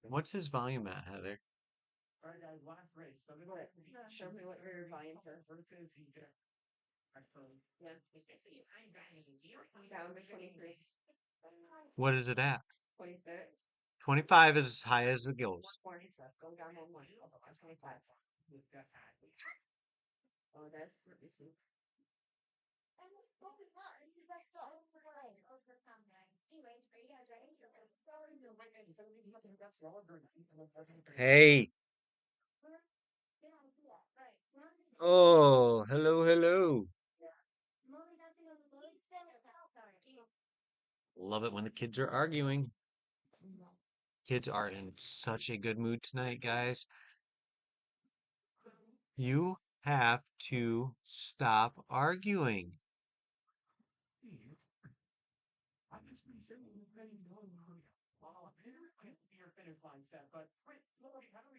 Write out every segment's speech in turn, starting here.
What's his volume at, Heather? Show me what your volume for. Yeah. Down to 23. What is it at? 26. 25 is as high as it goes. 47. Go down 1. 25. Oh, that's, let me see. Hey. Oh, hello, hello. Love it when the kids are arguing. Kids are in such a good mood tonight, guys. You have to stop arguing.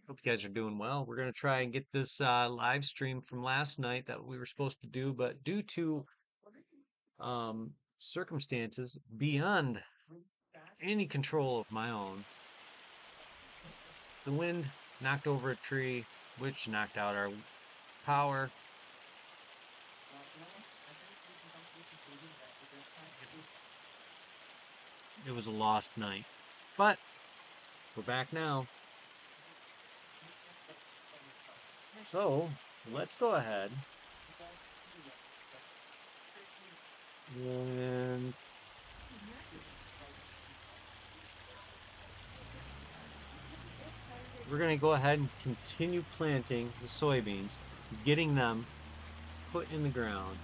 Hope you guys are doing well. We're going to try and get this live stream from last night that we were supposed to do, but due to circumstances beyond any control of my own, the wind knocked over a tree, which knocked out our power. It was a lost night, but we're back now. So let's go ahead and we're going to go ahead and continue planting the soybeans, getting them put in the ground.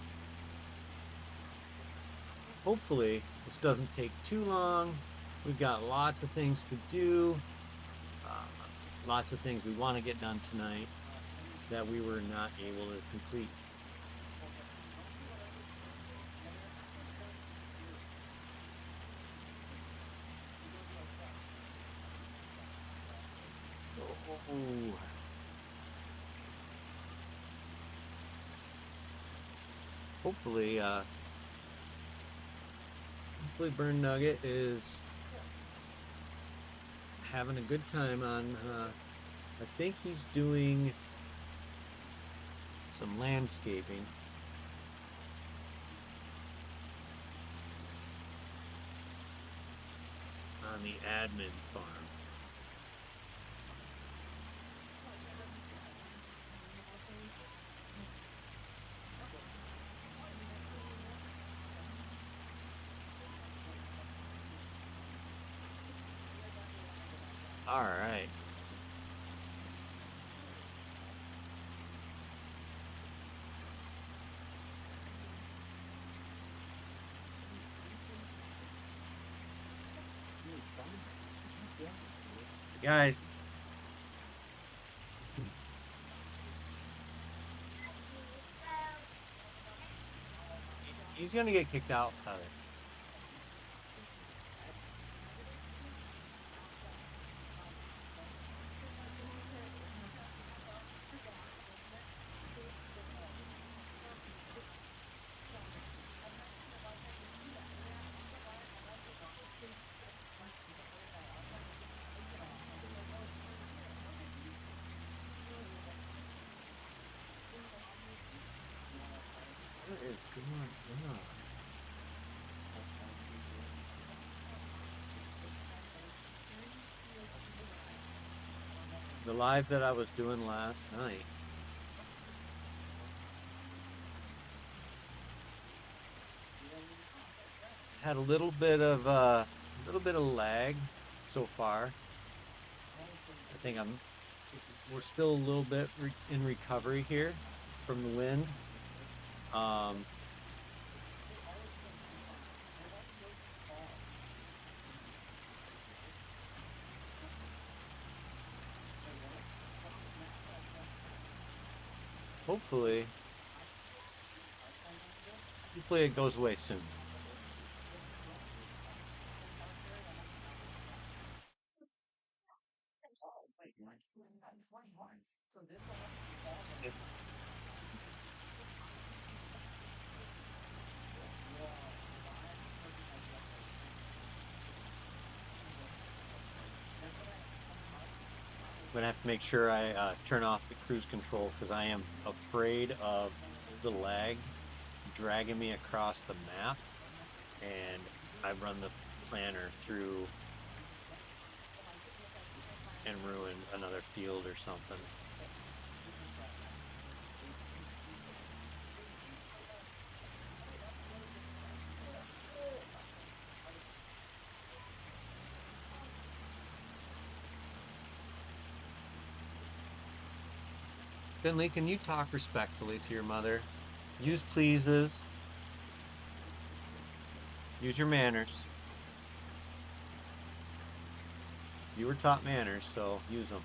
Hopefully this doesn't take too long. We've got lots of things to do, lots of things we want to get done tonight that we were not able to complete. Oh. Hopefully BernNugget is having a good time on, I think he's doing some landscaping. On the admin farm. All right. Guys. He's gonna get kicked out, Heather. What is going on? The live that I was doing last night. Had a little bit of lag so far. I think we're still a little bit in recovery here from the wind. hopefully it goes away soon. I'm gonna have to make sure I turn off the cruise control because I am afraid of the lag dragging me across the map, and I run the planner through and ruin another field or something. Finley, can you talk respectfully to your mother? Use pleases. Use your manners. You were taught manners, so use them.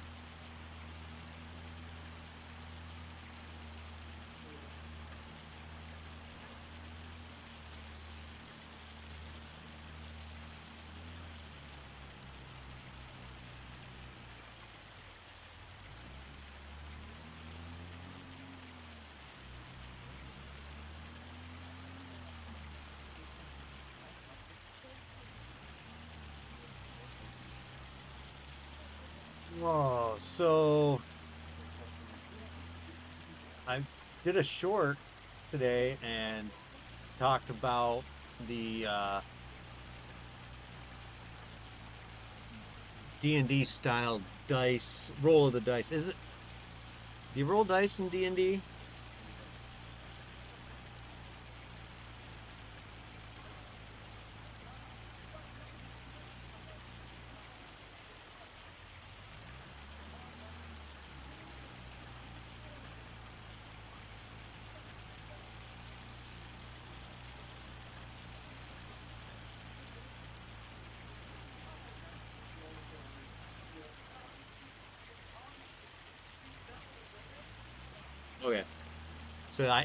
Oh, so I did a short today and talked about the D&D style dice roll of the dice. Is it? Do you roll dice in D&D? Okay. So I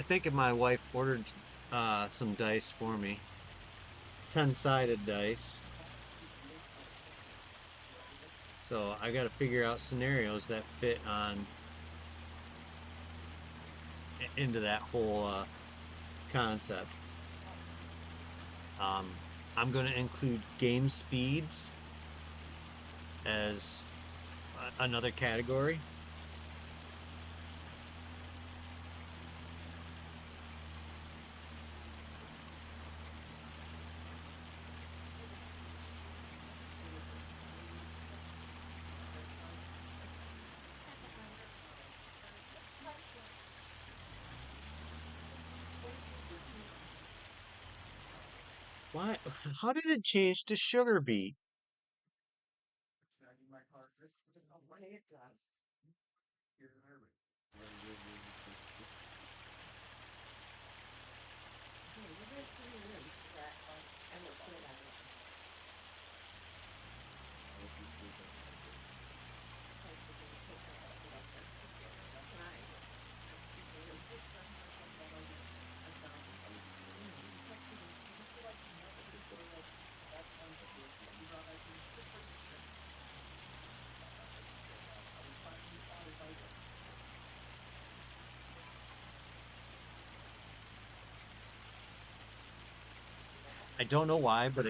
think my wife ordered some dice for me, 10-sided dice. So I got to figure out scenarios that fit on into that whole concept. Um, I'm going to include game speeds as another category. Why? How did it change to sugar beet? It does. I will put it on. I don't know why, but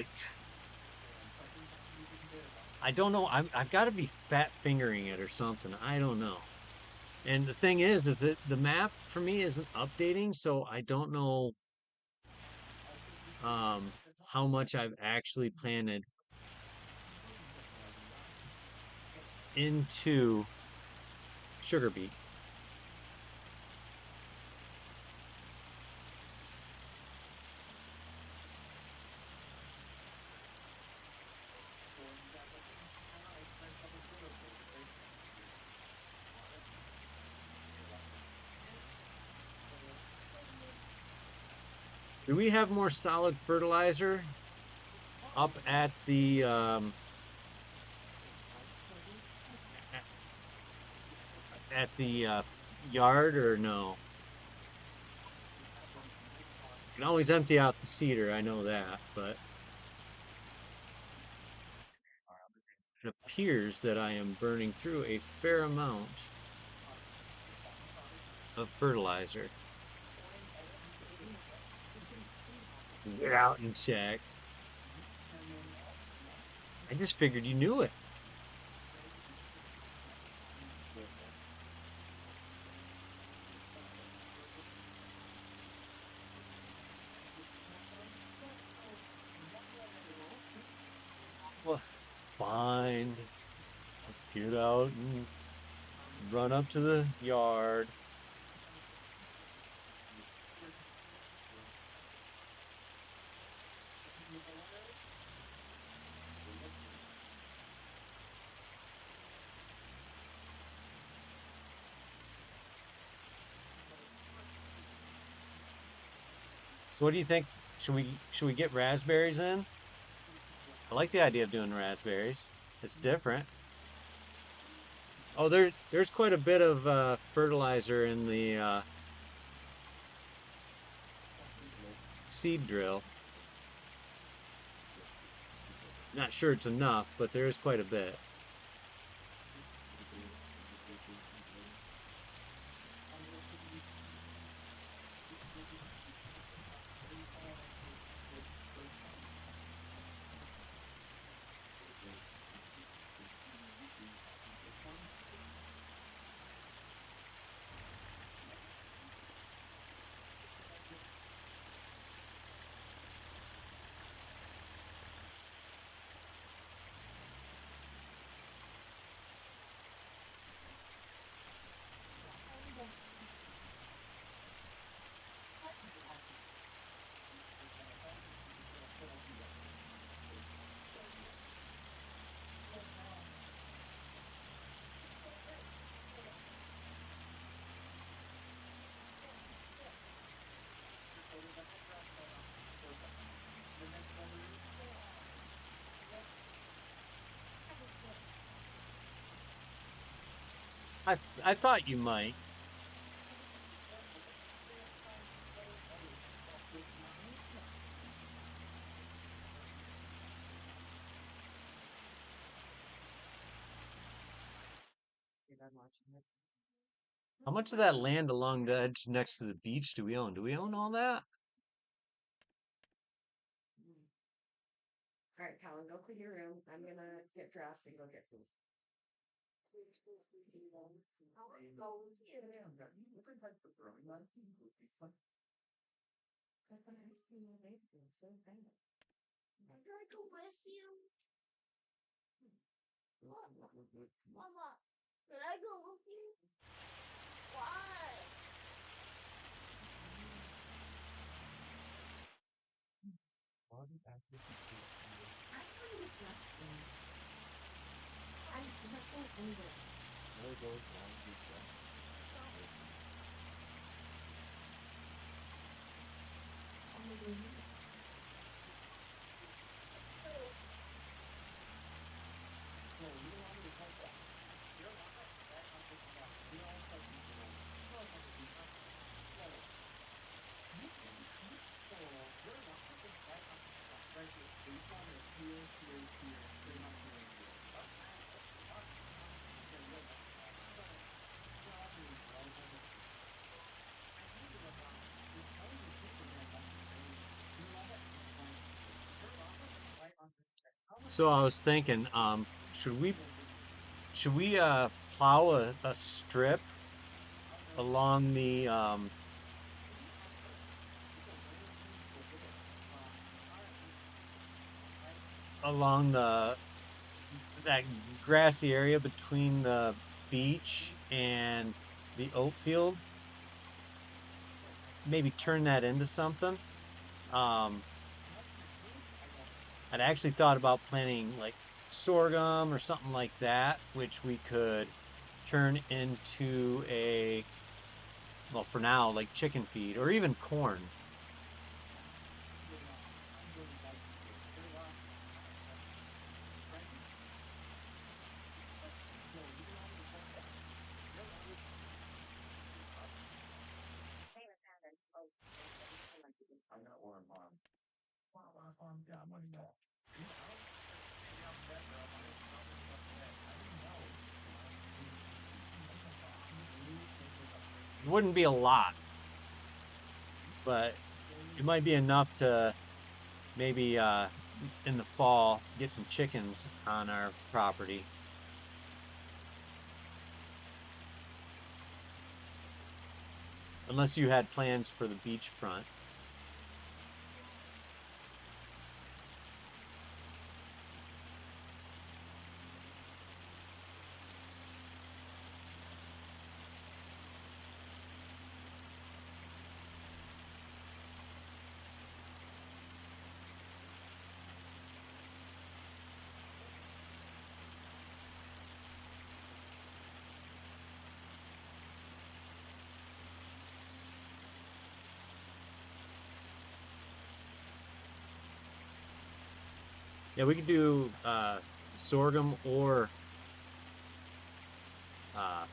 I don't know. I've got to be fat fingering it or something. I don't know. And the thing is that the map for me isn't updating, so I don't know um, how much I've actually planted into sugar beet. Do we have more solid fertilizer up at the yard or no? You can always empty out the cedar, I know that, but it appears that I am burning through a fair amount of fertilizer. Get out and check. I just figured you knew it. Well, fine. Get out and run up to the yard. So what do you think? Should we get raspberries in? I like the idea of doing raspberries. It's different. Oh, there's quite a bit of fertilizer in the seed drill. Not sure it's enough, but there is quite a bit. I thought you might. How much of that land along the edge next to the beach do we own? Do we own all that? All right, Colin, go clean your room. I'm gonna get dressed and go get food. Can I go with you? Mama, can I go with you? Why? I want to dress in. I'm not going over. So I was thinking, should we plow a strip along the along the that grassy area between the beach and the oat field? Maybe turn that into something. Um, I'd actually thought about planting like sorghum or something like that, which we could turn into well, for now, like chicken feed or even corn. It wouldn't be a lot, but it might be enough to maybe in the fall get some chickens on our property. Unless you had plans for the beachfront. Yeah, we could do sorghum or uh,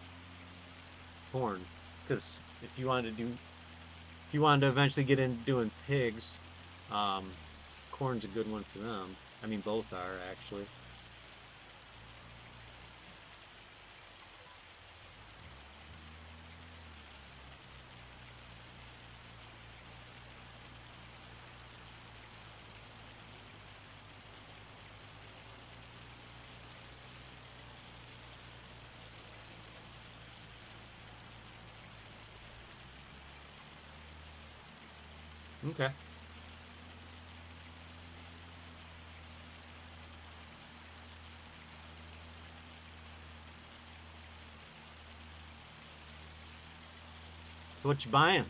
corn. Because if you wanted to eventually get into doing pigs, um, corn's a good one for them. I mean, both are actually. Okay. What you buying?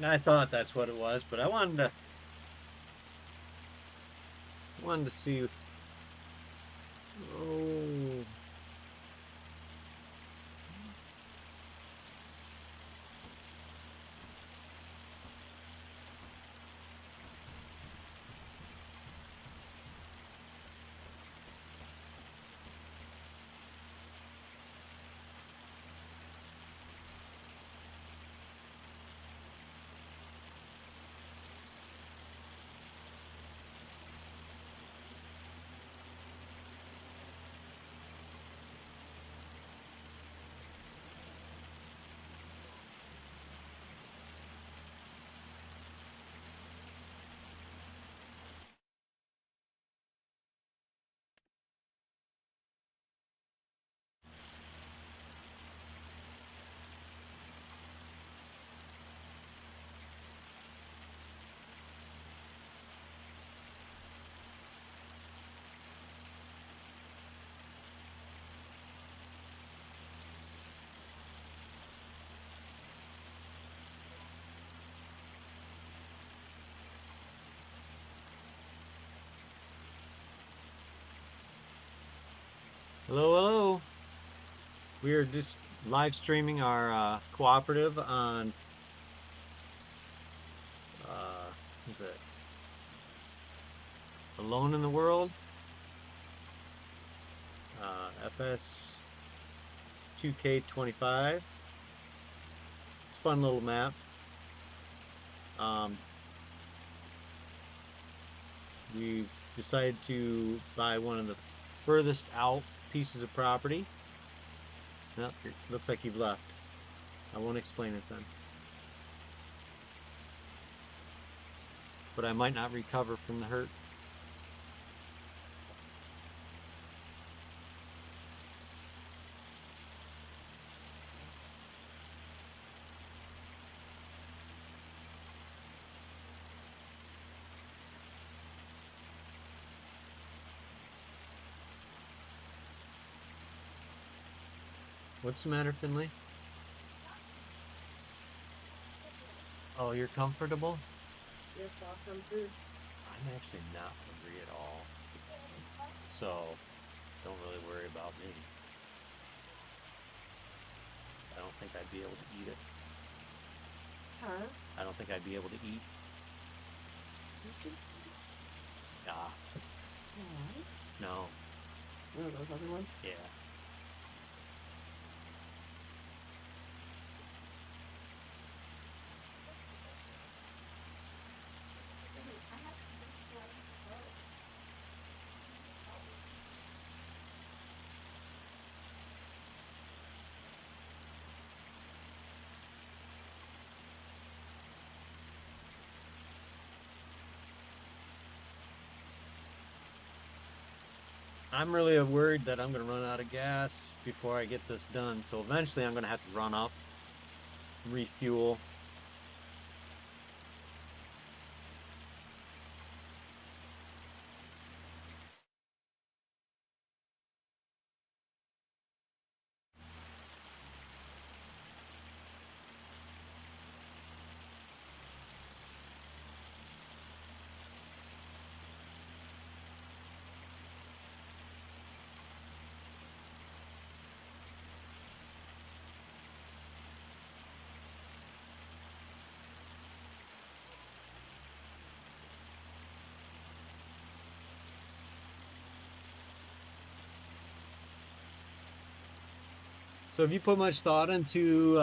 I thought that's what it was, but I wanted to see. Oh, hello, hello. We are just live streaming our cooperative on what's it? Alone in the World, FS2k25. It's a fun little map. Um, we decided to buy one of the furthest out pieces of property. No, it looks like you've left. I won't explain it then. But I might not recover from the hurt. What's the matter, Finley? Oh, you're comfortable? Your thoughts on food? I'm actually not hungry at all. So don't really worry about me. 'Cause I don't think I'd be able to eat it. Huh? I don't think I'd be able to eat. You could. Ah, Alright. no. One of those other ones? Yeah. I'm really worried that I'm going to run out of gas before I get this done. So eventually I'm going to have to run up, refuel. So have you put much thought into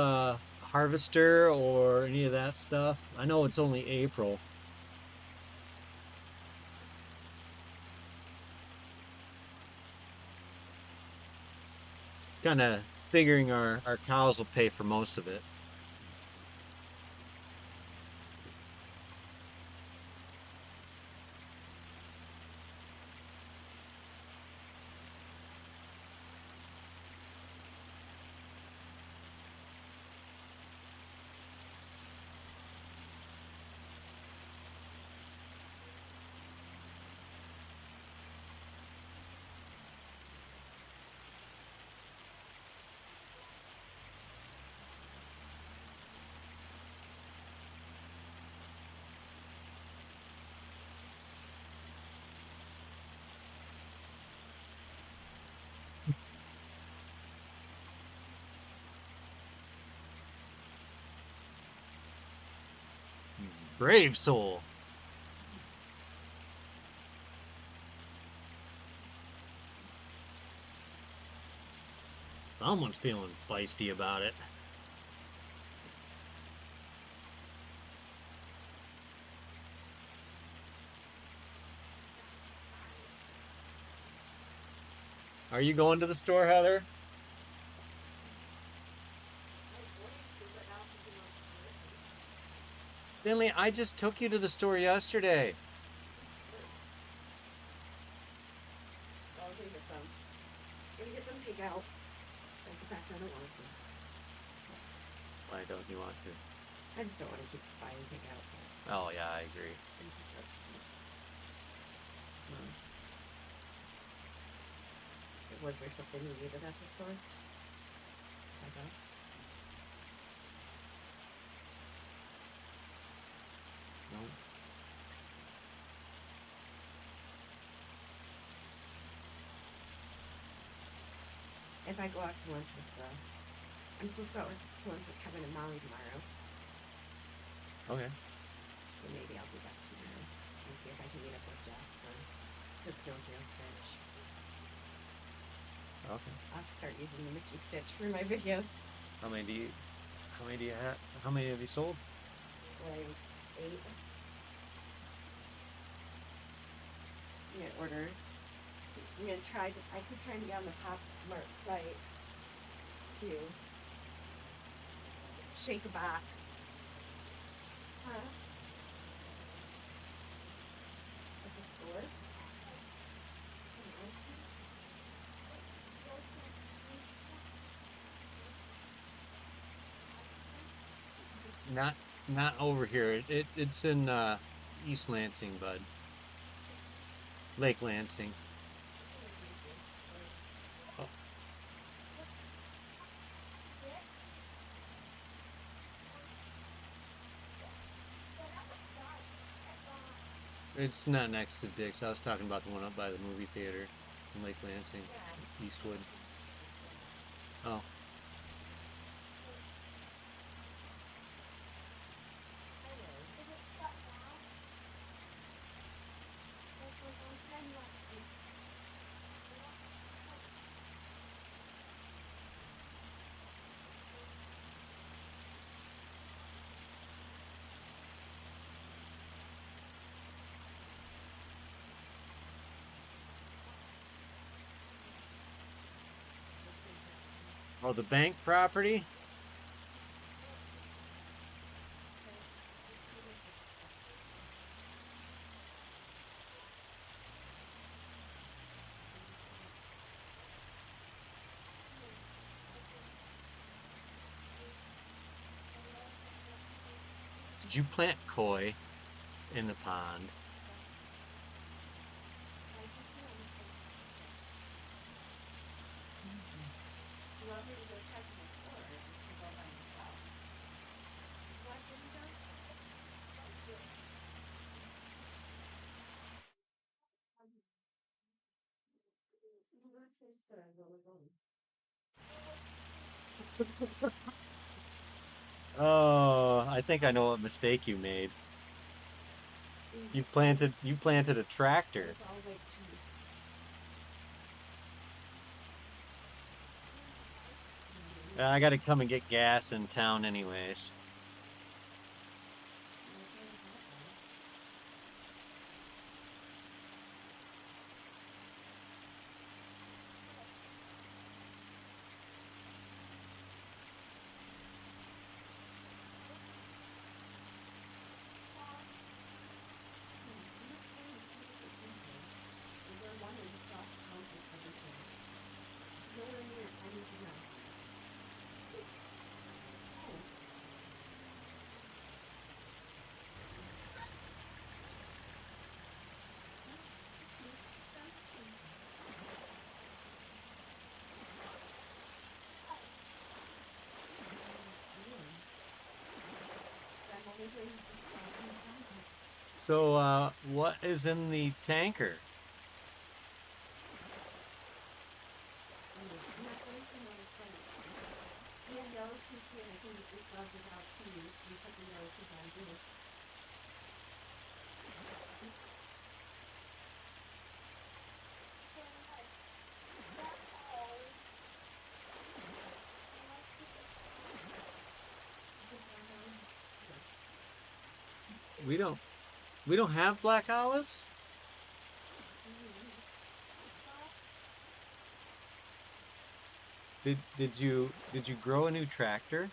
harvester or any of that stuff? I know it's only April. Kind of figuring our cows will pay for most of it. Brave soul. Someone's feeling feisty about it. Are you going to the store, Heather? Finley, I just took you to the store yesterday. I'll take it from. It's gonna get them pig out. Like the fact I don't want to. Why don't you want to? I just don't want to keep buying pig out. Oh, yeah, I agree. Was there something you needed at the store? I go. No. If I go out to lunch with I'm supposed to go out to lunch with Kevin and Molly tomorrow. Okay. So maybe I'll do that tomorrow and see if I can meet up with Jess for her Pinocchio stitch. Okay. I'll start using the Mickey stitch for my videos. How many do you have? How many have you sold? Like 8. I'm gonna order. I'm gonna try. I keep trying to get on the Pop Smart site to shake a box. Huh? At the store? Not over here. It's in East Lansing, bud. Lake Lansing. Oh, It's not next to Dick's. I was talking about the one up by the movie theater in Lake Lansing, Yeah, Eastwood. this one. Oh, I know. oh, the bank property. Did you plant koi in the pond? You want me to go check in the store, or you can go by yourself. What did you go? This is a little place that I really go. Oh, I think I know what mistake you made. You planted a tractor. It's all like cheese. I got to come and get gas in town anyways. Is there one in across town from everything? Nowhere near anything else. Oh. I'm only paying $6,000. So, what is in the tanker? I'm not going to another place. And no, she's here. I think we subbed it out to you. You put the notices on this. We don't we don't have black olives? Did you grow a new tractor?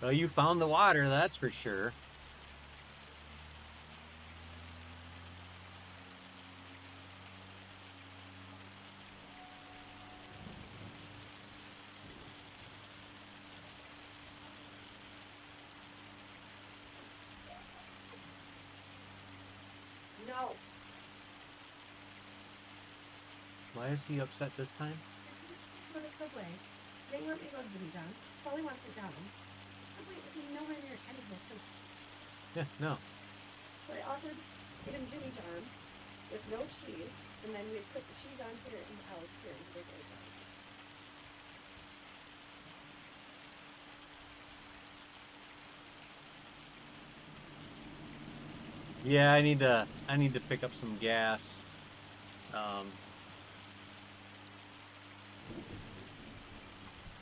Well, you found the water, that's for sure. No. Why is he upset this time? Go to Subway. They want me to go to Jimmy John's. Sully wants McDonald's. Subway is nowhere near any of those places. Yeah, no. So I offered to get him Jimmy John's with no cheese, and then we'd put the cheese on here and out here into the Jimmy John's. Yeah, I need to pick up some gas. Um,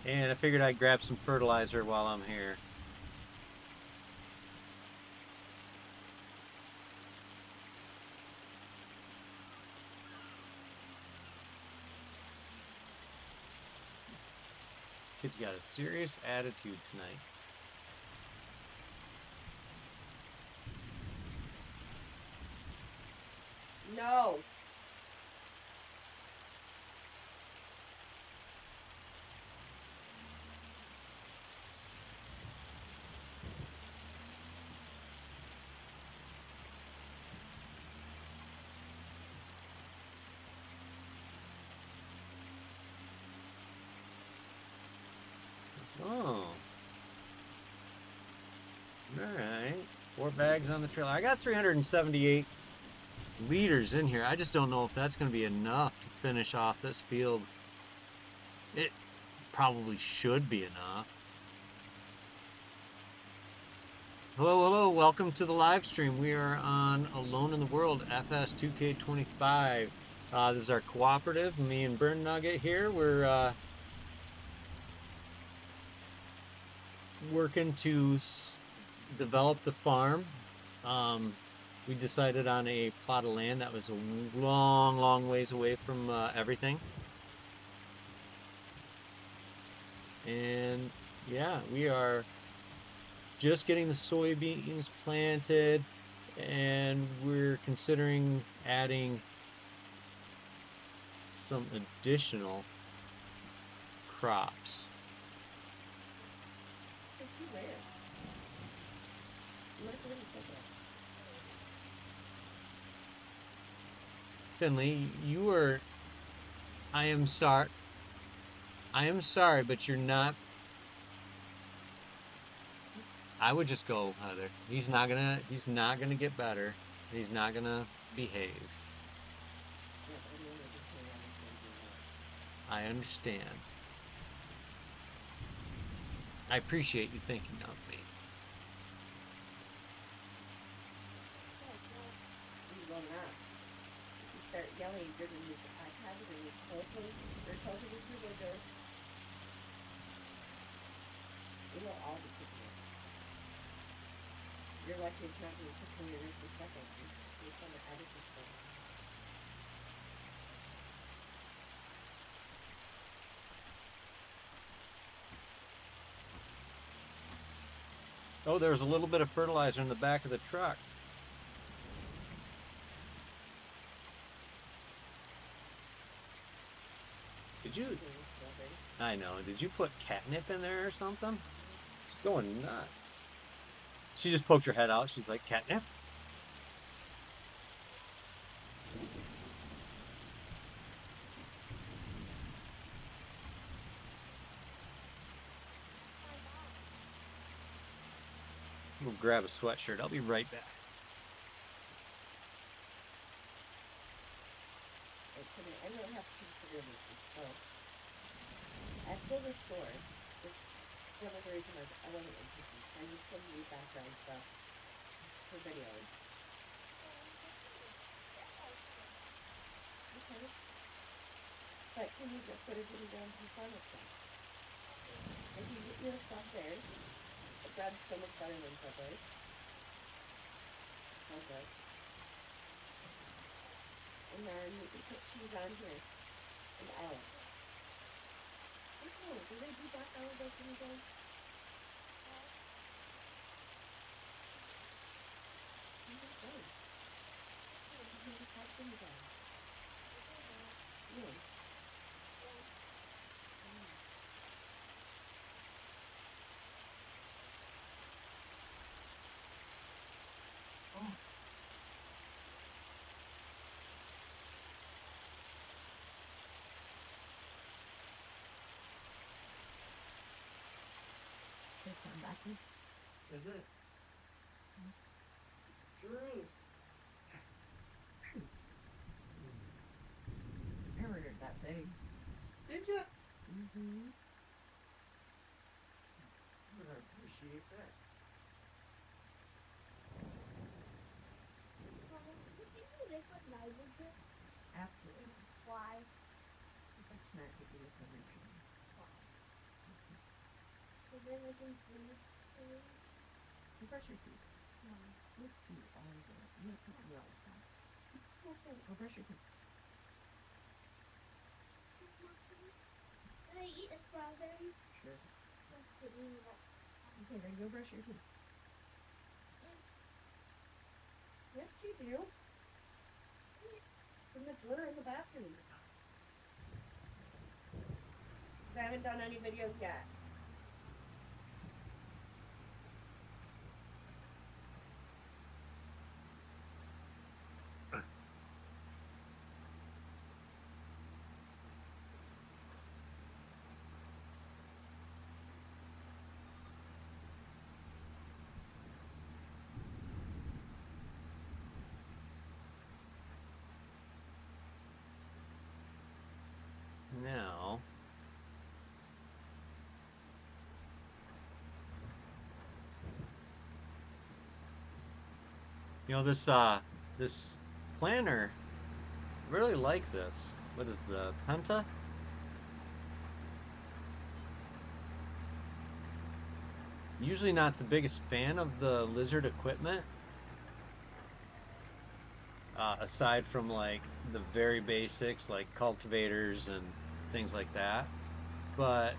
and I figured I'd grab some fertilizer while I'm here. Kid's got a serious attitude tonight. No. 4 bags on the trailer. I got 378 liters in here. I just don't know if that's going to be enough to finish off this field. It probably should be enough. Hello, hello, welcome to the live stream. We are on Alone in the World, FS2k25. This is our cooperative, me and BernNugget here. We're working to develop the farm. We decided on a plot of land that was a long, long ways away from everything. And yeah, we are just getting the soybeans planted, and we're considering adding some additional crops. Finley, I am sorry. I am sorry, but you're not. I would just go, Heather. He's not gonna get better. He's not gonna behave. I understand. I appreciate you thinking of me. Start yelling, you're gonna use the iPad, you're gonna use telephone, you're talking with your window. We will all be kicking it. You're lucky it's not gonna take me a second. You're on the editing thing. Oh, there's a little bit of fertilizer in the back of the truck. Did you? I know. Did you put catnip in there or something? She's going nuts. She just poked her head out. She's like, catnip? We'll grab a sweatshirt. I'll be right back. I don't have to consider this, so at the store, one of the reasons I wasn't interested. I just couldn't use background stuff for videos. Okay. But can you just go to Jimmy John's and find this stuff? If you get your stuff there, it grabs so much better than Subway. So good. And then you can put cheese on here. And olives. Oh, do they do black olives like Jimmy John's? Is it? Truth. I ordered that thing. Did you? Mm-hmm. I appreciate that. Absolutely. Why? It's actually not good with everything. Is there anything foods? You brush your teeth. No. You eat all of it. You have to eat all the time. Nothing. Go brush your teeth. Can I eat a strawberry? Sure. Just kidding. Okay, then go brush your teeth. Yes, you do. It's in the drawer in the bathroom. I haven't done any videos yet. This planner, I really like this. What is the Penta? Usually not the biggest fan of the lizard equipment, aside from like the very basics like cultivators and things like that. But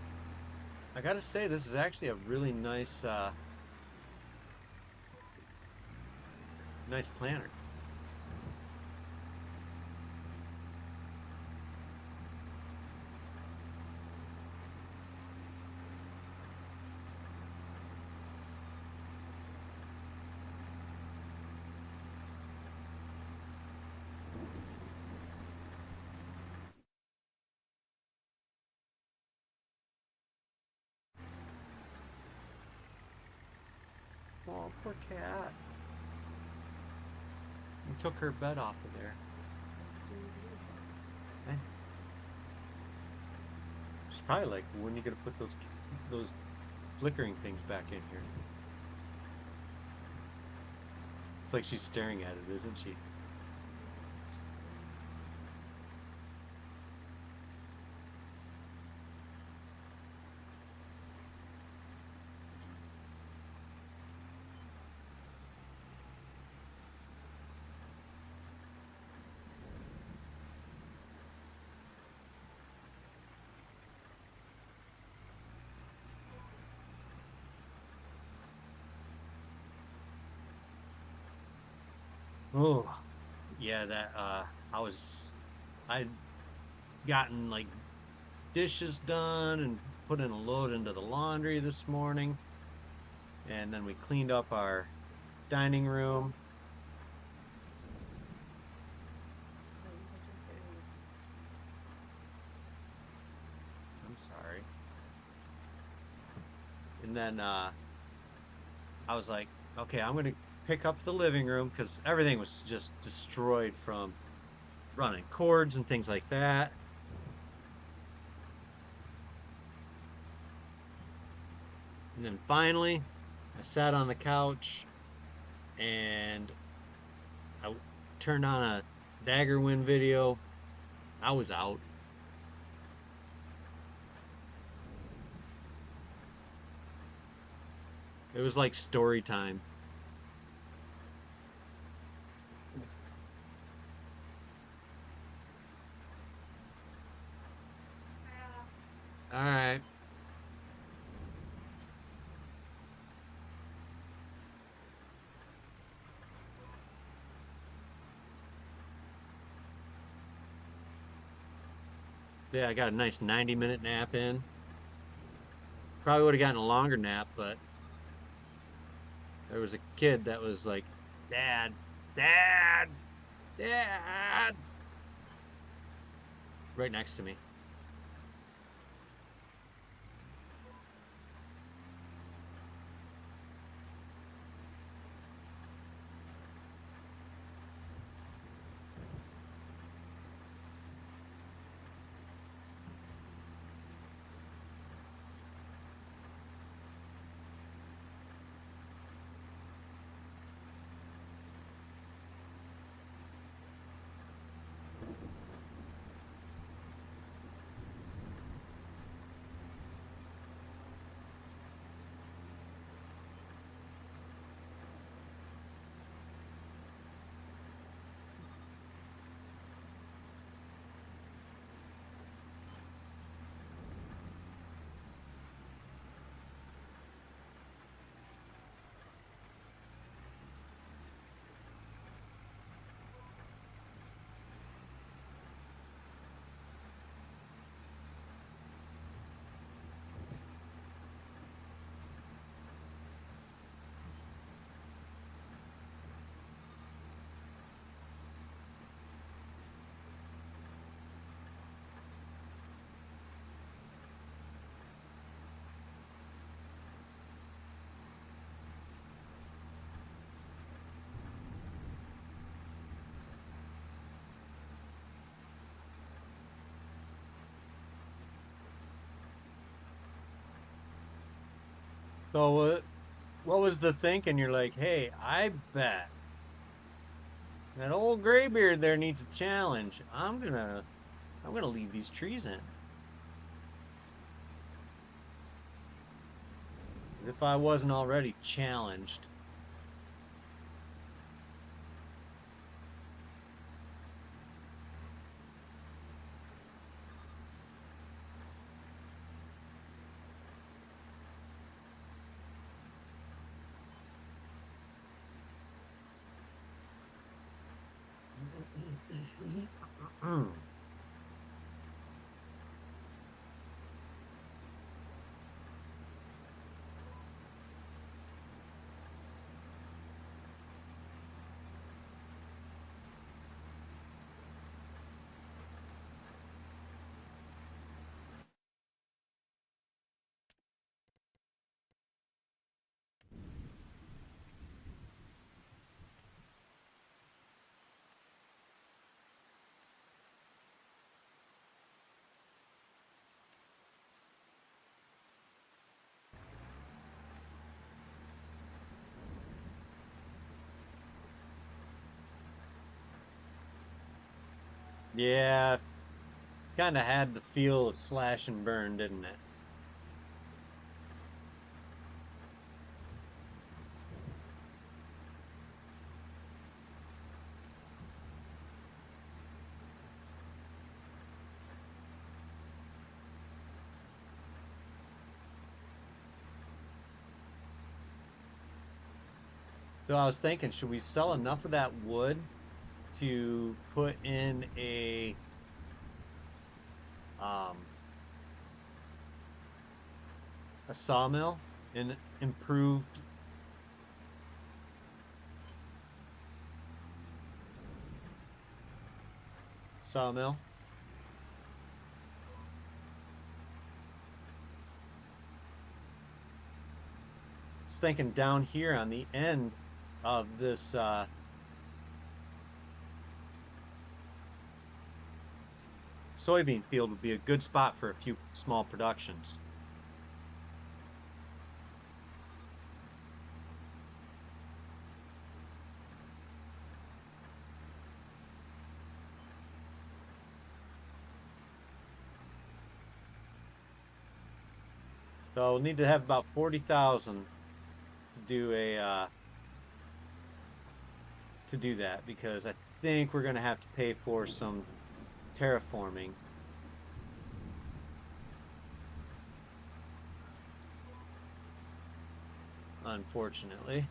I gotta say, this is actually a really nice, let's see, nice planner. Oh, poor cat. We took her bed off of there. And she's probably like, when are you gonna put those flickering things back in here? It's like she's staring at it, isn't she? Oh, yeah, I'd gotten like dishes done and put in a load into the laundry this morning, and then we cleaned up our dining room. I'm sorry. And then I was like, okay, I'm gonna pick up the living room because everything was just destroyed from running cords and things like that. And then finally, I sat on the couch and I turned on a Daggerwind video. I was out. It was like story time. All right. Yeah, I got a nice 90-minute nap in. Probably would have gotten a longer nap, but there was a kid that was like, Dad, Dad, Dad, right next to me. So what was the thinking? You're like, hey, I bet That old graybeard there needs a challenge. I'm gonna leave these trees in. As if I wasn't already challenged. Yeah, kind of had the feel of slash and burn, didn't it? So I was thinking, should we sell enough of that wood to put in um a sawmill, an improved sawmill? I was thinking down here on the end of this soybean field would be a good spot for a few small productions. So we'll need to have about 40,000 to do a to do that because I think we're going to have to pay for some terraforming, unfortunately.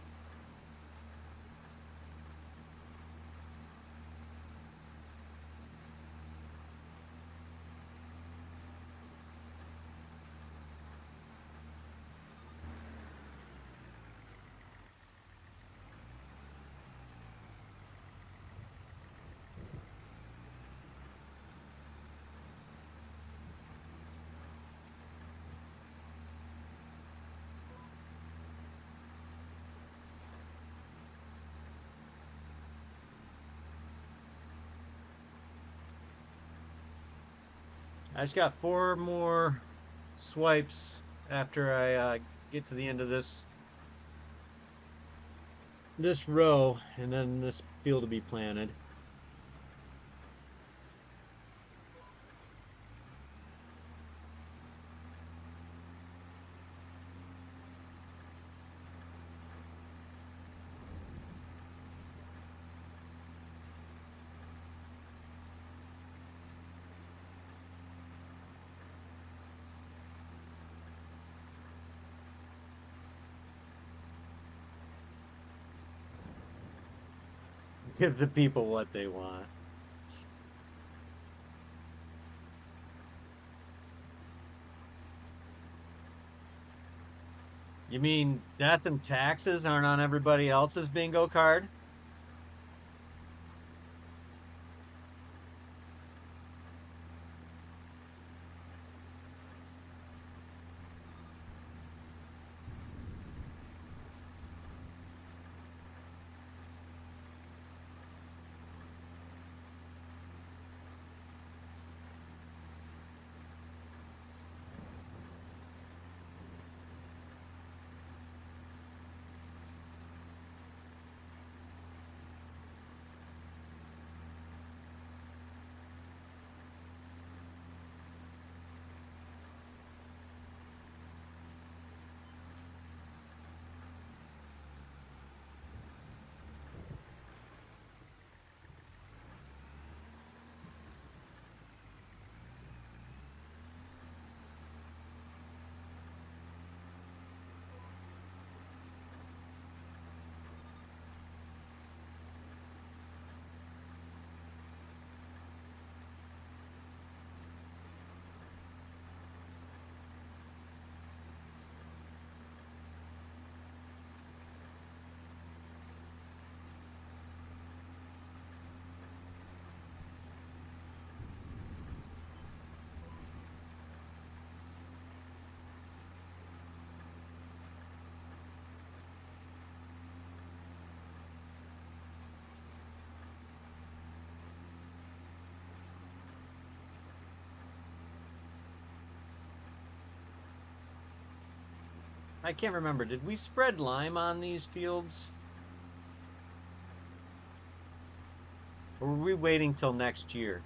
I just got 4 more swipes after I get to the end of this row, and then this field will be planted. Give the people what they want. You mean death and taxes aren't on everybody else's bingo card? I can't remember. Did we spread lime on these fields? Or were we waiting till next year?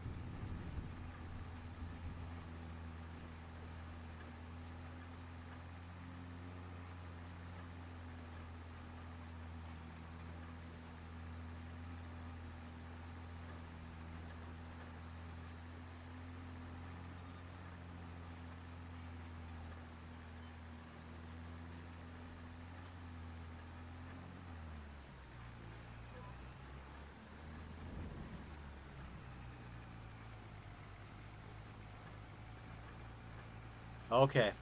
Okay.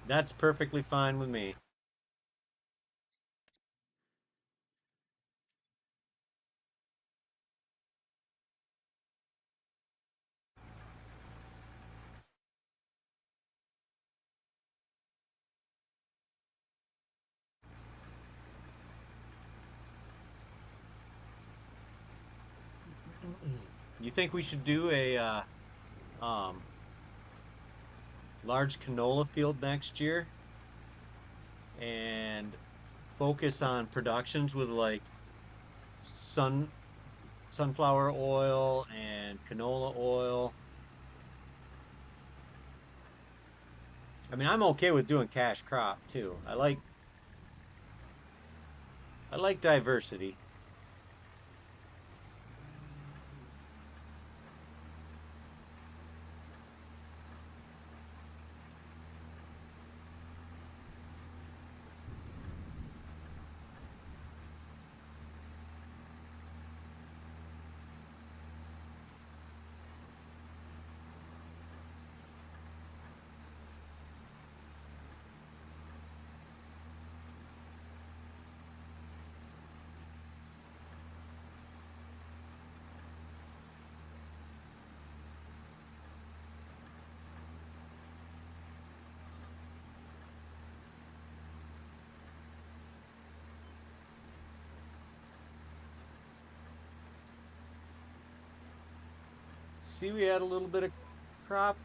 That's perfectly fine with me. You think we should do a um, large canola field next year and focus on productions with like sun sunflower oil and canola oil? I mean, I'm okay with doing cash crop too. I like diversity. See, we had a little bit of crop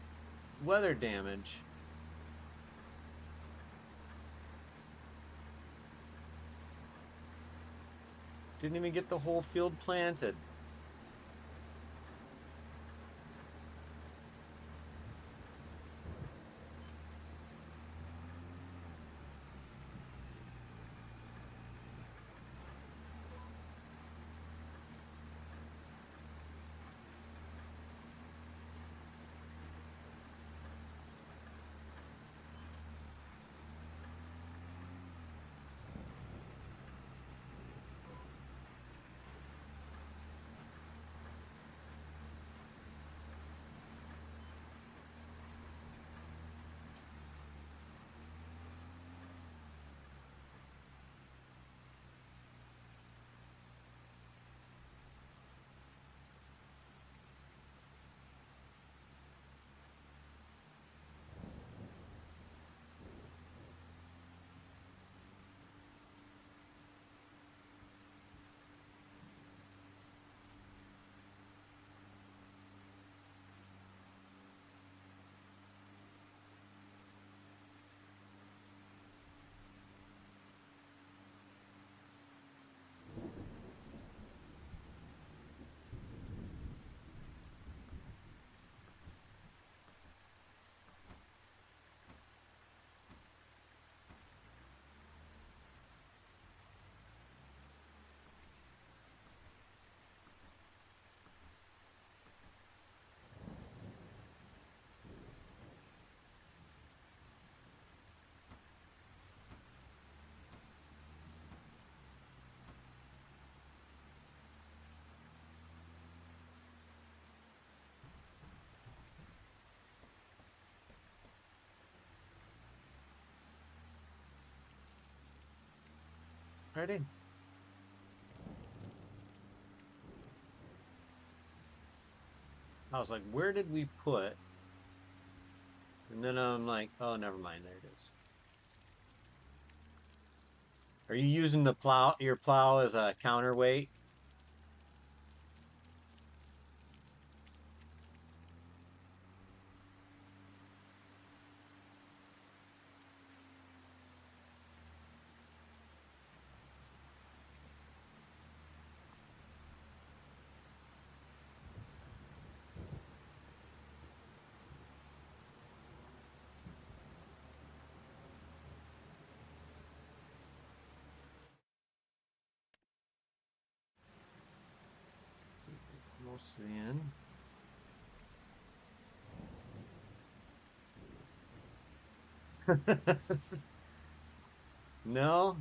weather damage. Didn't even get the whole field planted. Right in. I was like, where did we put? And then I'm like, oh, never mind. There it is. Are you using the plow, your plow as a counterweight? Almost in. No?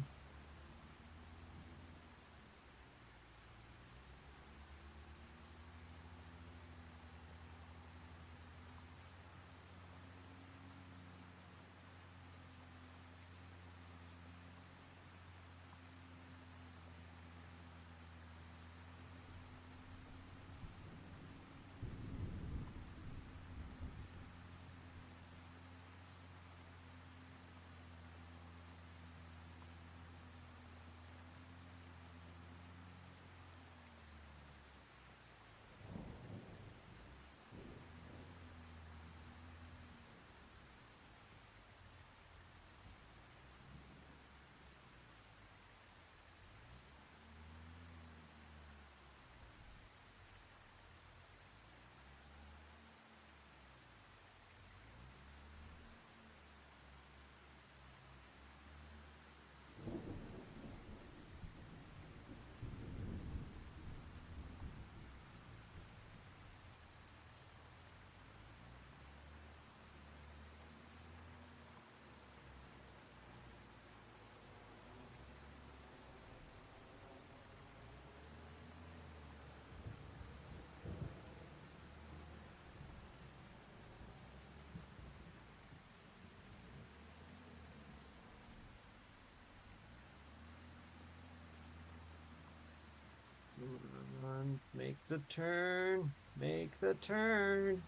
Come on, make the turn. Make the turn.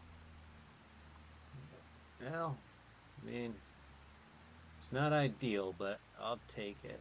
Well, I mean, it's not ideal, but I'll take it.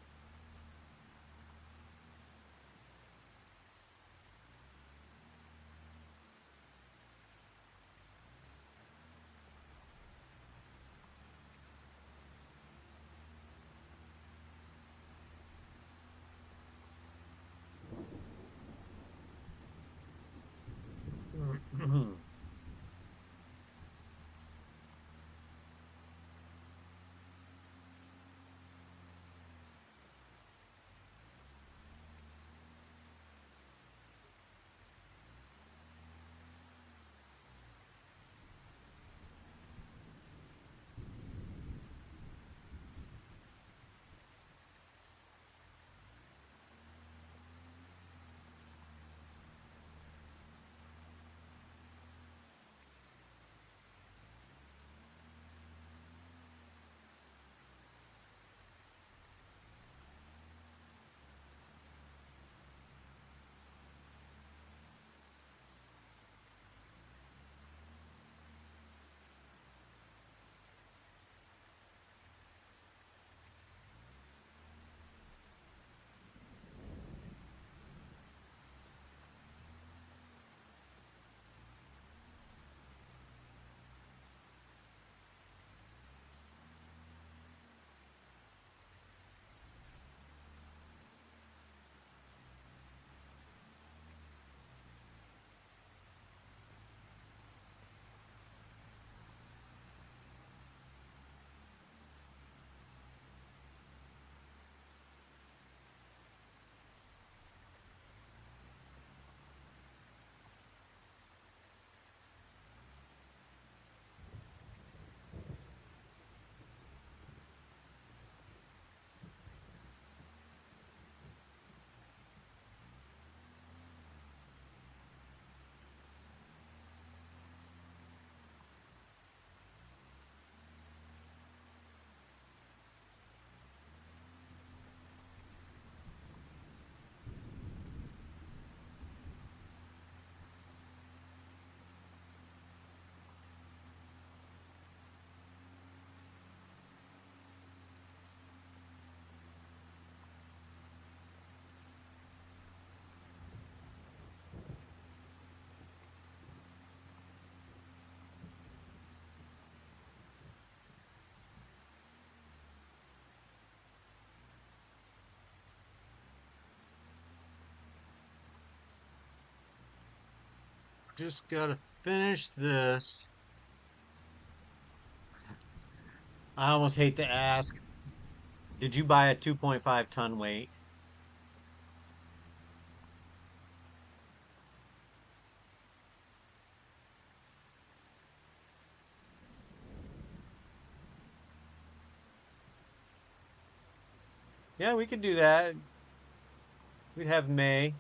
Just gotta finish this. I almost hate to ask, did you buy a 2.5 ton weight? Yeah, we could do that. We'd have May.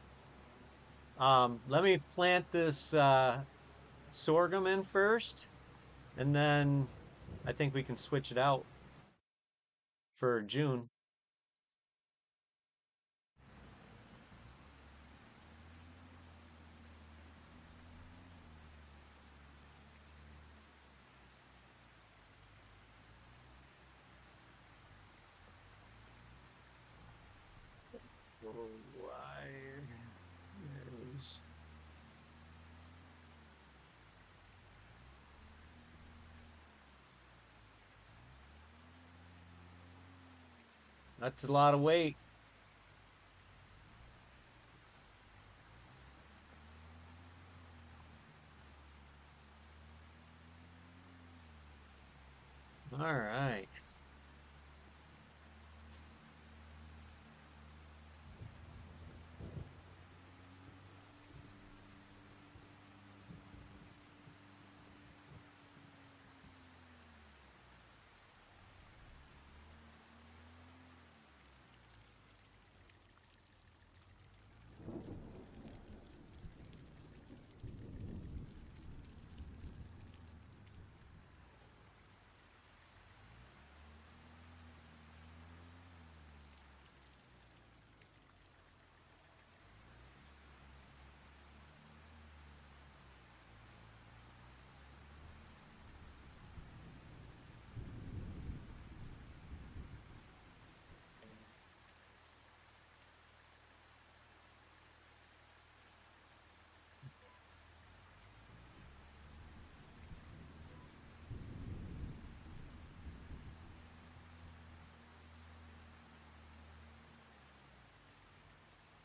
Let me plant this sorghum in first, and then I think we can switch it out for June. Oh, why? There's that's a lot of weight. All right.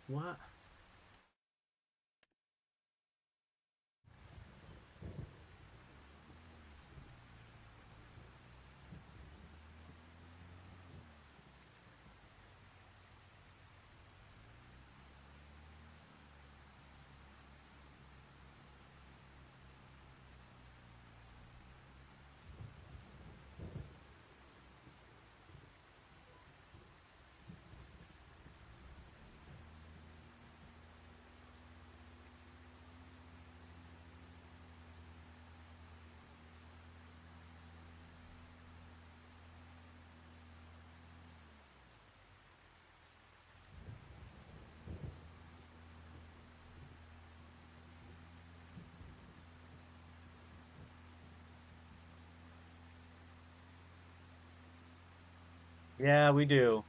What? Yeah, we do.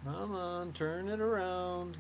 Come on, turn it around.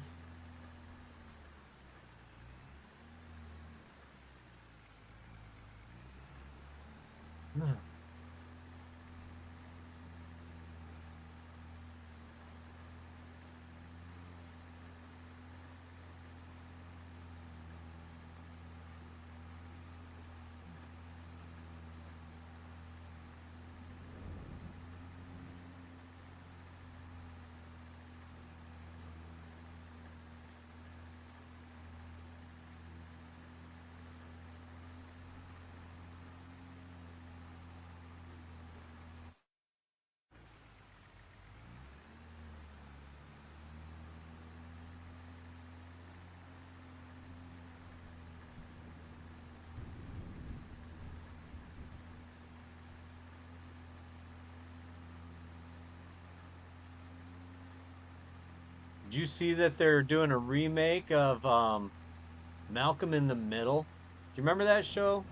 Did you see that they're doing a remake of Malcolm in the Middle? Do you remember that show?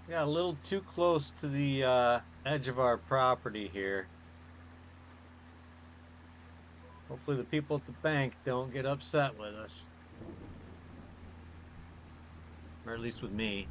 Yeah, a little too close to the edge of our property here. Hopefully the people at the bank don't get upset with us, or at least with me.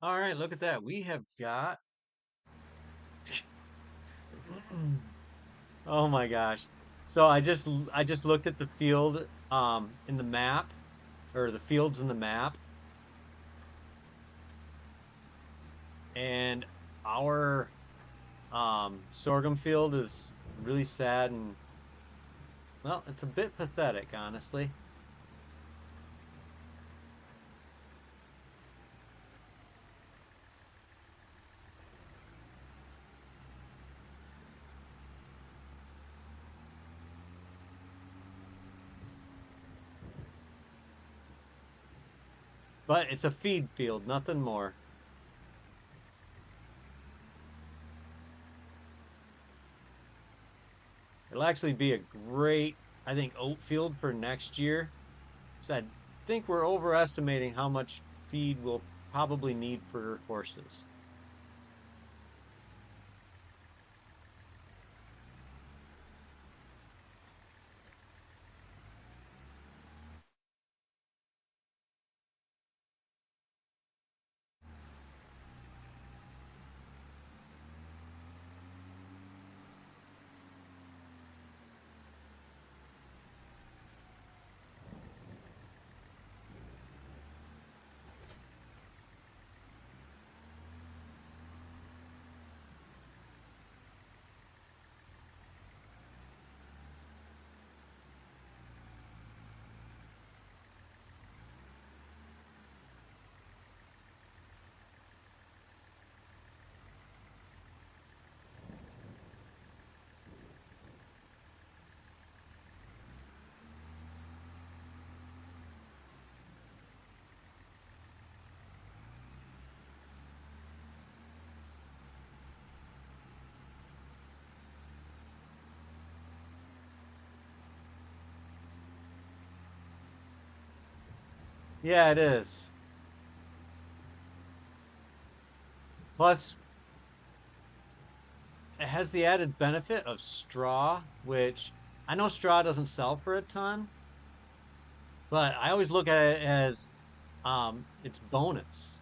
All right, look at that. We have got Oh my gosh. So I just looked at the field in the map or the fields in the map and our sorghum field is really sad and well, it's a bit pathetic, honestly. But it's a feed field, nothing more. It'll actually be a great, I think, oat field for next year. So I think we're overestimating how much feed we'll probably need for horses. Yeah, it is. Plus, it has the added benefit of straw, which I know straw doesn't sell for a ton, but I always look at it as it's bonus.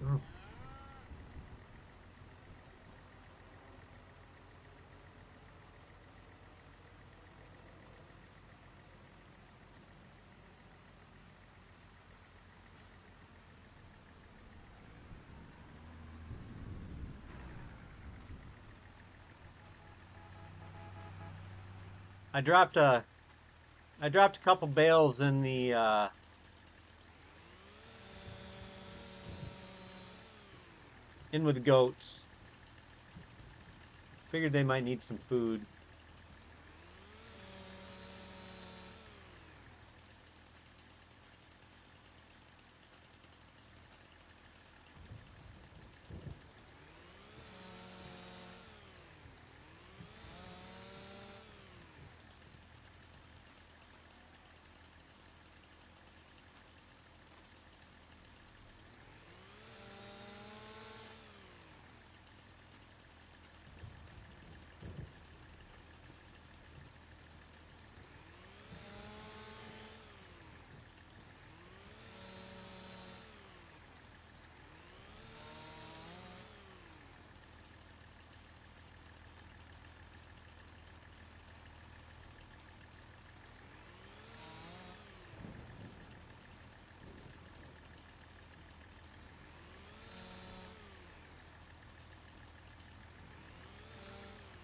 Mm. I dropped a I dropped a couple bales in the in with goats. Figured they might need some food.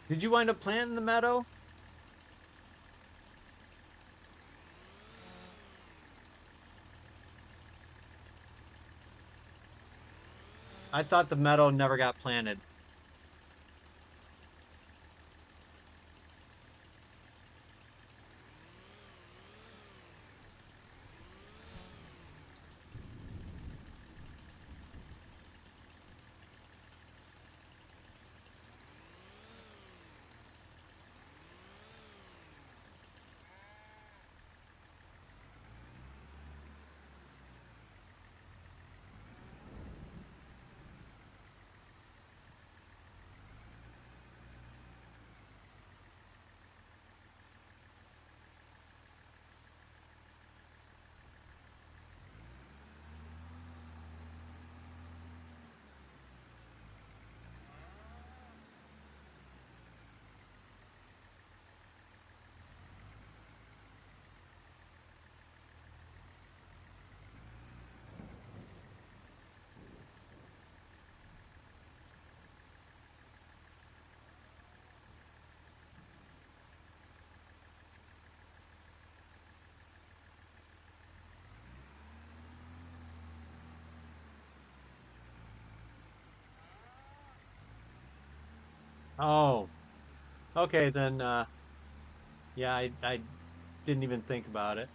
Did you wind up planting the meadow? I thought the meadow never got planted. Oh, okay then. Yeah, I didn't even think about it.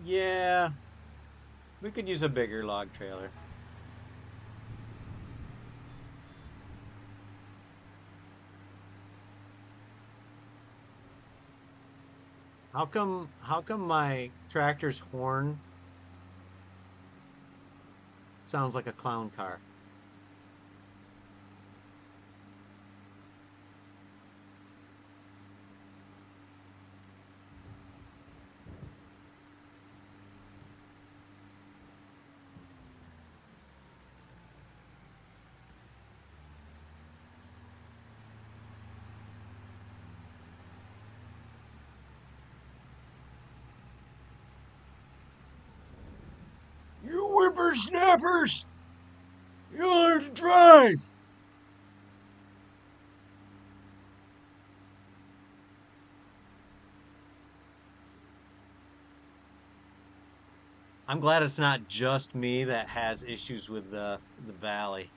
Yeah, we could use a bigger log trailer. How come my tractor's horn sounds like a clown car? You whippersnappers! You learn to drive! I'm glad it's not just me that has issues with the valley.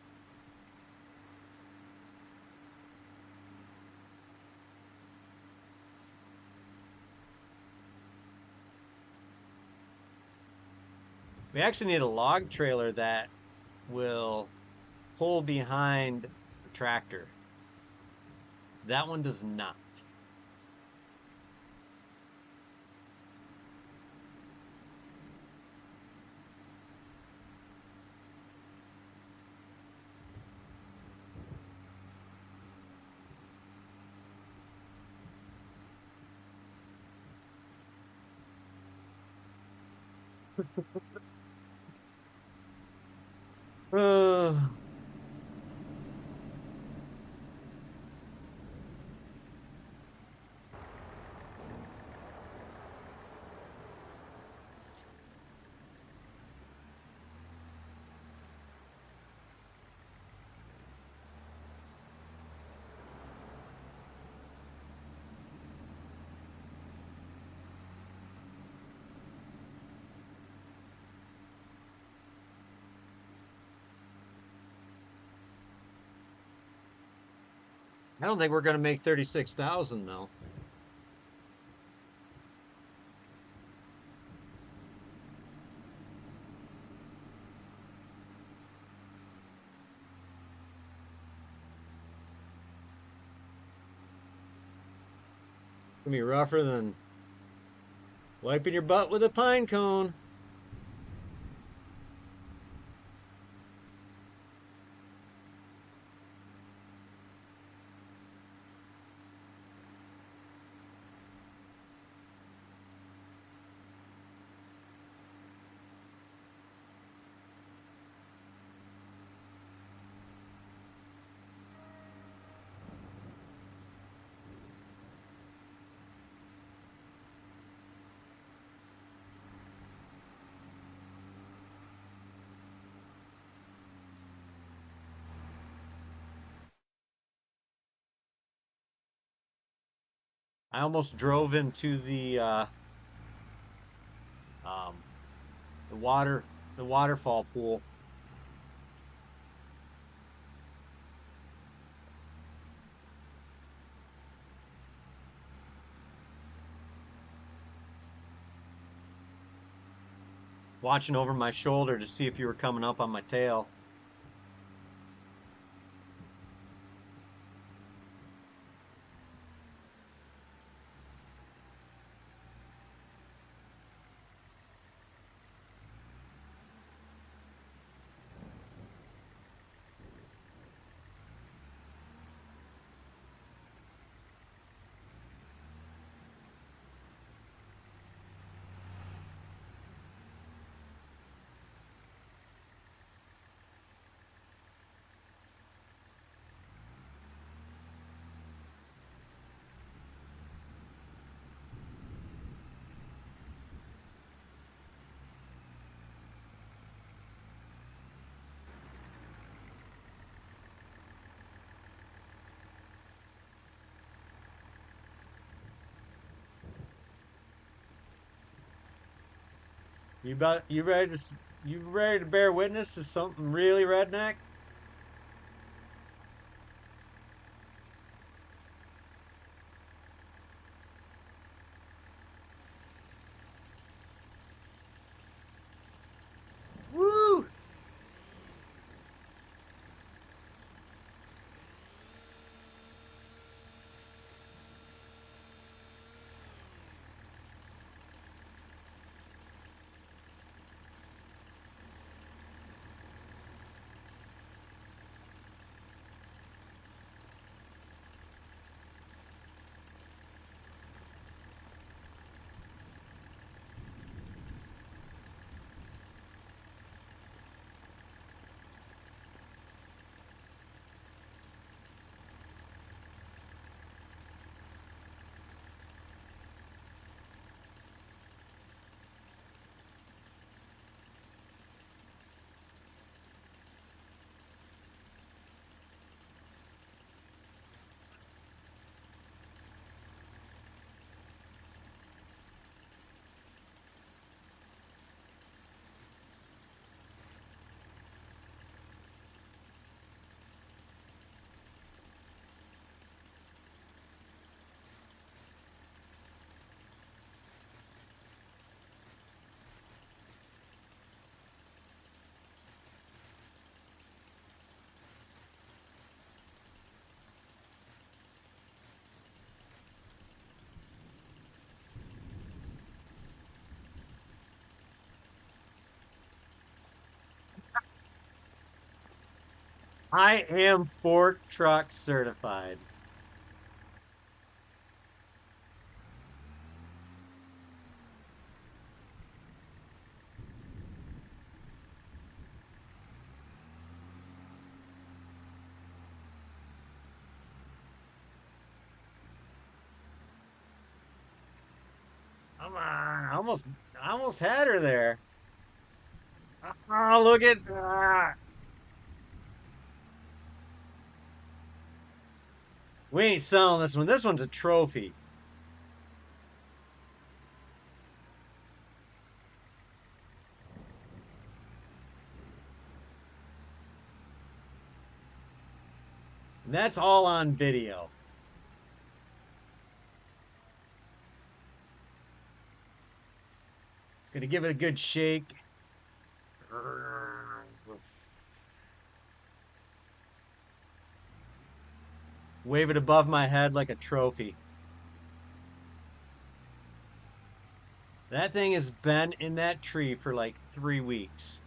We actually need a log trailer that will pull behind the tractor. That one does not. Uh, I don't think we're gonna make 36,000 though. It's gonna be rougher than wiping your butt with a pine cone. I almost drove into um, the waterfall pool. Watching over my shoulder to see if you were coming up on my tail. You ready to bear witness to something really redneck? Woo! I am fork truck certified. Come on, I almost had her there. Oh, look at that. We ain't selling this one. This one's a trophy. And that's all on video. Gonna give it a good shake. Wave it above my head like a trophy. That thing has been in that tree for like 3 weeks.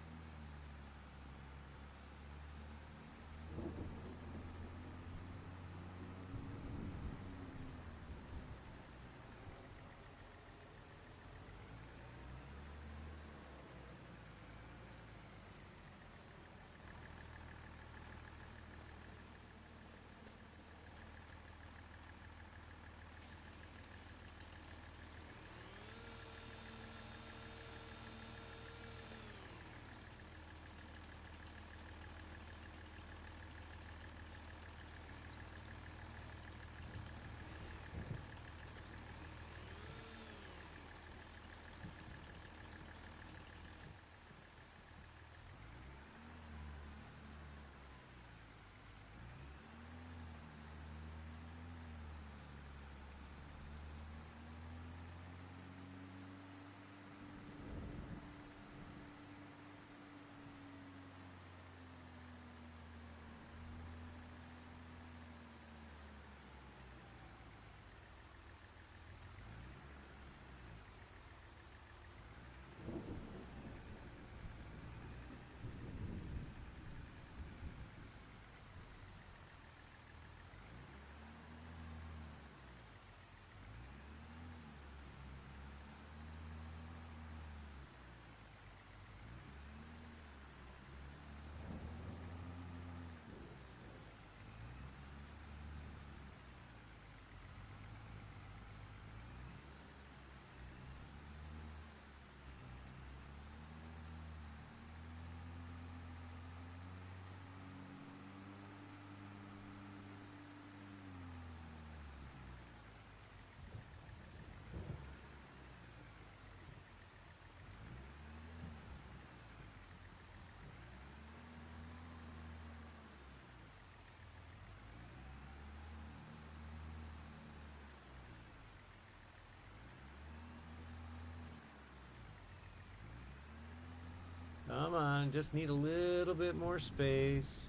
on, just need a little bit more space.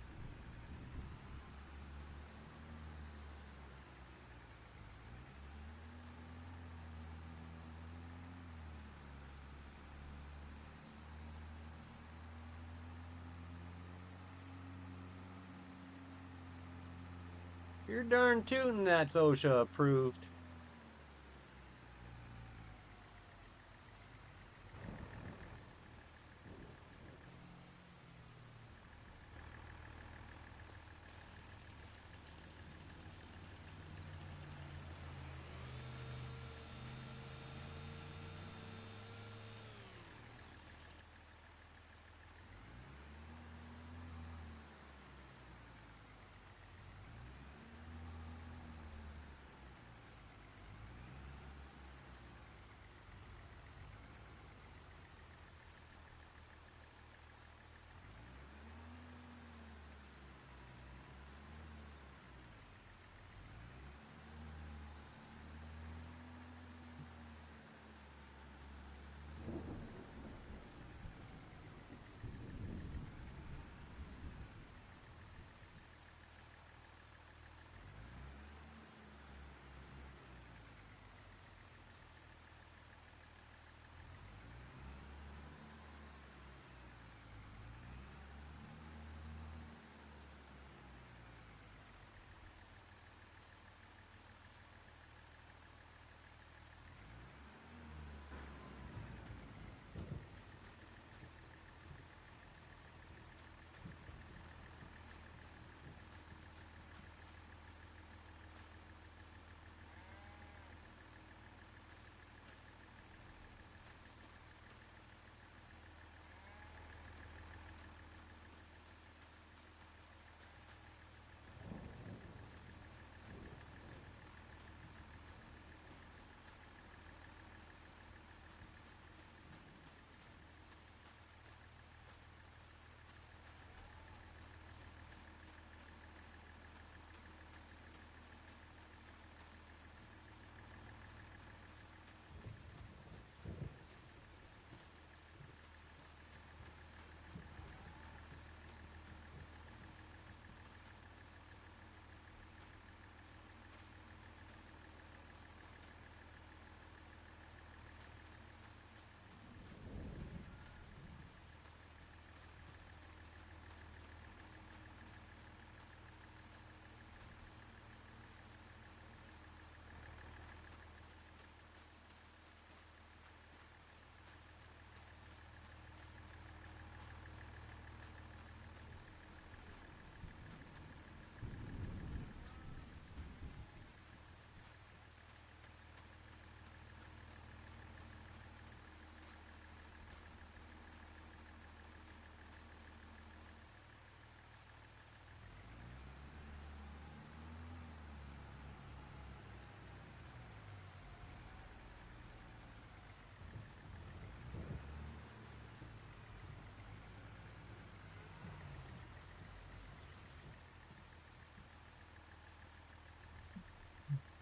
You're darn tootin' that's OSHA approved.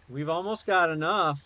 We've almost got enough.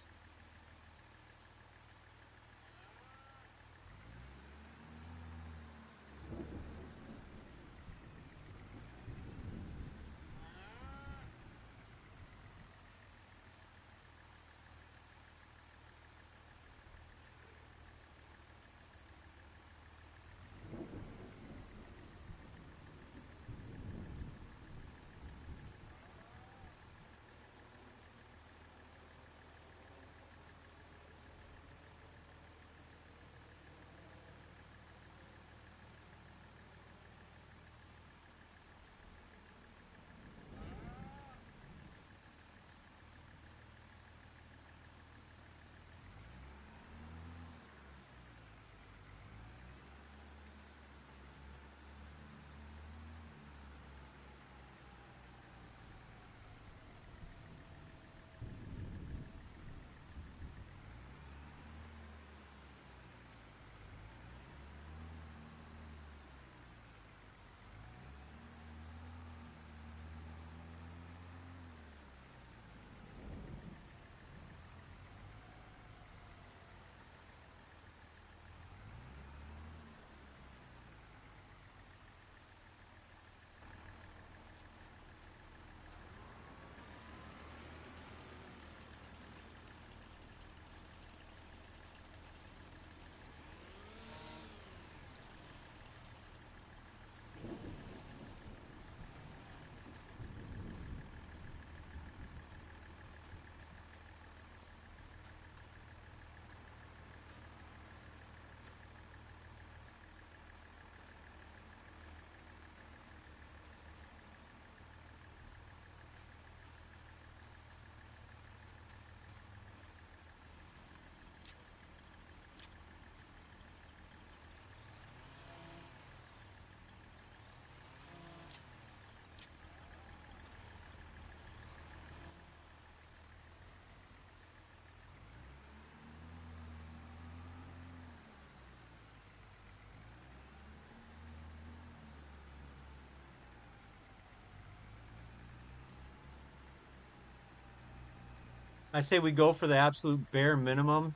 I say we go for the absolute bare minimum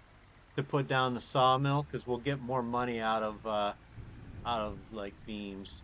to put down the sawmill because we'll get more money out of like beams.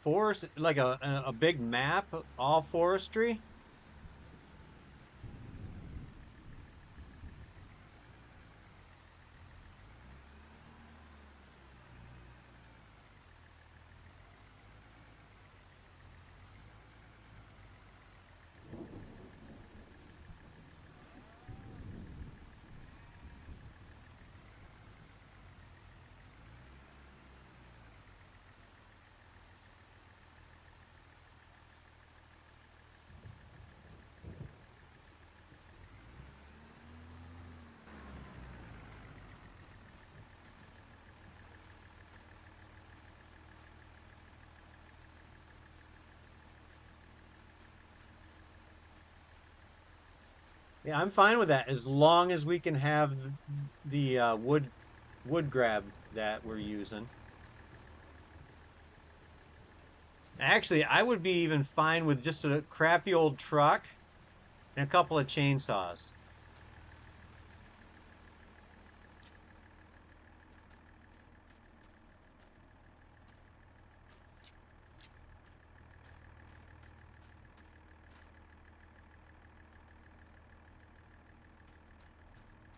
Forest, like a big map, all forestry. Yeah, I'm fine with that as long as we can have the wood grab that we're using. Actually, I would be even fine with just a crappy old truck and a couple of chainsaws.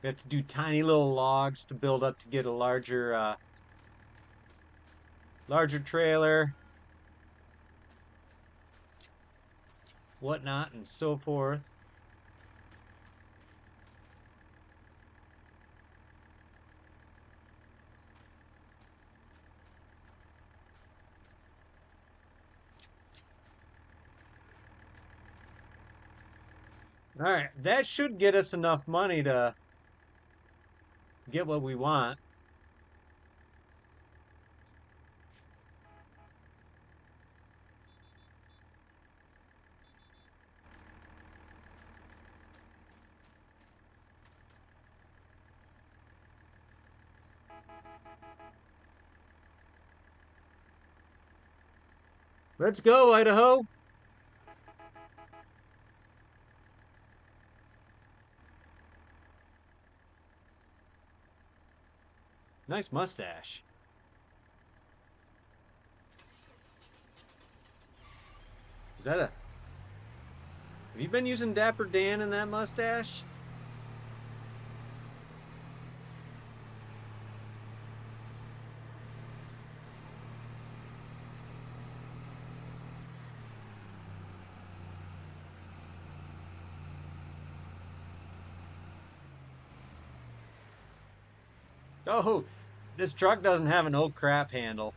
We have to do tiny little logs to build up to get a larger trailer, whatnot, and so forth. All right, that should get us enough money to get what we want. Let's go, Idaho. Nice mustache. Is that a? Have you been using Dapper Dan in that mustache? Oh, this truck doesn't have an old crap handle.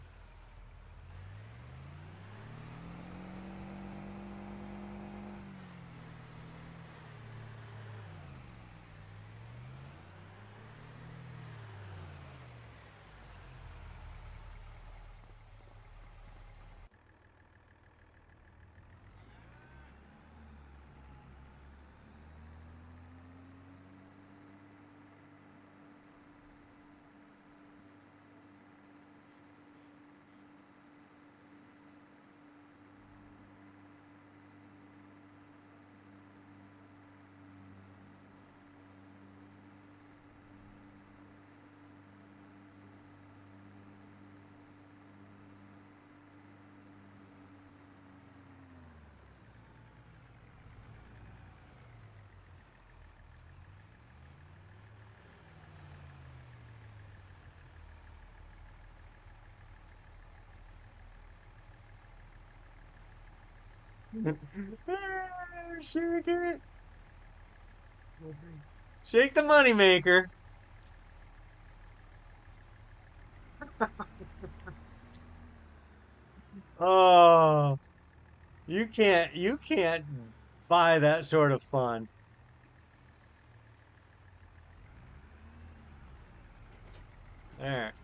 Shake it. Shake the money maker. Oh, you can't buy that sort of fun. There.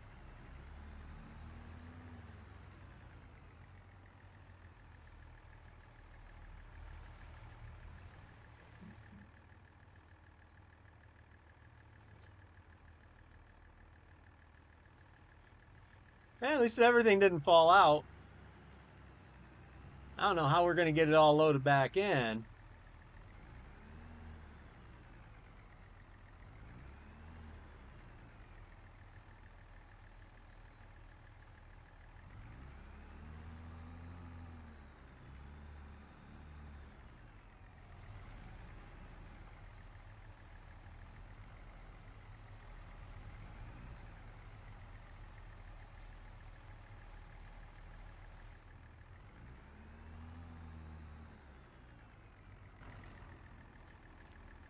At least everything didn't fall out. I don't know how we're gonna get it all loaded back in.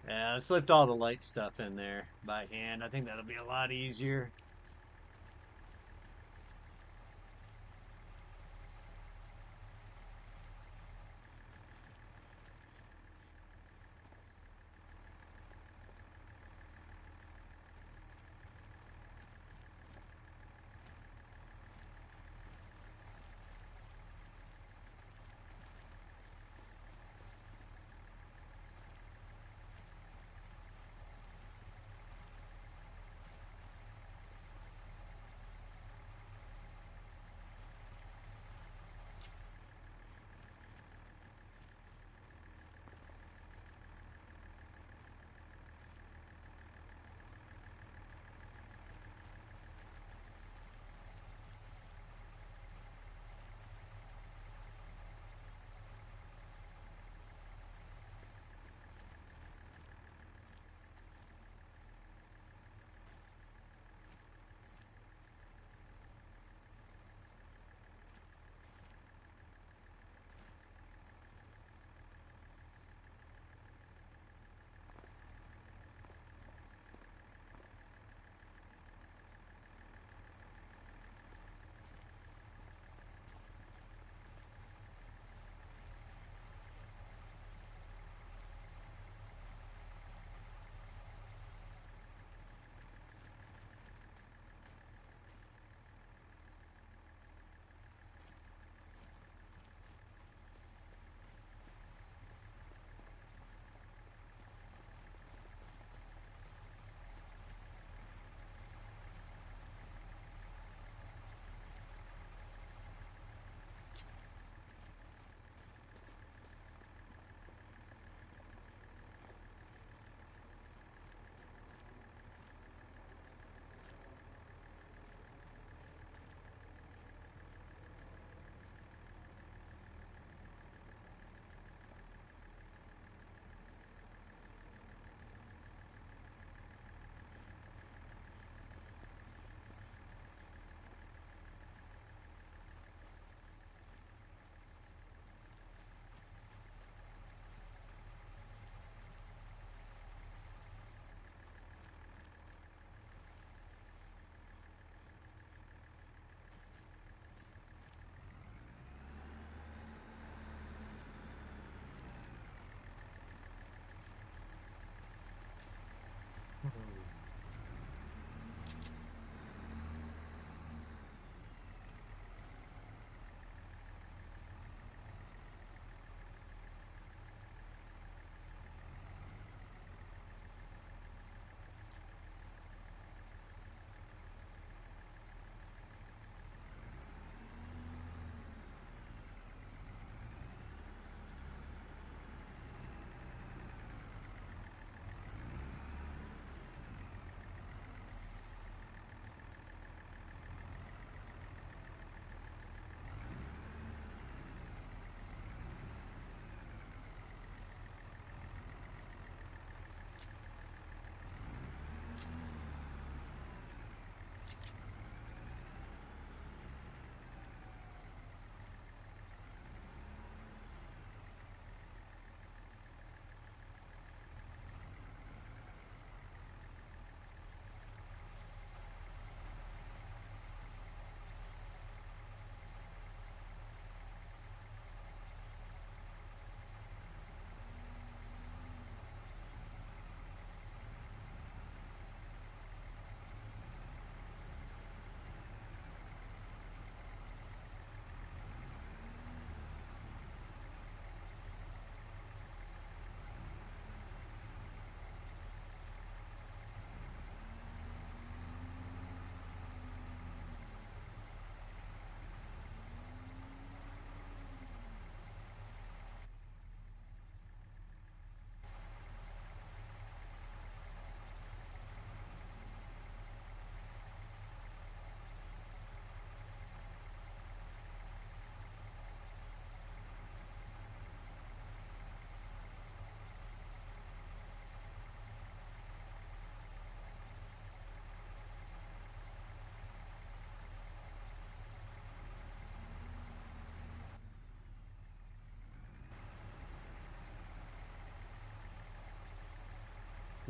Yeah, I slipped all the light stuff in there by hand. I think that'll be a lot easier.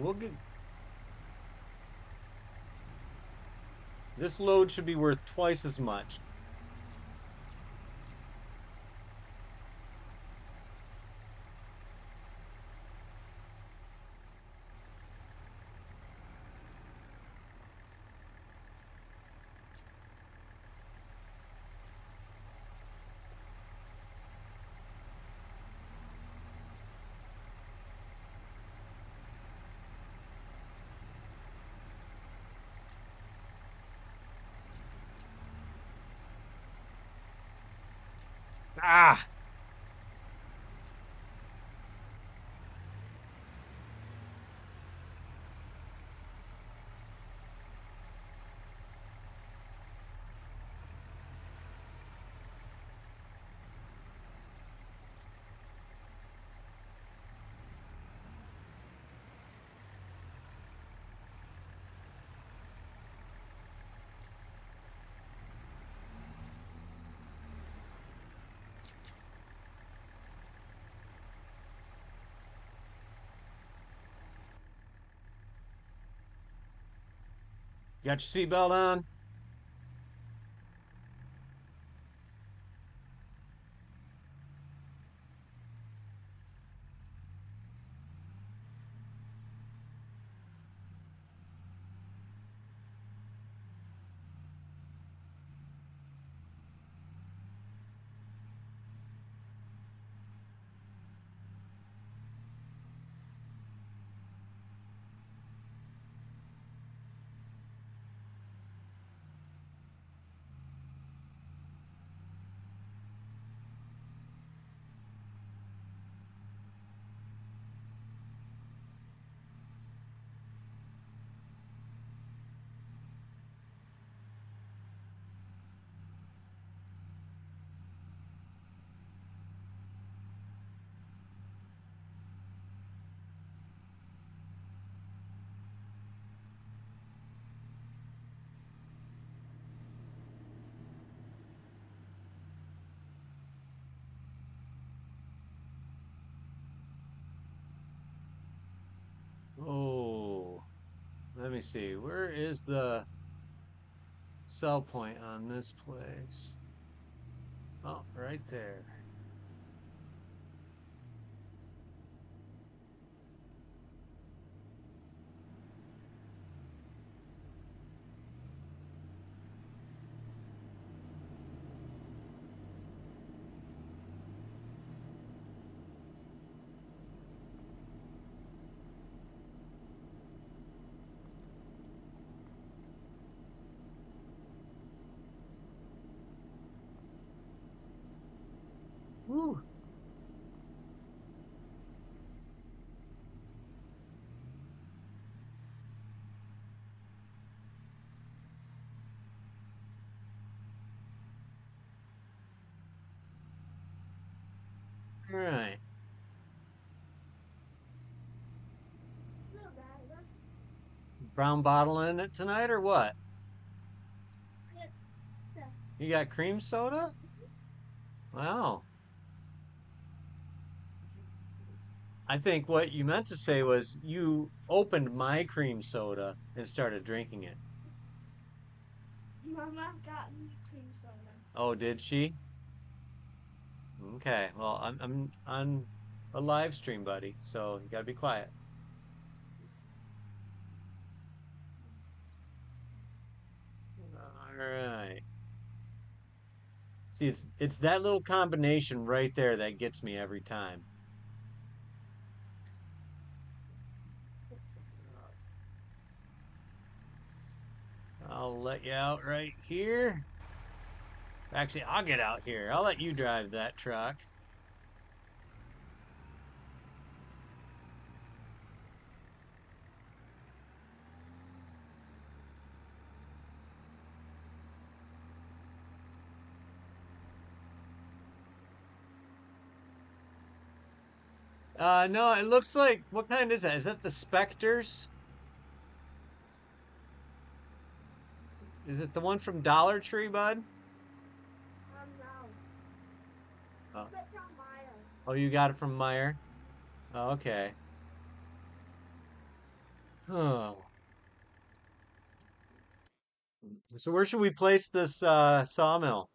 We'll get this load should be worth twice as much. Ah! You got your seatbelt on? Oh, let me see. Where is the sell point on this place? Oh, right there. Woo. All right. No, Dad, look. Brown bottle in it tonight or what? Yeah. You got cream soda? Wow. I think what you meant to say was you opened my cream soda and started drinking it. Mama got me cream soda. Oh, did she? Okay. Well, I'm on a live stream, buddy, so you gotta be quiet. All right. See, it's that little combination right there that gets me every time. I'll let you out right here. Actually, I'll get out here. I'll let you drive that truck. No, it looks like what kind is that? Is that the Spectres? Is it the one from Dollar Tree, bud? No. Oh, But from Maya. oh, you got it from Meyer? Oh, okay. Oh. So where should we place this sawmill?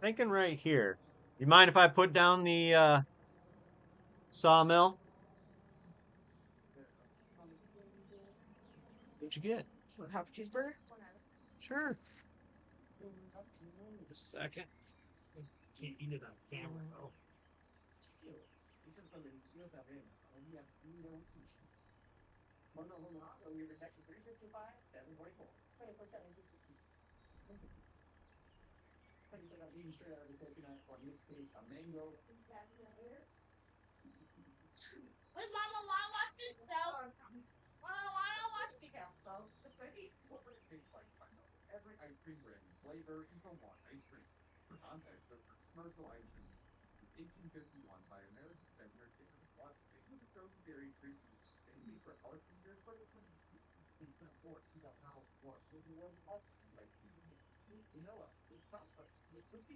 Thinking right here. You mind if I put down the sawmill? What'd you get? Half cheeseburger? Sure. Just a second. Can't eat it on camera though. Where's Mama? Wanna watch this show? Wanna watch?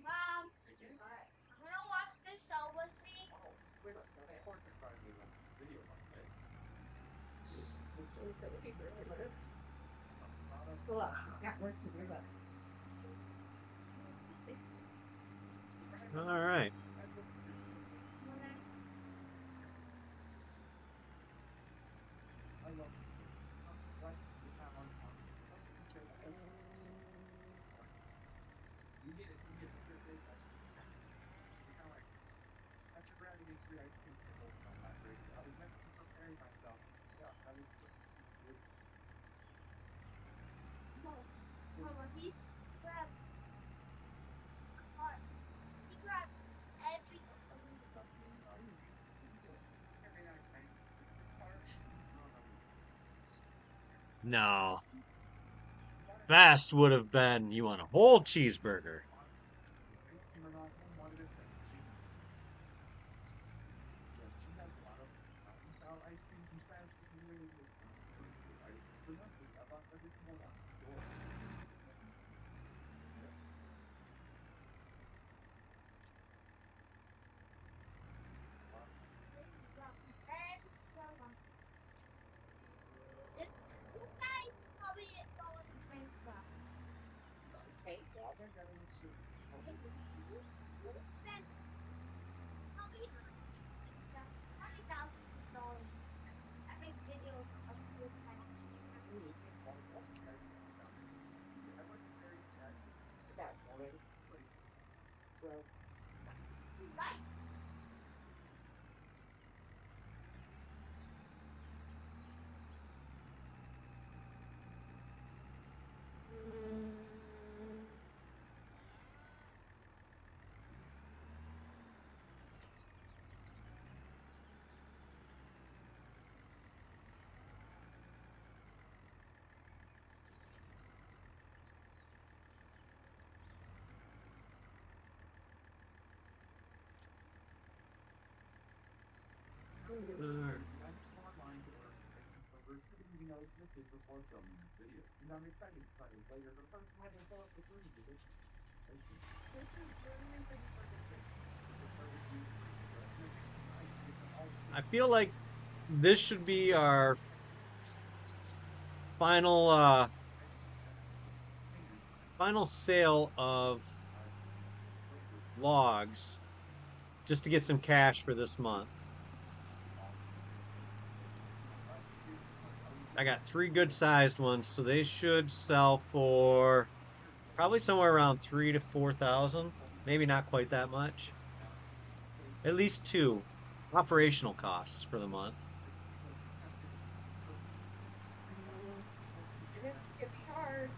Mom, wanna watch this show with me? Still up. Got work to do, but. All right. Mama, he grabs. He grabs every. No. Best would have been you want a whole cheeseburger. You guys probably going to drink that. Take that, they're going to see. Spent probably $100,000. I make videos of this time. That already. Well, Right? I feel like this should be our final final sale of logs just to get some cash for this month. I got 3 good-sized ones, so they should sell for probably somewhere around 3 to 4,000. Maybe not quite that much. At least two operational costs for the month. And it can be hard.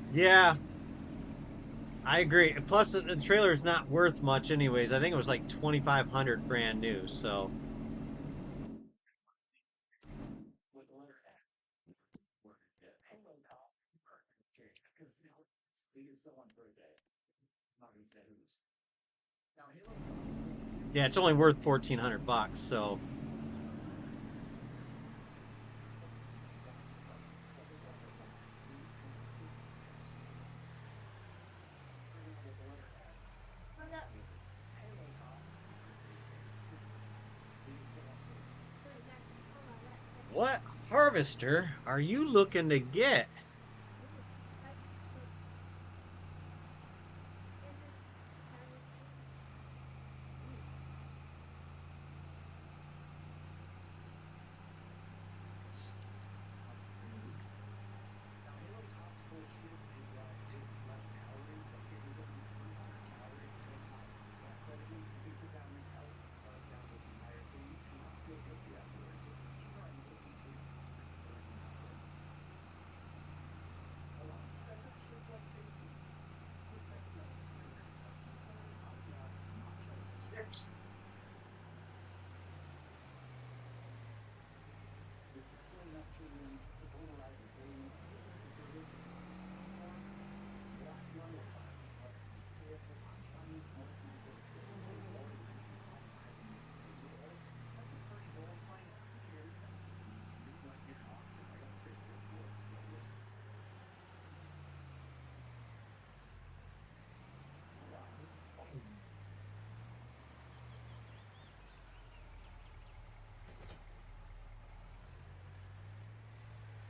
Yeah, I agree. Plus, the trailer is not worth much, anyways. I think it was like 2,500 brand new. So, yeah, it's only worth 1,400 bucks. So, what harvester are you looking to get?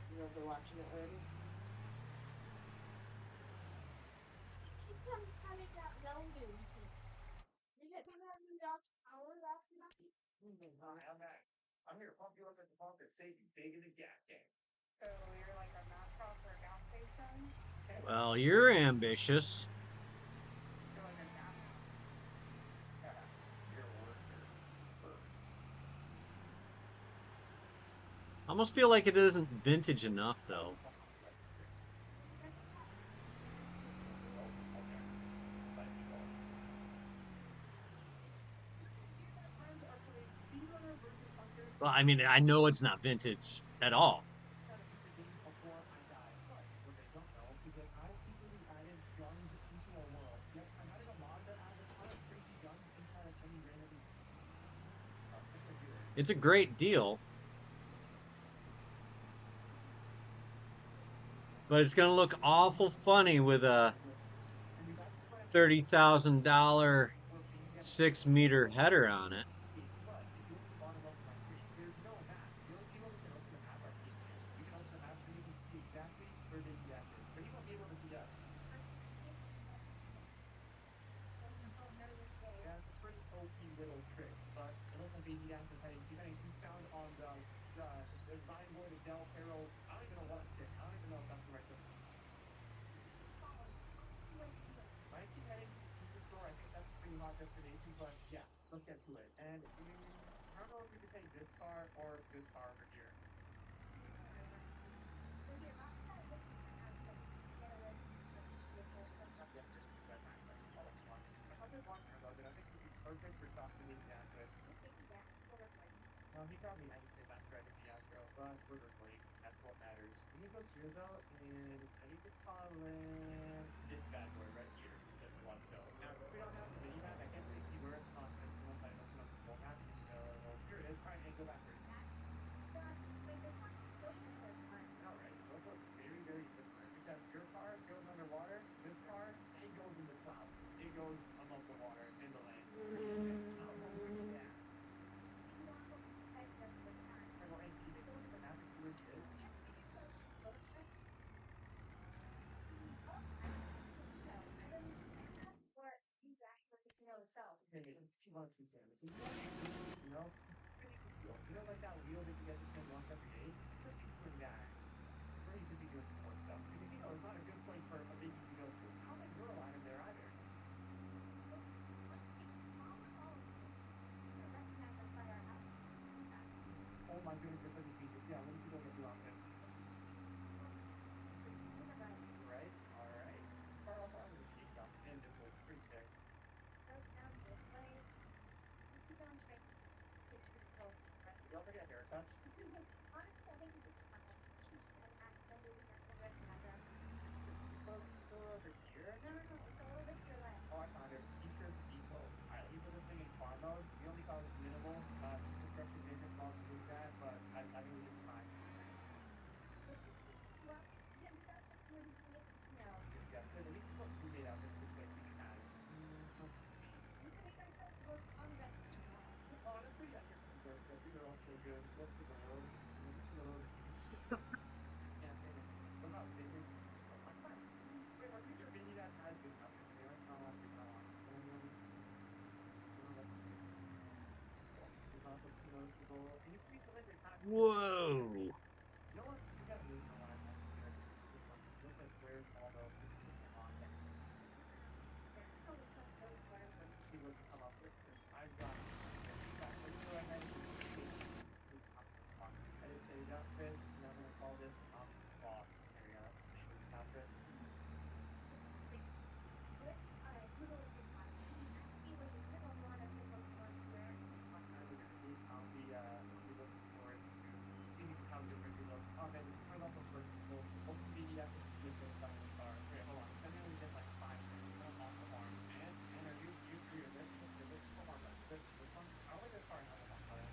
You know, they're watching it already. Well, you're ambitious. I almost feel like it isn't vintage enough, though. Well, I mean, I know it's not vintage at all. It's a great deal, but it's going to look awful funny with a $30,000 6 meter header on it. She wants to stand. So you know, it's pretty good deal. You know, like that wheel that you get to spend once every day? You could be doing that. Or you could be doing sports stuff. Because, you know, it's not a good place for a baby to go to. Not a girl out of there either. Oh my goodness, you're putting features. Yeah, let me see if I can do on this. Right? Alright. Start off on the machine gun. And this is pretty sick. Y'all forget haircuts? Still over here? Oh, I found it. T-shirts depot. Alright, let me put this thing in farm mode. We only call it minimal. Construction maintenance while we do that, but I think we should be fine. Yeah, good. Let me see what food data outfits this place even has. Let's see. Honestly, I think these are all so good. So what's the road? Yeah, what about vintage? Oh, I find. Wait, are these your vintage that has good outfits? They are not. They're not. Let's see. It's also noticeable. And you see some of your kind of. Whoa! You know what? You got moved on one I have here. This one. Looks like where's all those? This is on there. See what we come up with. Because I've got. Let's go ahead and see spots. I did say outfits, and I'm gonna call this spot. There we go. Outfit. I'll be looking forward to seeing how different they look. Oh man, the camera's also vertical, so hopefully you have to see some inside of the car. Wait, hold on. Send me only get like 5 minutes. I'm off the horn. And are you free of it? Come on, this one. I like this car and have a long car. It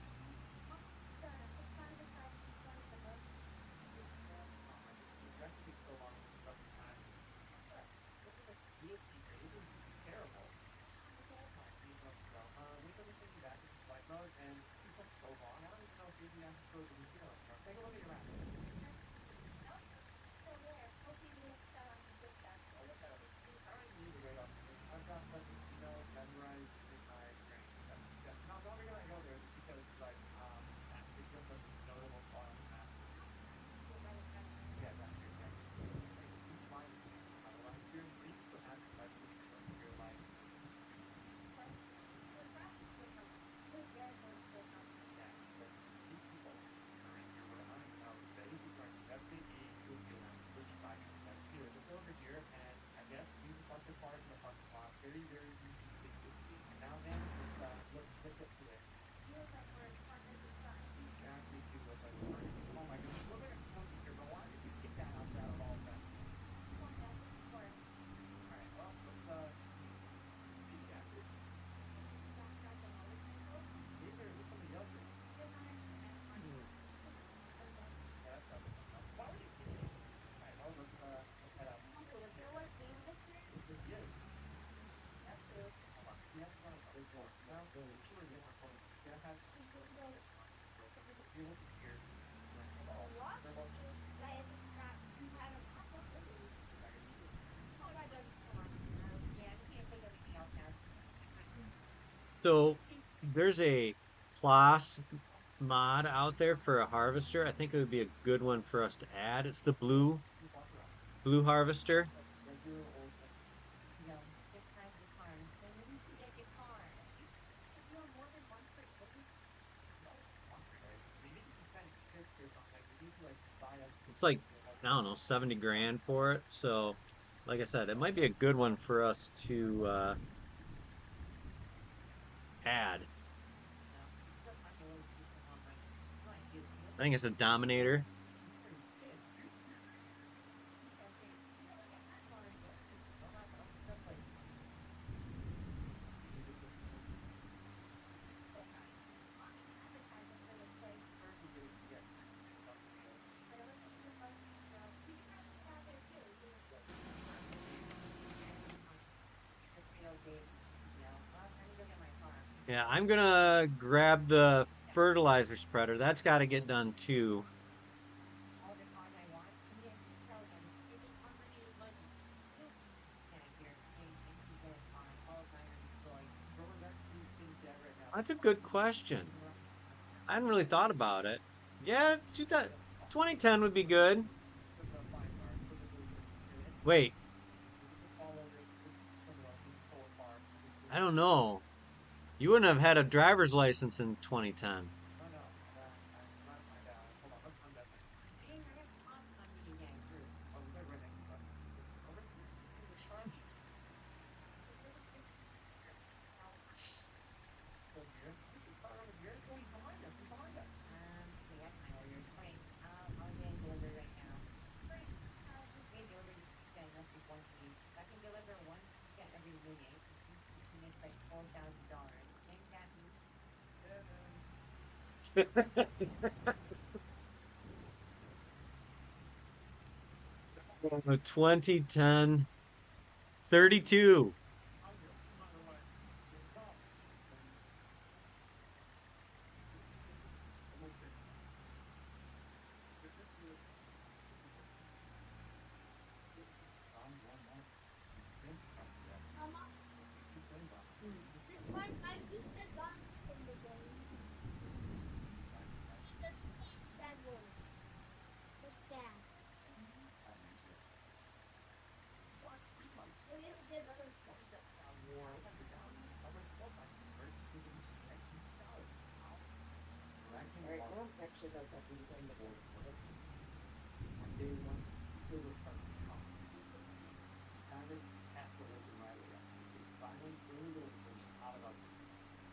actually takes so long to stuff in time. This is a steel feature. This is terrible. We can take you back into flight mode and see some so long. I don't even know if you can actually go to the museum. Take a look at your map. I don't even need the radar. I've got the casino memorized in my brain. That's not only gonna go there just because like it's just a notable spot on the map. Yeah, that's your thing. Keep in mind, here's where you put ads like your life. Yeah, but these people current here, what I don't even know. The AC current, FPE would be around 35%. Here, this over here, and I guess use a bunch of cars in the parking lot. Very, very easy to. And now then, let's get to it. Actually, do look like oh my goodness, look like a corn here, but why did you get that out of all of that? Alright, well, let's see the actors. Maybe there's somebody else's. Yeah, that's probably something else. Why would you kidding me? Alright, well, let's head out. Yes. That's good. Hold on. We have to run another door. Now, sure, you want to get ahead. You're looking here. So there's a class mod out there for a harvester. I think it would be a good one for us to add. It's the blue harvester. It's like, I don't know, 70 grand for it. So, like I said, it might be a good one for us to add. I think it's a Dominator. Yeah, I'm gonna grab the fertilizer spreader. That's got to get done too. That's a good question. I hadn't really thought about it. Yeah, 2010 would be good. Wait, I don't know. You wouldn't have had a driver's license in 2010. Oh, 2010, 32. Mama, this one I used the gun in the game. It's the stand one. The stance. So you have to get another one. Alright, Mom actually does have these on the list.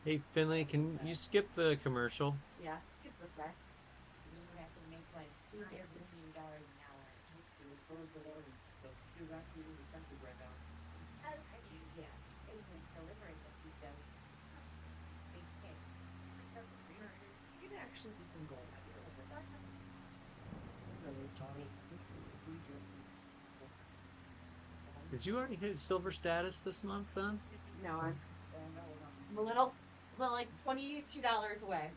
Hey, Finley, can you skip the commercial? Yeah, skip this guy. You can actually do some gold here. Really, Johnny. Did you already hit silver status this month then? No, I'm a little, like $22 away.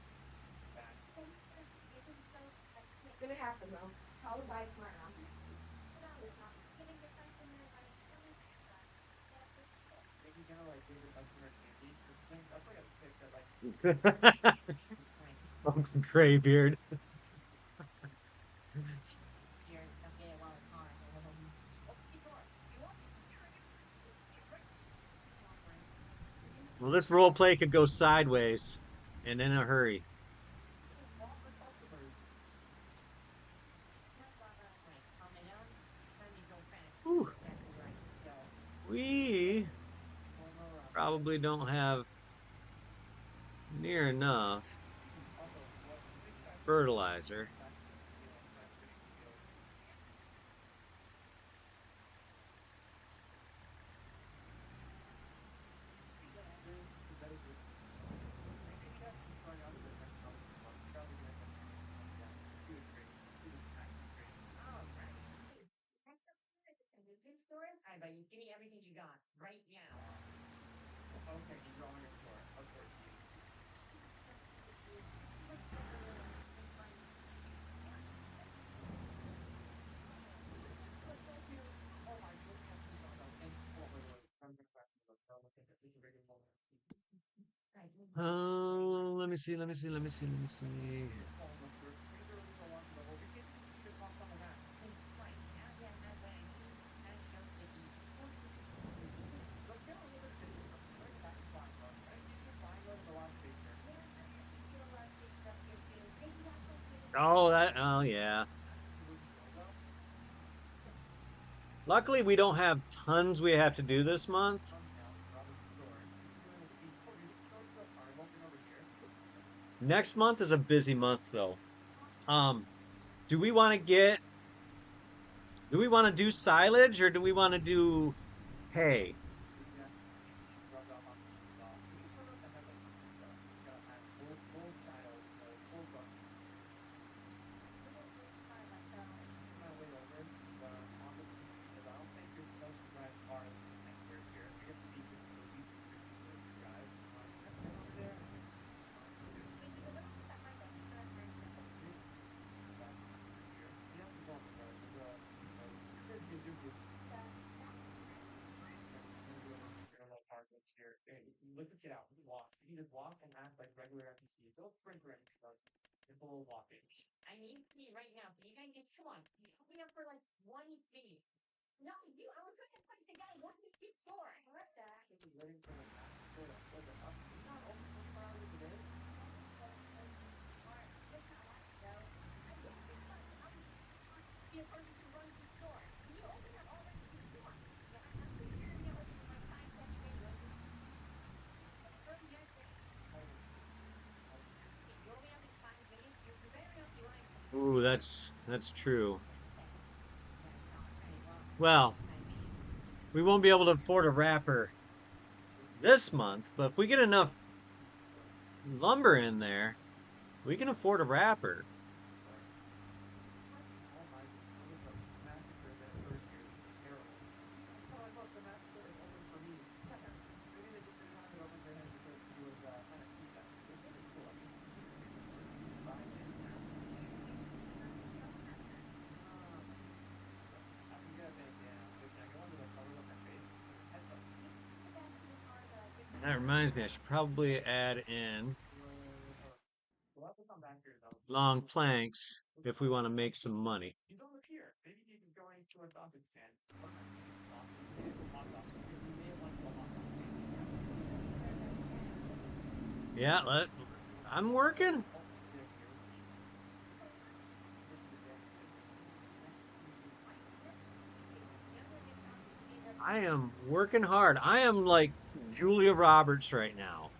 It's gonna happen though. I'll buy tomorrow. Getting the customer like Uncle Graybeard. Well, this role play could go sideways and in a hurry. Whew. We probably don't have near enough fertilizer. Oh, let me see, let me see, let me see, let me see. Oh yeah. Luckily, we don't have tons we have to do this month. Next month is a busy month though. Um, do we want to get, do we want to do silage or do we want to do hay? You just walk and act like regular NPCs. Don't sprint or anything. Like simple walking. I need to see right now. You guys get short. You open up for like 1 feet. No, you. I was trying to fight the guy 1 feet short. What's that? This is waiting for the map to sort of open up. It's not open 24 hours a day. That's not what. No. I can't be be a person who runs the store. You open up already. It's short. Yeah, I'm pretty sure you're gonna open like 5 seconds in. You only have these 5 minutes. You're better off you like. Ooh, that's true. Well, we won't be able to afford a wrapper this month, but if we get enough lumber in there, we can afford a wrapper. Oh my goodness, the massacre that occurred here is terrible. Oh, look, the massacre is open for me. Maybe they just didn't have it open for him because he was kind of cute. This is pretty cool. I mean, I can get a bandana. But can I go under the cover of my face? Headbutt. That reminds me, I should probably add in We'll have to come back here though. long planks if we want to make some money. He's over here. Maybe he's going to a sausage stand. Sausage stand, hot dog. He may have went to a hot dog stand. Yeah, I'm working. I am working hard. I am like Julia Roberts right now.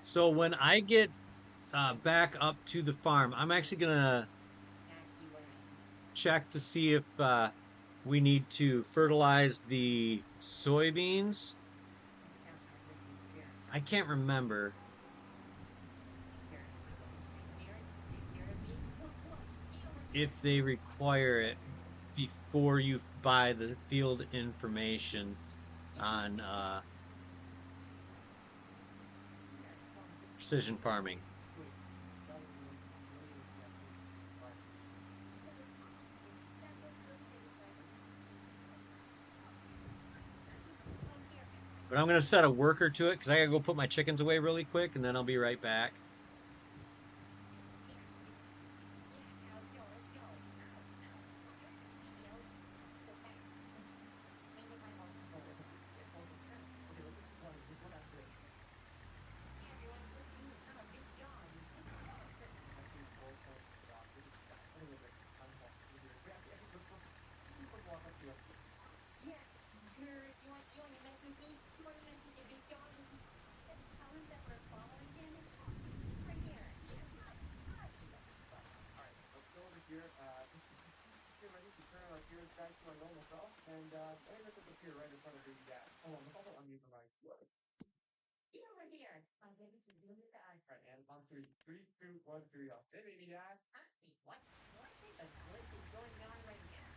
So when I get back up to the farm, I'm actually gonna check to see if we need to fertilize the soybeans. I can't remember if they require it before you buy the field information on precision farming. But I'm going to set a worker to it because I got to go put my chickens away really quick and then I'll be right back. And on three, 2, 1, 3, off. Hey, baby dad. What? What is going on right now?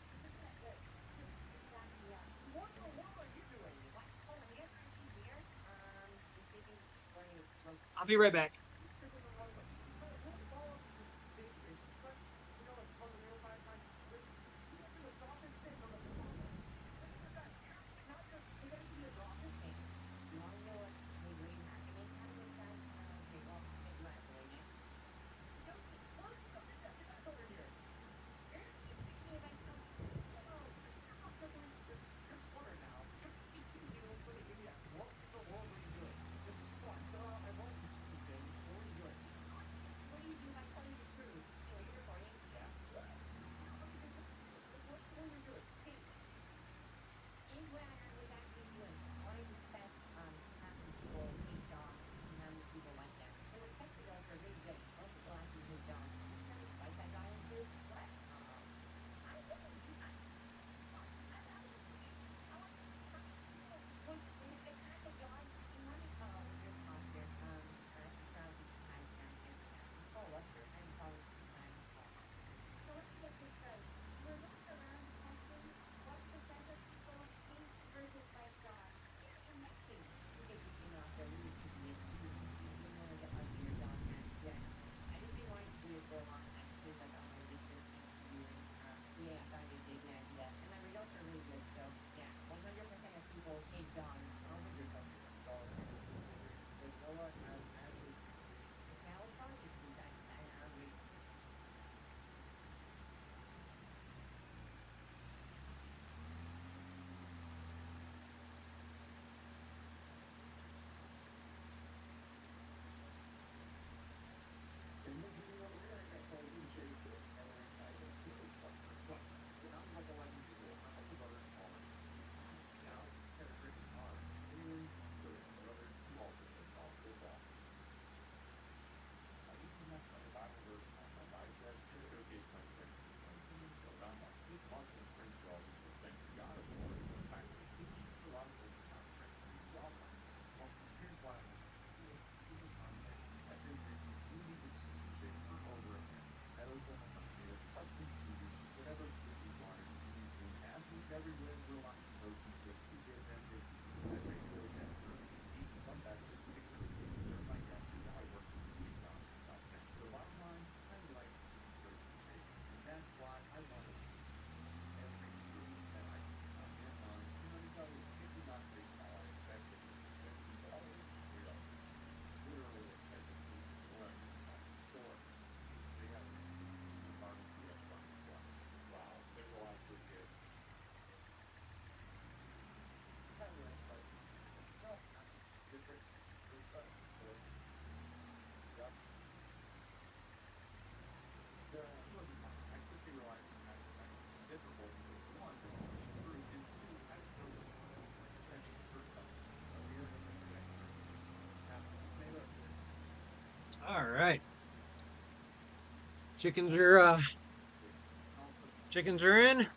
What are you doing? What? Oh, we got here. I'll be right back. right. Chickens are in.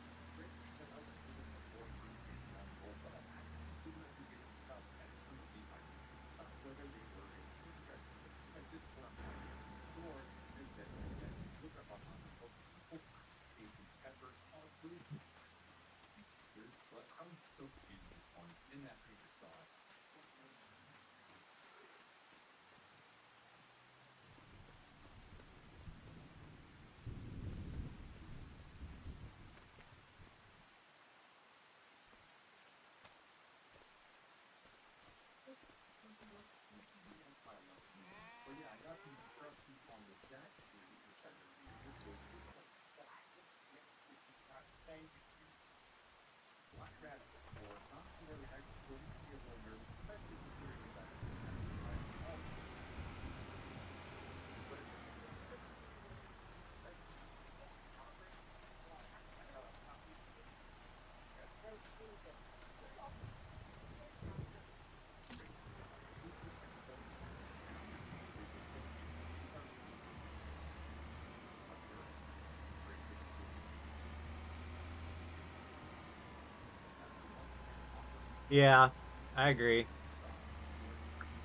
Yeah, I agree.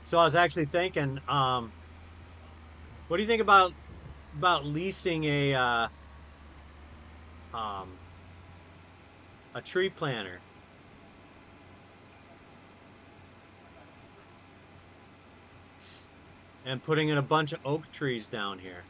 So I was actually thinking, what do you think about leasing um a tree planter and putting in a bunch of oak trees down here?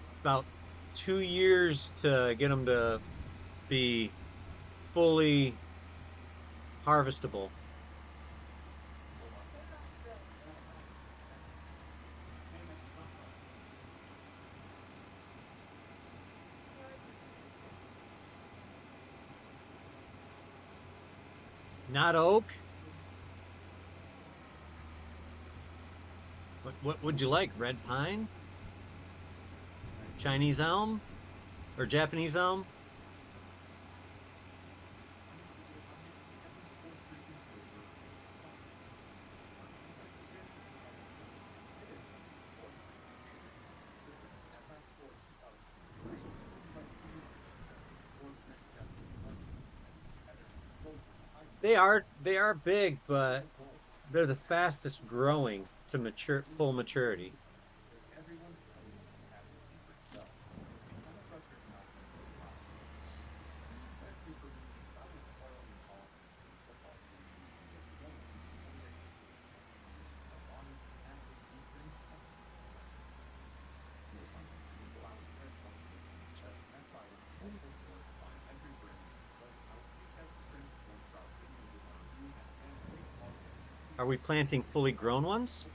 It's about 2 years to get them to be fully harvestable. Not oak. What would you like? Red pine, Chinese elm, or Japanese elm? They are big, but they're the fastest growing to mature full maturity. Are we planting fully grown ones?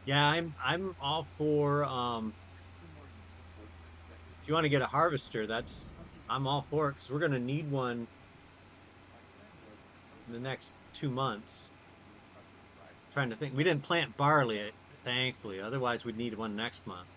Yeah, I'm all for if you want to get a harvester, that's I'm all for it because we're gonna need one in the next 2 months. Trying to think, we didn't plant barley, thankfully. Otherwise, we'd need one next month.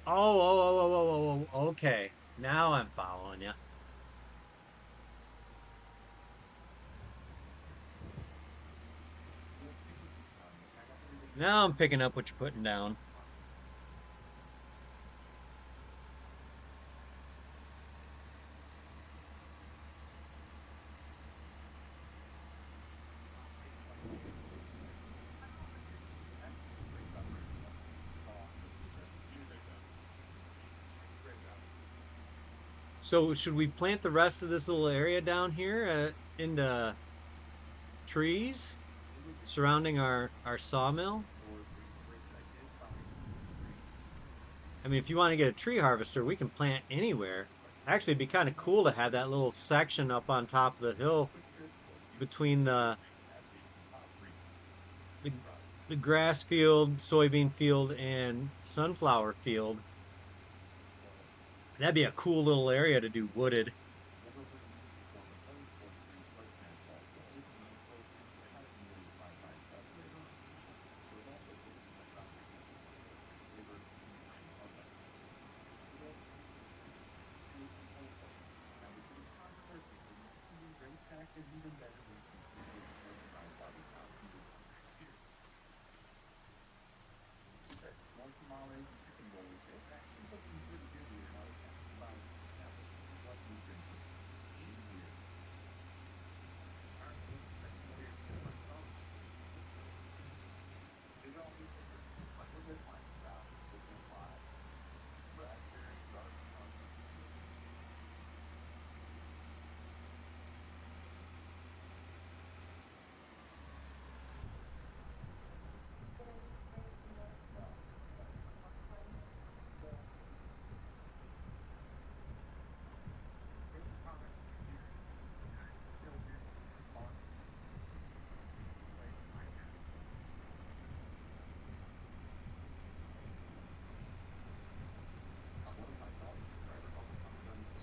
Oh, okay. Now I'm following you. Now I'm picking up what you're putting down. So should we plant the rest of this little area down here into trees surrounding our sawmill? I mean, if you want to get a tree harvester, we can plant anywhere. Actually, it'd be kind of cool to have that little section up on top of the hill between the the grass field, soybean field, and sunflower field. That'd be a cool little area to do wooded.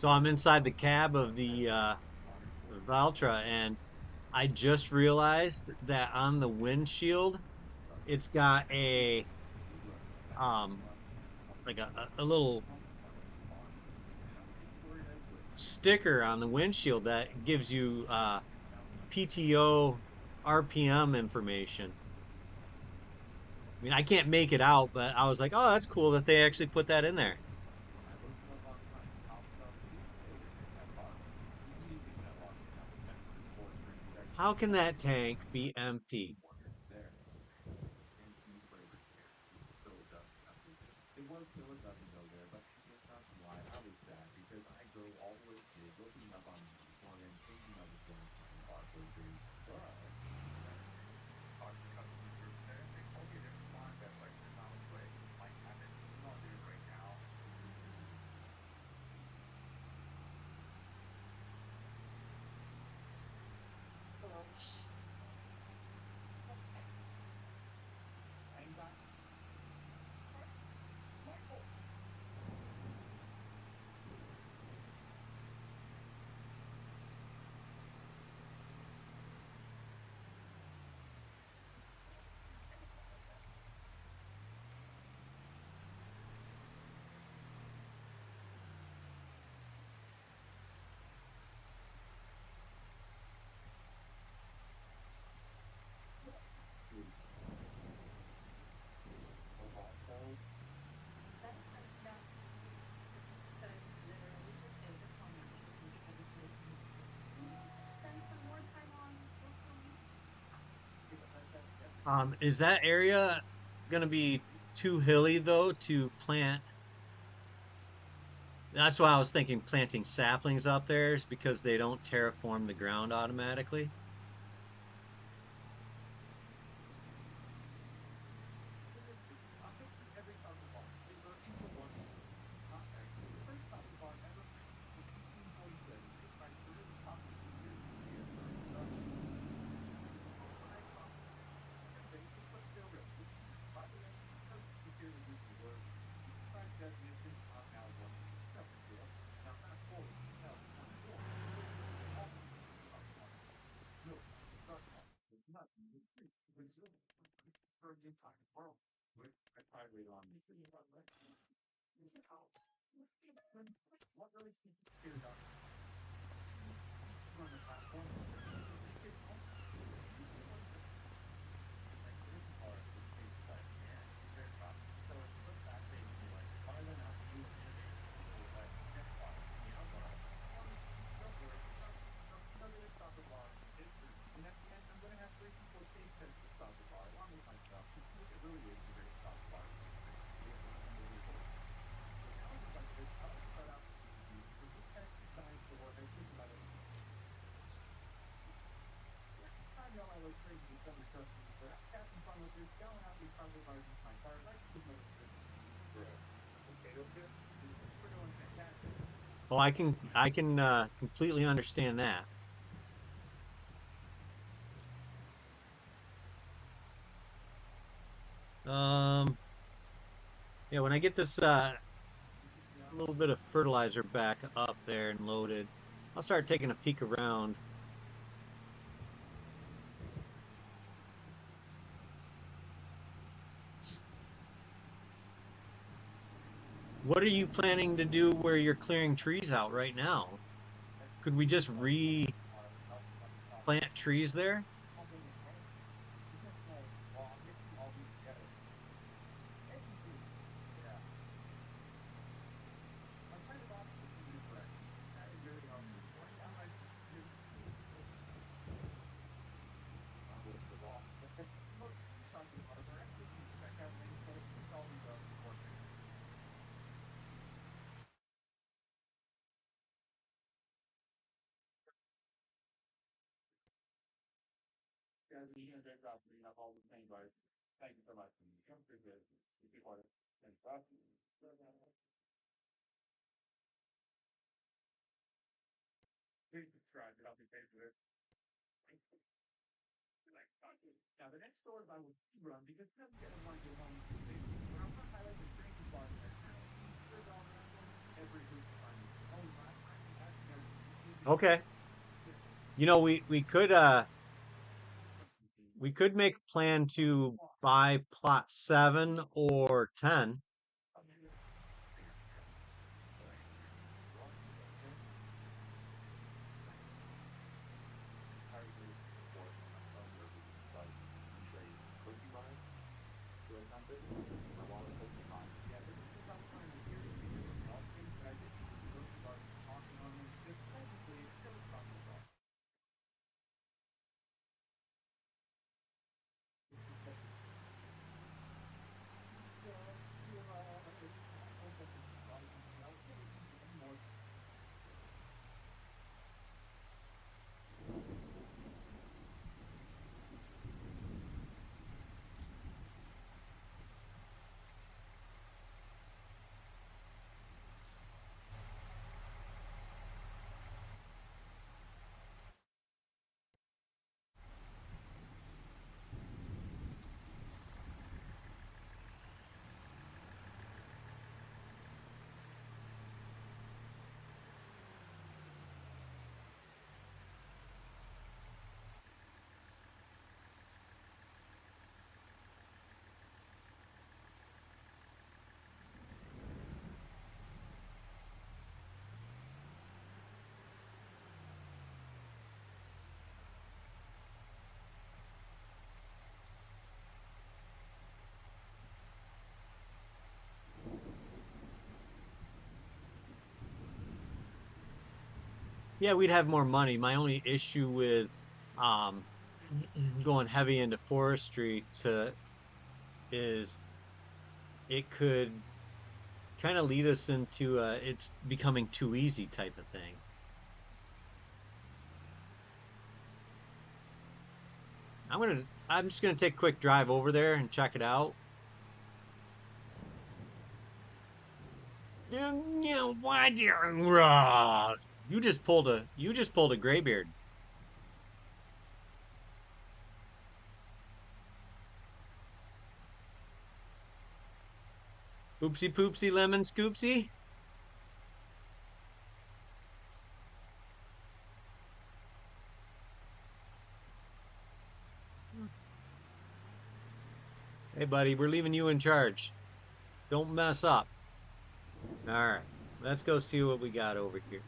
So I'm inside the cab of the Valtra, and I just realized that on the windshield, it's got a um like a little sticker on the windshield that gives you PTO RPM information. I mean, I can't make it out, but I was like, oh, that's cool that they actually put that in there. How can that tank be empty? Is that area gonna be too hilly though to plant? That's why I was thinking planting saplings up there is because they don't terraform the ground automatically. What really seems to clear up on the platform? It's like this part is based like very fast. So it's put that thing to like rather than have to do it like step part, you know, don't worry, I'm gonna stop the bar. And at the end, I'm gonna have 3 people take to stop the bar along with myself. It really is a great stop the bar. I know I was crazy to some customers, but I'm having fun with this. Don't have these probably bars in my car. Like to know potato chip. We're doing fantastic. Oh, I can completely understand that. Um, yeah, when I get this little bit of fertilizer back up there and loaded, I'll start taking a peek around. What are you planning to do where you're clearing trees out right now? Could we just replant trees there? Guys, you did a great job bringing up all the things, guys. Thank you so much. Come through this. Thanks, please subscribe to help me pay for this. Now, the next stores I would run because I'm going to want to go home to the but I'm going to highlight the drinking bar there. Every week, Okay. You know, we could make a plan to buy plot 7 or 10. Yeah, we'd have more money. My only issue with um going heavy into forestry to is it could kind of lead us into it's becoming too easy type of thing. I'm just gonna take a quick drive over there and check it out. Yeah, why do you just pulled a graybeard. Oopsie poopsie lemon scoopsie. Hey buddy, we're leaving you in charge. Don't mess up. All right, let's go see what we got over here.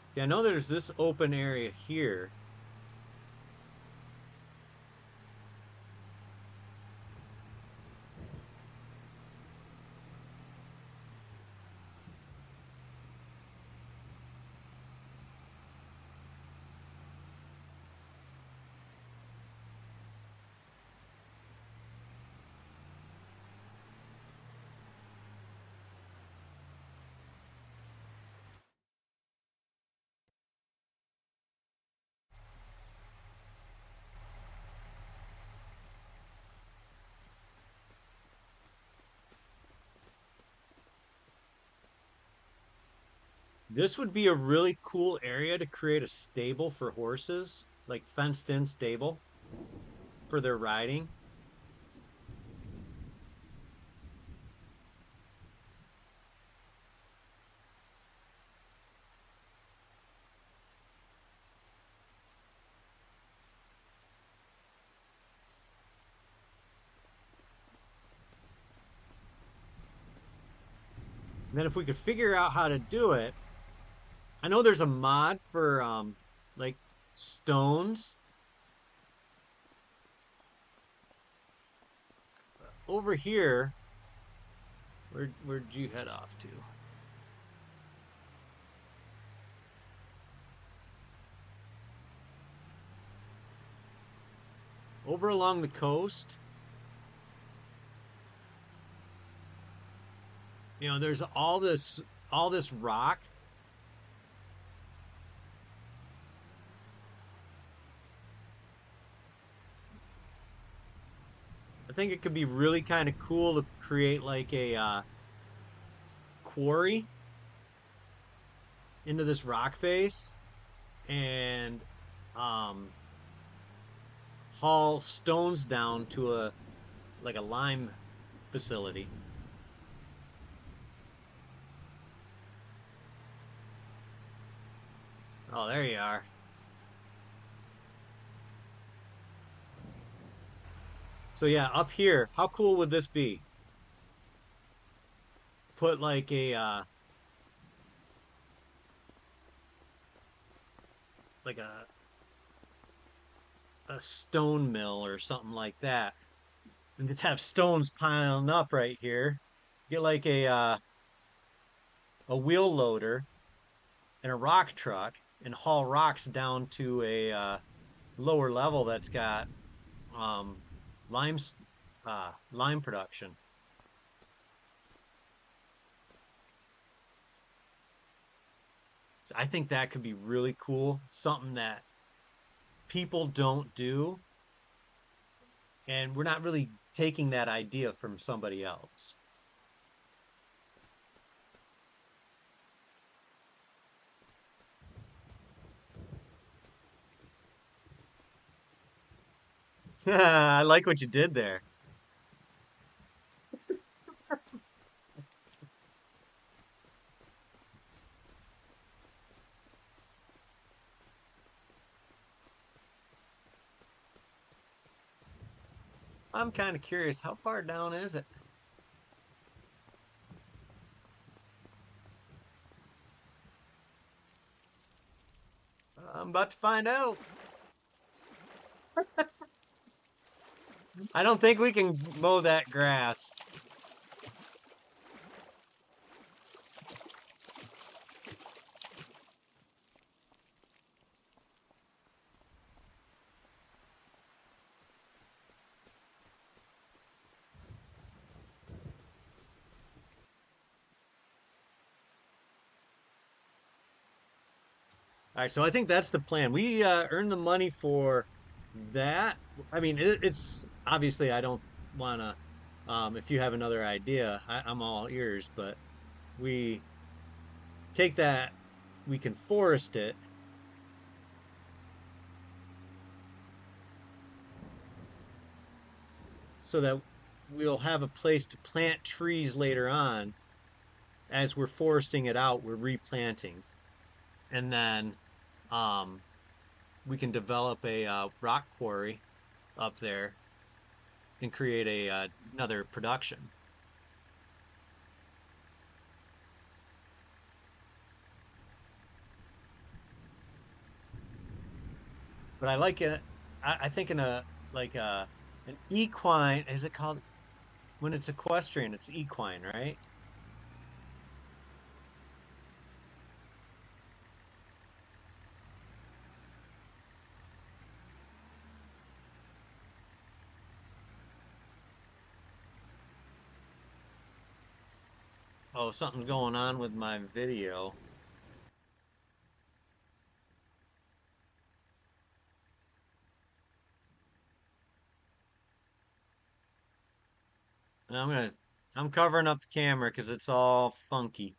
See, I know there's this open area here. This would be a really cool area to create a stable for horses, like fenced in stable for their riding. And then if we could figure out how to do it, I know there's a mod for like stones over here. Where'd you head off to? Over along the coast. You know, there's all this rock. I think it could be really kind of cool to create like a quarry into this rock face and um haul stones down to a like a lime facility. Oh, there you are. So yeah, up here, how cool would this be? Put like a stone mill or something like that, and just have stones piling up right here. Get like a wheel loader and a rock truck and haul rocks down to a lower level that's got um, lime lime production. So I think that could be really cool. Something that people don't do, and we're not really taking that idea from somebody else. I like what you did there. I'm kind of curious, how far down is it? I'm about to find out. I don't think we can mow that grass. All right, so I think that's the plan. We earn the money for that. I mean, it's obviously I don't want to. If you have another idea, I'm all ears. But we take that, we can forest it, so that we'll have a place to plant trees later on. As we're foresting it out, we're replanting, and then um, we can develop a rock quarry up there and create a another production. But I like it. I think in a like an equine, is it called when it's equestrian? It's equine, right? Oh, something's going on with my video. And I'm covering up the camera because it's all funky.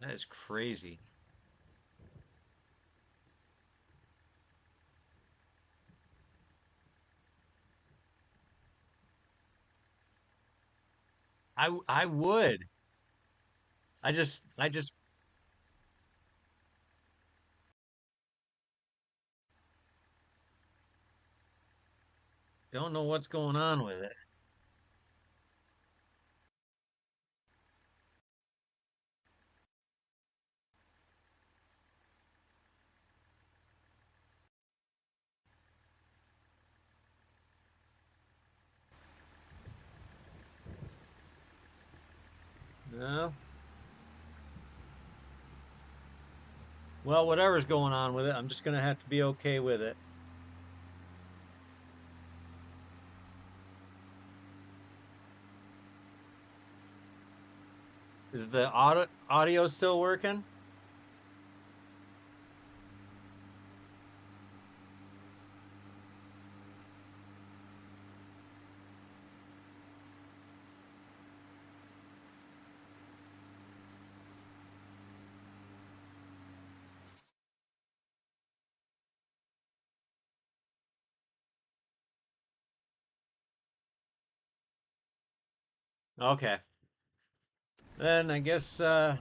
That is crazy. I would. I just don't know what's going on with it. No. Well, whatever's going on with it, I'm just gonna have to be okay with it. Is the audio still working? Okay. Then I guess so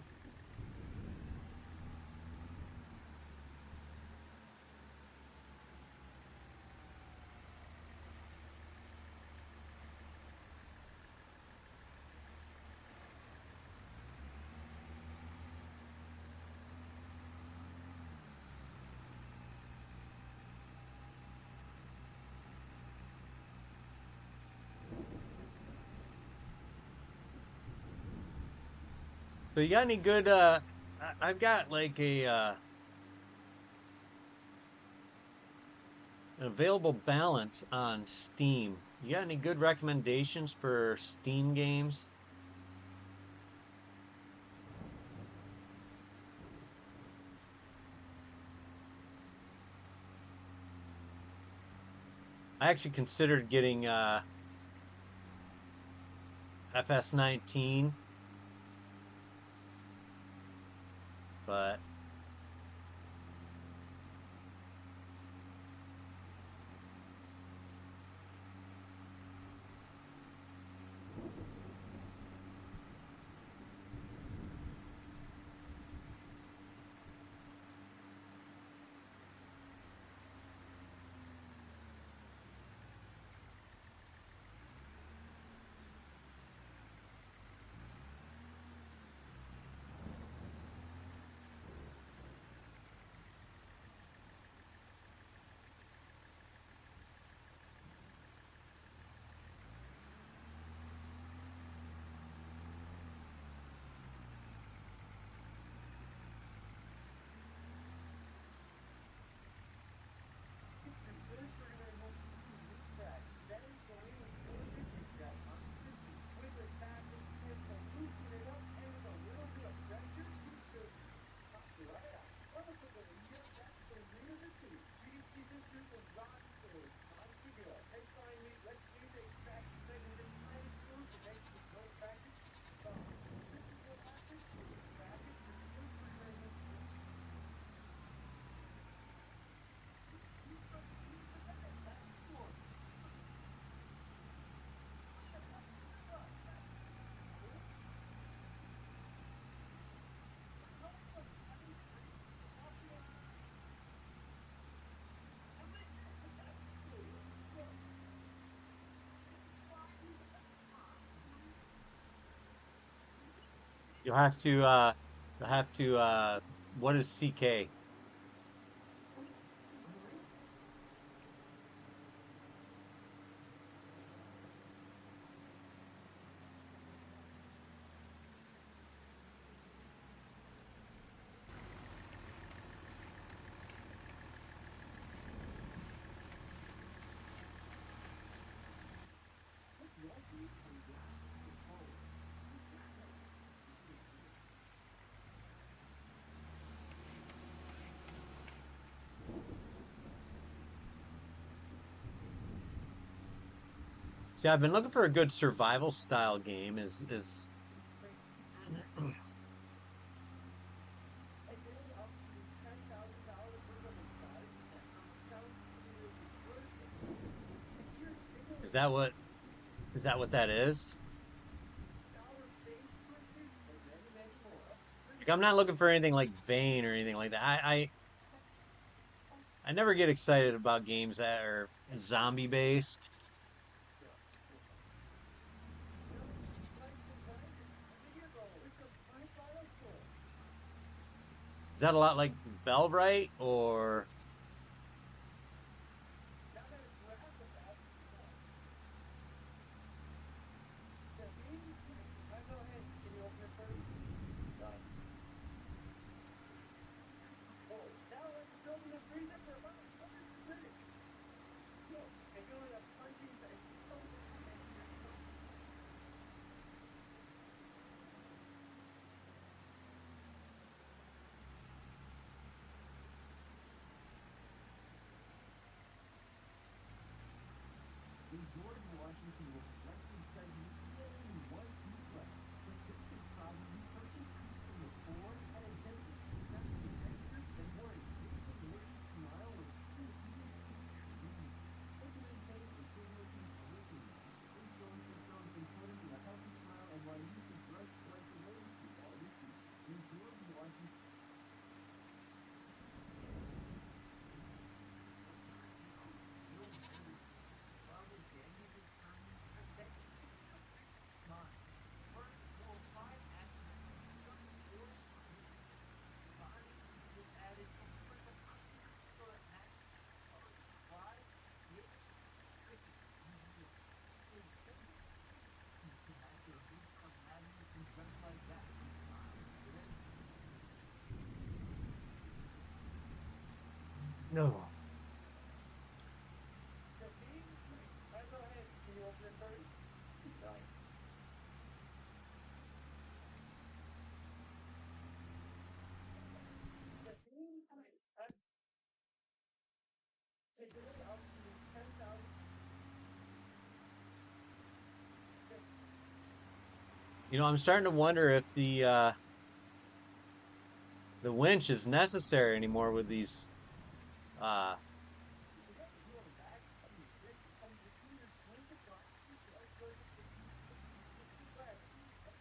you got any good I've got like a an available balance on Steam. You got any good recommendations for Steam games? I actually considered getting FS19, but you'll have to what is CK? See, I've been looking for a good survival style game. Is Ideally, up to $10,000 worth of exotic spectrum accounts for exclusion. Secure is signal that what is that what that is? dollar base switches, and many, many more. Like I'm not looking for anything like Bane or anything like that. I never get excited about games that are zombie based. Slice and dice immediate roll with some high final score. Is that a lot like Bellbright or Now that it's wrapped about the stuff. Sabine, go ahead. Can you open it first? Nice. Oh, now let's build in the freezer for about 100 minutes. Look, enjoy a punching bag. In George Washington was elected president, he only one tooth left. But this is probably pushing teeth from the floors had a dentist except the dentures and wore a beautiful nerdy smile with two huge teeth. To maintain a good-looking, looking influences including a healthy smile and one you should brush twice a day with all your teeth. In George Washington. no? Sabine, go ahead. Can you open it first? Nice. Sabine, today up to 10,000. You know, I'm starting to wonder if the winch is necessary anymore with these uh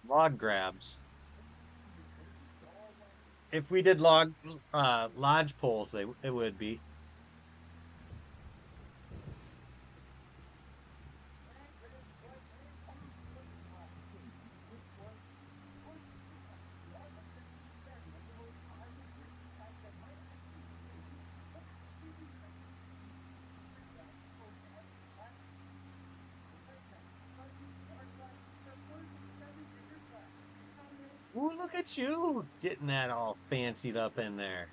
log grabs. If we did lodge pulls, it would be. Ooh, look at you getting that all fancied up in there.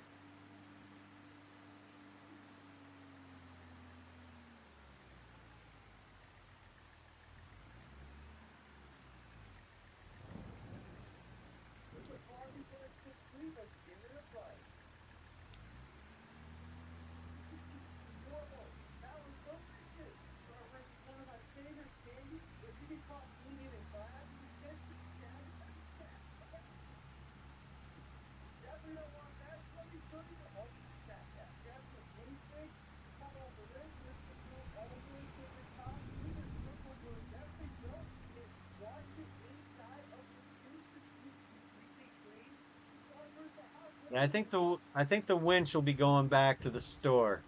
That was delicious. One of my favorite candies. If you get caught eating in class, just definitely don't want that. So let me show you the ultimate snack hack. Grab some mini sticks, cut off the lid, lift the glue all the way to the top. Leave it super glue. Definitely don't eat it. Wash it inside of the juice to keep completely clean. Start with the house. Yeah, I think the winch will be going back to the store.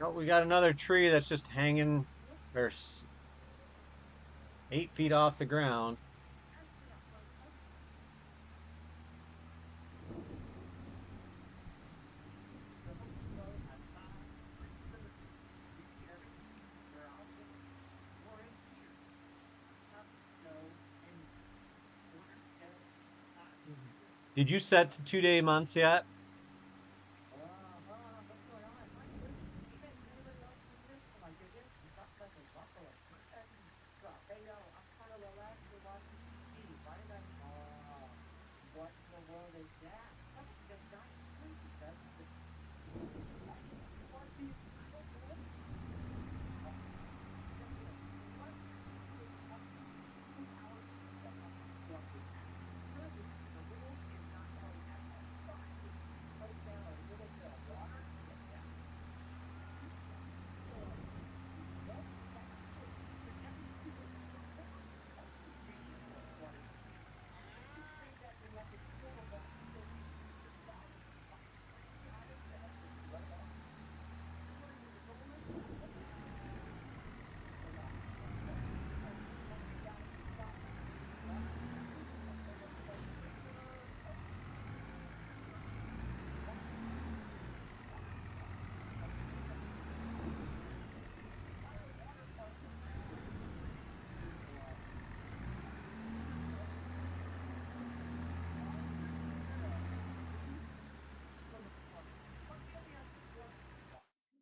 Oh, we got another tree that's just hanging, or 8 feet off the ground. The Home Depot has 5 you see everything. They're all different. For instance, snow and order together. Did you set to 2 day months yet? What's going on? Hi, Chris. Even anybody else in this? Oh my goodness, you talk about the buffalo. Hey yo, I'm kind of relaxed and watching TV. Why did I? What in the world is that? Somebody's got giant trees. That's what these. I don't know. What? 2 hours. What is that? Really? The little is not going at all. Place down a little bit of water. Yeah.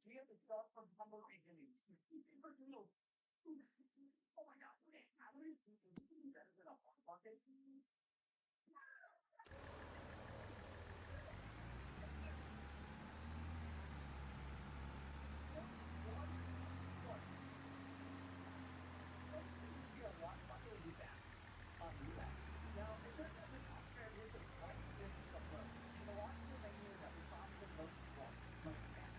We have to start from humble beginnings. Oh my God! How do you better than a bucket? Now, it turns out this software isn't quite this approach. In the water menu that we found the most wrong, like that.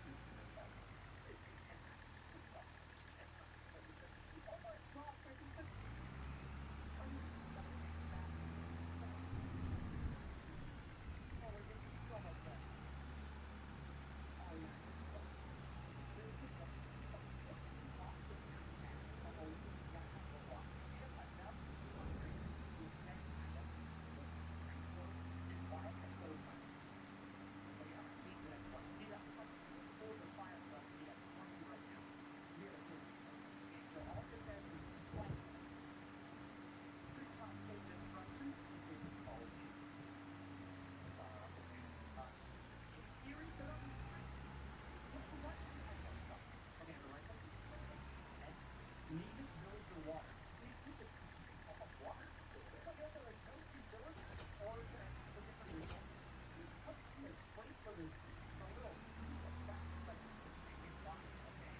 So all this has is quite pretty complicated instructions. Apologies. Here is the okay, the right one. Okay. Need to build your water. Please keep it of water. There is no utility, or can I have a different result? The sprinkler is a little that's it's fine, okay.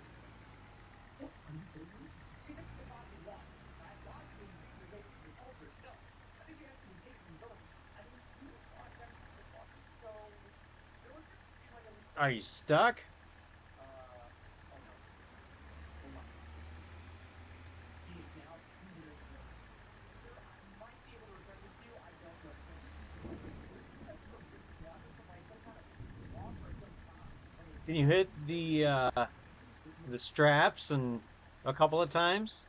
See, this is the problem with water, right? Logically, you think you're getting results, but no. I think you have some capability. I mean, you want them to water. So there was just like a Are you stuck? oh no. Hold on. He is now 2 minutes late. Sir, I might be able to return this to you. I don't know. Water from like some kind of law for some Can you hit the straps and a couple of times?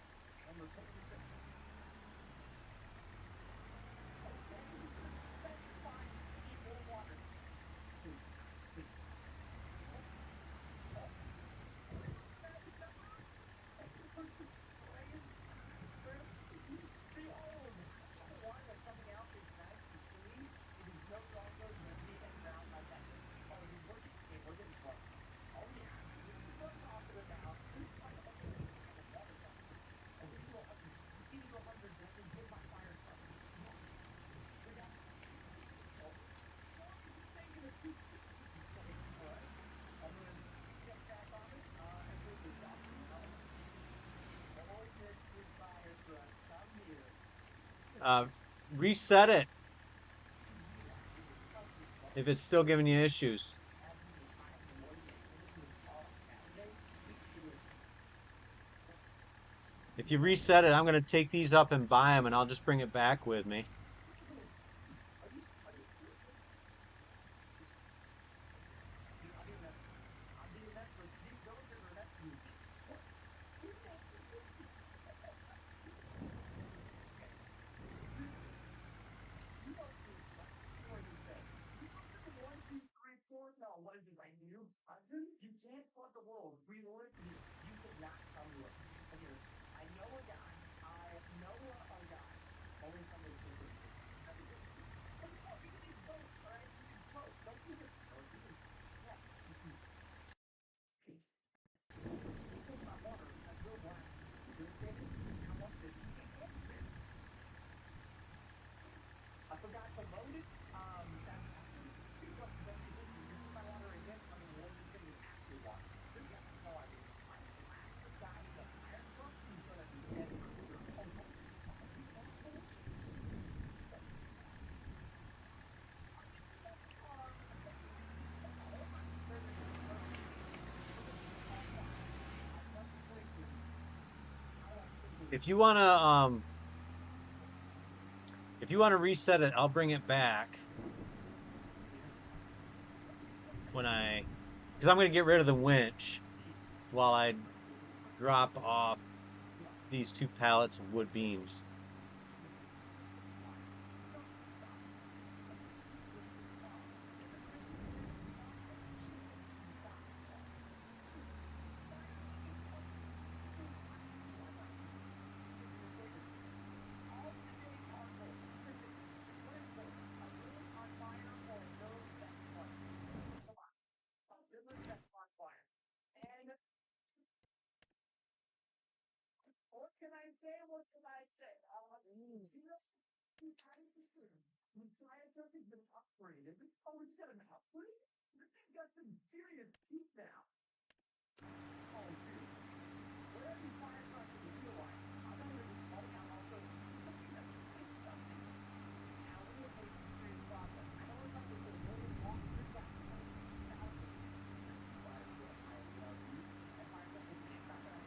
Uh, Reset it if it's still giving you issues. If you reset it, I'm going to take these up and buy them, and I'll just bring it back with me. what is it? Like you can't flood the world. We learned you cannot tell me what. Okay, I know a guy. I know a guy. Only somebody can do it. But no, you can eat both, all right? You can both. Don't do this. No, you can. Yeah. You take my water. That's real black. You okay? I want this. You can't answer this. I forgot to load it. That's don't you think you see my water again? I mean, what do you think is actually water? There's no idea. This guy is a fire truck. He's gonna be dead for sure. Oh, no. He's not cool. If you wanna reset it, I'll bring it back because I'm gonna get rid of the winch while I drop off these 2 pallets of wood beams. What can I say? What can I say? We tried something that's upgraded. Oh, instead of an upgrade, this thing got some serious teeth now. Oh, dude. Whatever you fire trucks in the real life, I'm not going to be calling out also something that's something. Now, we're going to take some serious process. I know it's something that's a million long years back. I love you. And my fucking it's not going to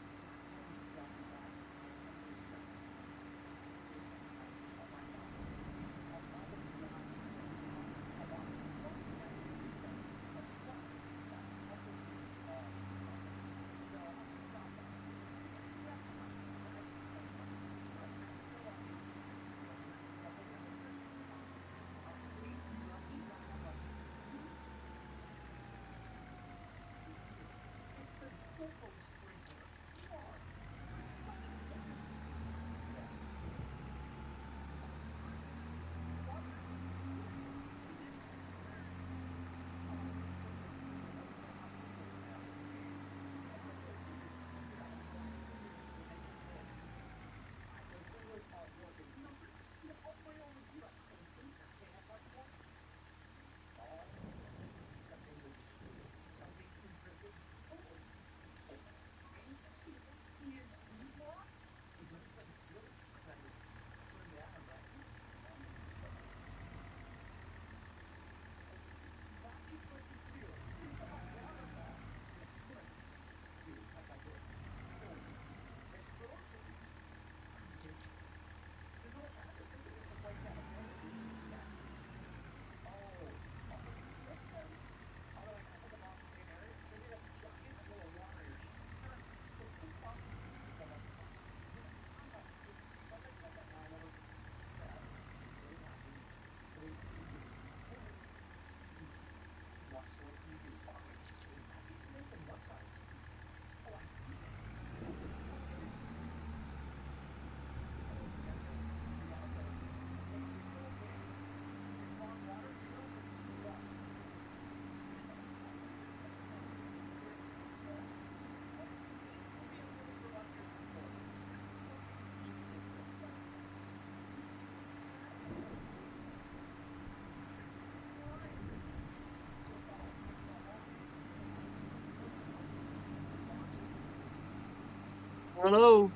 Hello.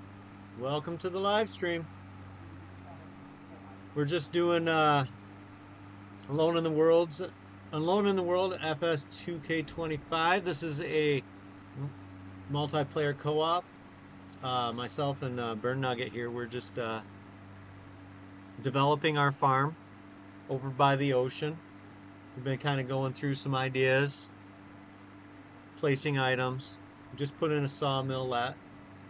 Welcome to the live stream. We're just doing Alone in the World FS2k25. This is a multiplayer co-op. Myself and BernNugget here. We're just developing our farm over by the ocean. We've been kind of going through some ideas, placing items. We just put in a sawmill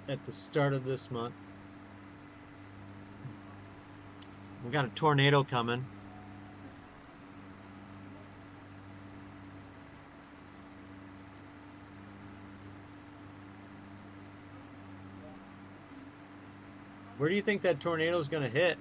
at the start of this month. We got a tornado coming. Where do you think that tornado is going to hit?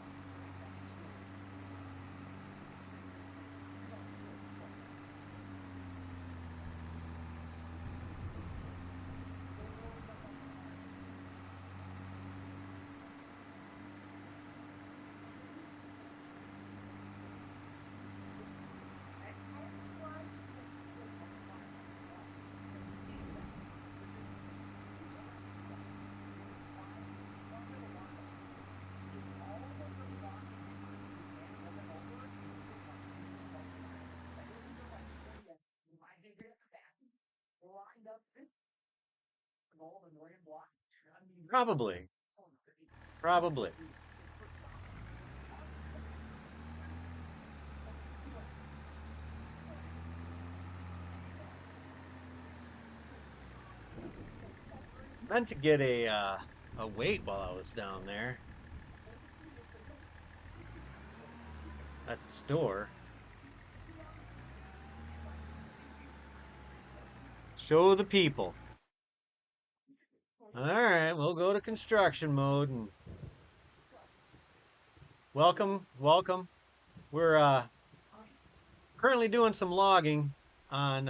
Probably. Probably. Meant to get a weight while I was down there at the store. Show the people. All right, we'll go to construction mode and welcome, welcome. We're currently doing some logging on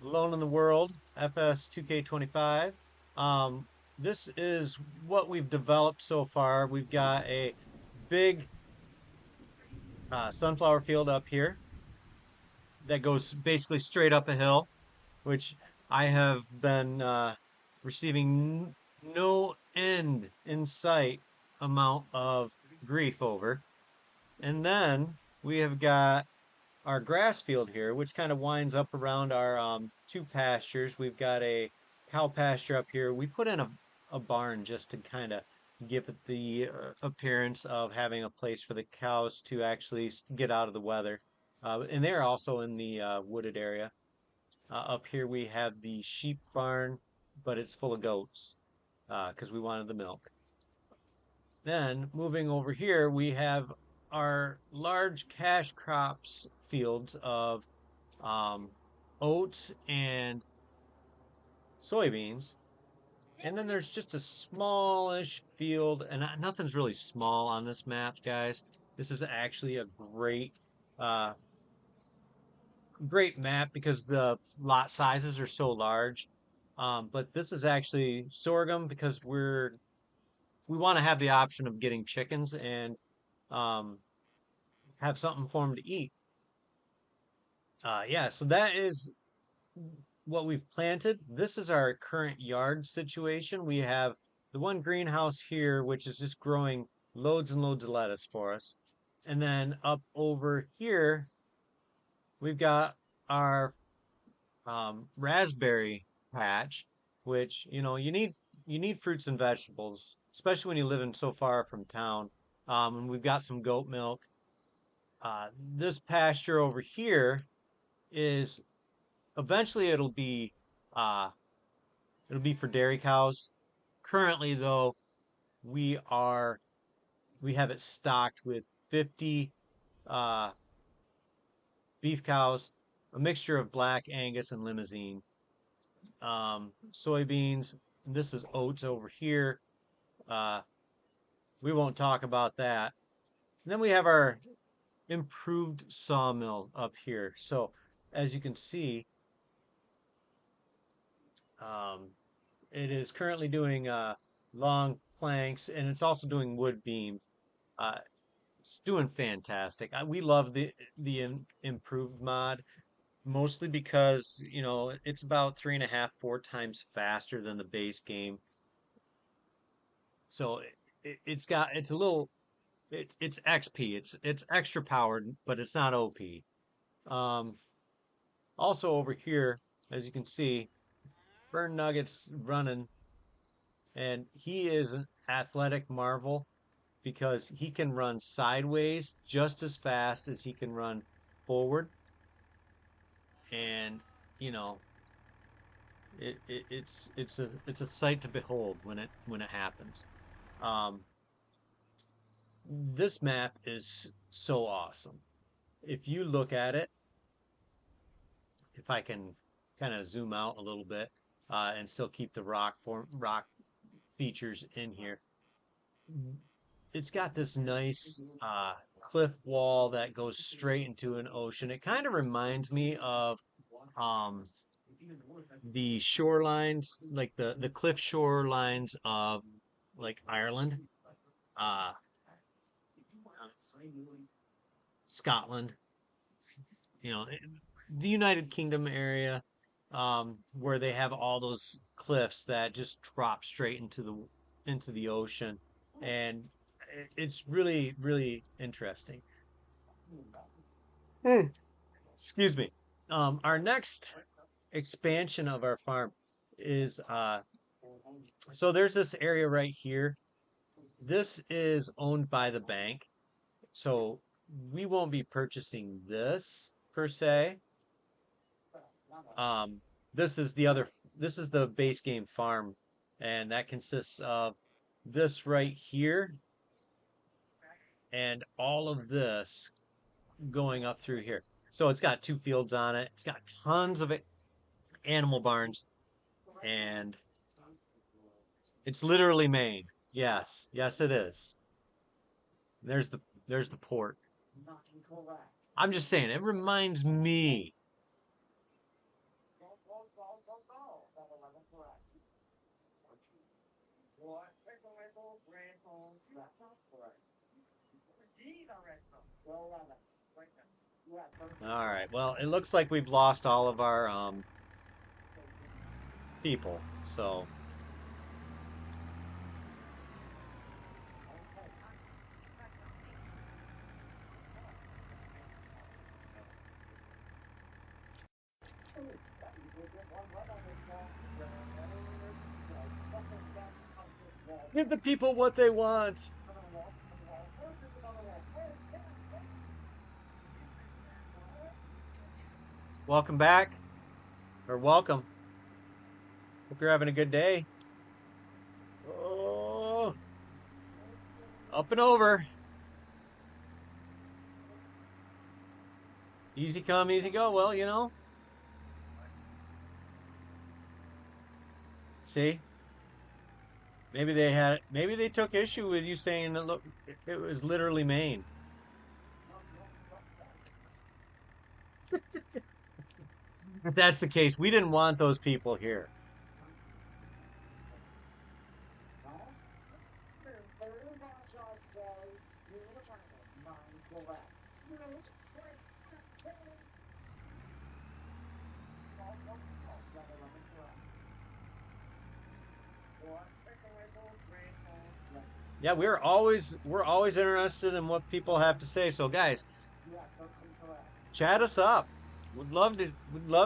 Alone in the World, FS2k25. This is what we've developed so far. We've got a big sunflower field up here that goes basically straight up a hill, which I have been receiving no end in sight amount of grief over. And then we have got our grass field here, which kind of winds up around our two pastures. We've got a cow pasture up here. We put in a barn just to kind of give it the appearance of having a place for the cows to actually get out of the weather. And they're also in the wooded area. Up here we have the sheep barn, but it's full of goats because we wanted the milk. Then moving over here, we have our large cash crops fields of um, oats and soybeans. And then there's just a smallish field, and nothing's really small on this map, guys. This is actually a uh, great map because the lot sizes are so large. But this is actually sorghum because we want to have the option of getting chickens and um, have something for them to eat. Yeah, so that is what we've planted. This is our current yard situation. We have the one greenhouse here, which is just growing loads and loads of lettuce for us. And then up over here, we've got our raspberry patch, which, you need fruits and vegetables, especially when you live in so far from town. And we've got some goat milk. This pasture over here is eventually uh, it'll be for dairy cows. Currently, though, we are we have it stocked with 50 uh, beef cows, a mixture of black Angus and Limousin, soybeans. This is oats over here. Uh, we won't talk about that. And then we have our improved sawmill up here. So as you can see, um, it is currently doing long planks and it's also doing wood beams. Uh, It's doing fantastic. We love the improved mod mostly because it's about 3.5, 4 times faster than the base game. So it's a little it's XP. It's extra powered, but it's not OP. Um, Also over here, as you can see, BernNugget's running, and he is an athletic marvel because he can run sideways just as fast as he can run forward. And you know it's a sight to behold when it happens. um this map is so awesome. If you look at it, if I can kind of zoom out a little bit and still keep the rock features in here. it's got this nice cliff wall that goes straight into an ocean. It kind of reminds me of um, the shorelines, like the cliff shorelines of like Ireland, uh, Scotland, the United Kingdom area, where they have all those cliffs that just drop straight into the ocean, and it's really really interesting. Hmm. Excuse me. Our next expansion of our farm is so there's this area right here. This is owned by the bank, so we won't be purchasing this per se. Um, this is the other, this is the base game farm, and that consists of this right here and all of this going up through here. So it's got two fields on it. It's got tons of animal barns, and it's literally Maine. Yes, yes, it is. There's the port. I'm just saying, it reminds me. All right. Well, it looks like we've lost all of our people. So give the people what they want. Welcome back, or welcome. Hope you're having a good day. Oh, up and over. Easy come, easy go. Well, see, maybe they took issue with you saying that look, it was literally Maine. If that's the case, we didn't want those people here. Yeah, we're always interested in what people have to say. So guys, chat us up. Would love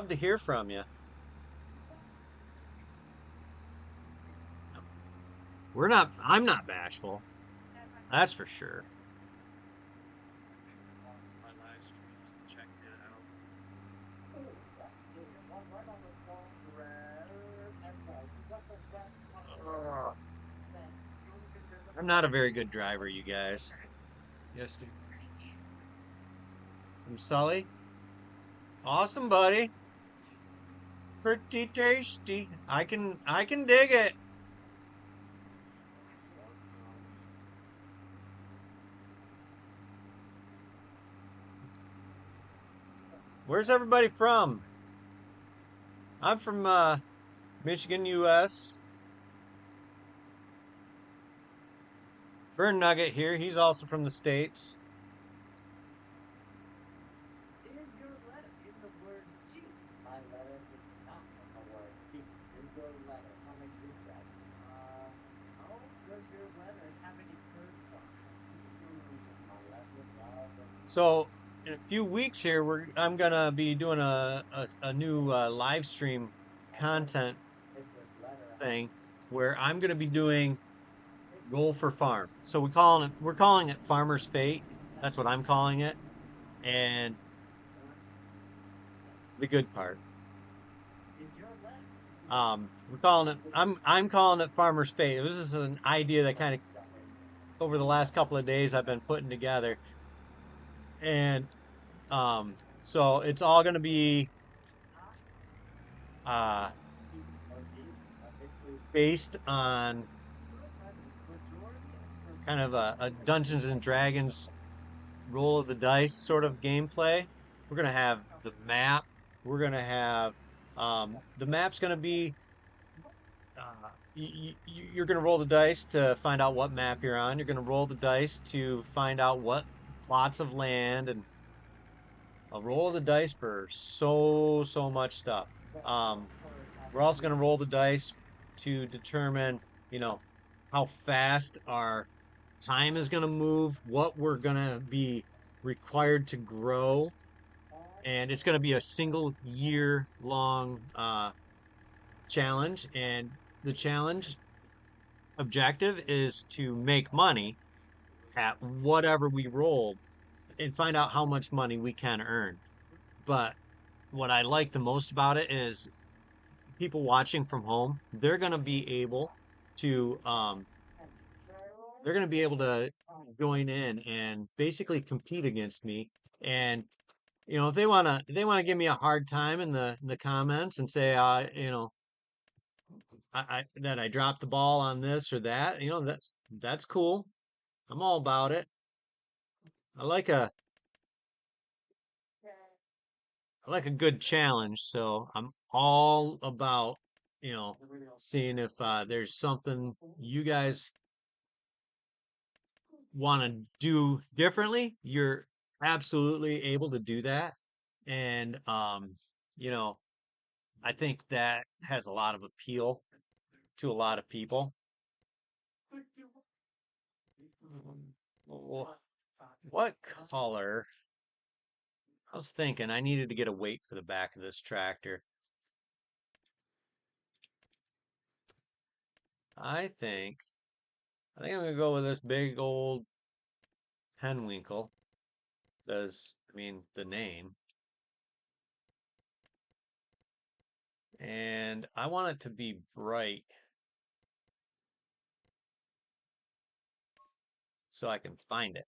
to hear from you. I'm not bashful. That's for sure. My live streams and check it out. Ugh. I'm not a very good driver, you guys. Yes, dude. I'm Sully. Awesome, buddy. Pretty tasty. I can dig it. Where's everybody from? I'm from Michigan, US. BernNugget here. He's also from the States. So in a few weeks here, I'm gonna be doing a new live stream content thing where I'm gonna be doing goal for farm. So we're calling it Farmer's Fate. That's what I'm calling it. And the good part. I'm calling it Farmer's Fate. This is an idea that kind of over the last couple of days I've been putting together. And so it's all gonna be uh based on kind of a Dungeons and Dragons roll of the dice sort of gameplay. We're gonna have the map. We're gonna have the map's gonna be you're gonna roll the dice to find out what map you're on. You're gonna roll the dice to find out what plots of land, and a roll of the dice for so much stuff. Um, we're also gonna roll the dice to determine, you know, how fast our time is gonna move, what we're gonna be required to grow, and it's gonna be a single year long challenge. And the challenge objective is to make money at whatever we roll and find out how much money we can earn. But what I like the most about it is people watching from home, to they're going to be able to join in and basically compete against me. And if they want to give me a hard time in the comments and say I that I dropped the ball on this or that, that's cool. I'm all about it. I like a I like a good challenge, so I'm all about, seeing if there's something you guys want to do differently. You're absolutely able to do that. And you know, I think that has a lot of appeal to a lot of people. What color? I was thinking I needed to get a weight for the back of this tractor. I think I think I'm gonna go with this big old Henwinkle. Does I mean the name? And I want it to be bright so I can find it.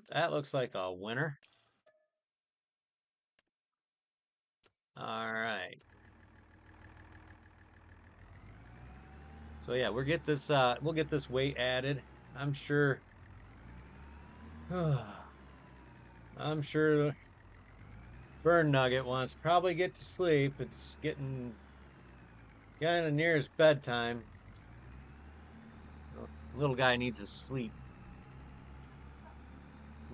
That looks like a winner. All right. So yeah, we'll get this weight added. I'm sure I'm sure BernNugget wants to probably get to sleep. It's getting kind of near his bedtime. Little guy needs to sleep.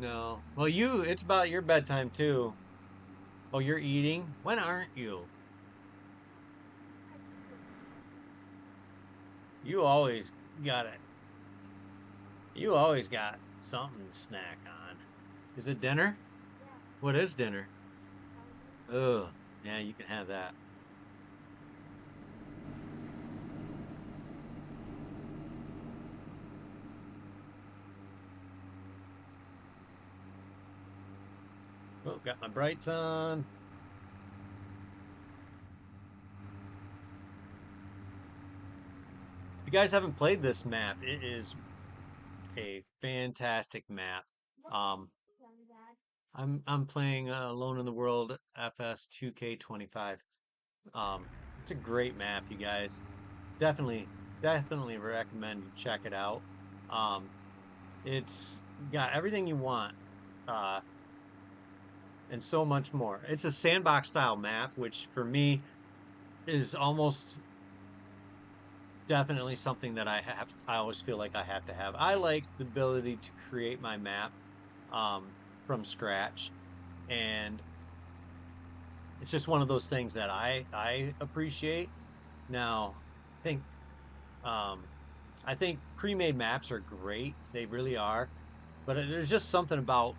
No. Well, it's about your bedtime too. Oh, you're eating? When aren't you? You always got it. You always got something to snack on. Is it dinner? Yeah. What is dinner? Salmon. Ugh. Yeah, you can have that. Oh, got my brights on. If you guys haven't played this map, it is a fantastic map. What Um, was that? I'm playing Alone in the World FS2k25. It's a great map, you guys. Definitely recommend you check it out. Um, it's got everything you want, uh, and so much more. It's a sandbox style map, which for me is almost definitely something that I always feel like I have to have. I like the ability to create my map from scratch, and it's just one of those things that I appreciate. Now, I think um, I think pre-made maps are great. They really are. But there's just something about,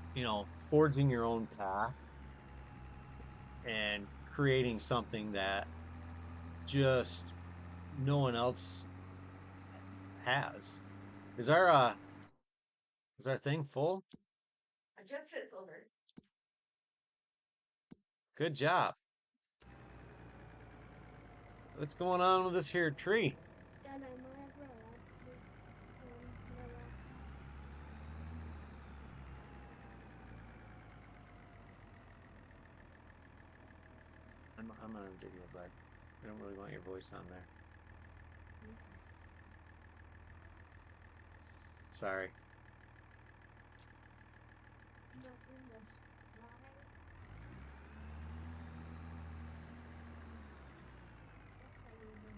forging your own path and creating something that just no one else has. Is our uh is our thing full? I just hit silver. Good job. What's going on with this here tree? Yeah, no, my umbrella. Umbrella. I'm on a video, bud. I don't really want your voice on there. Sorry. Nothing was right. That's a little bit.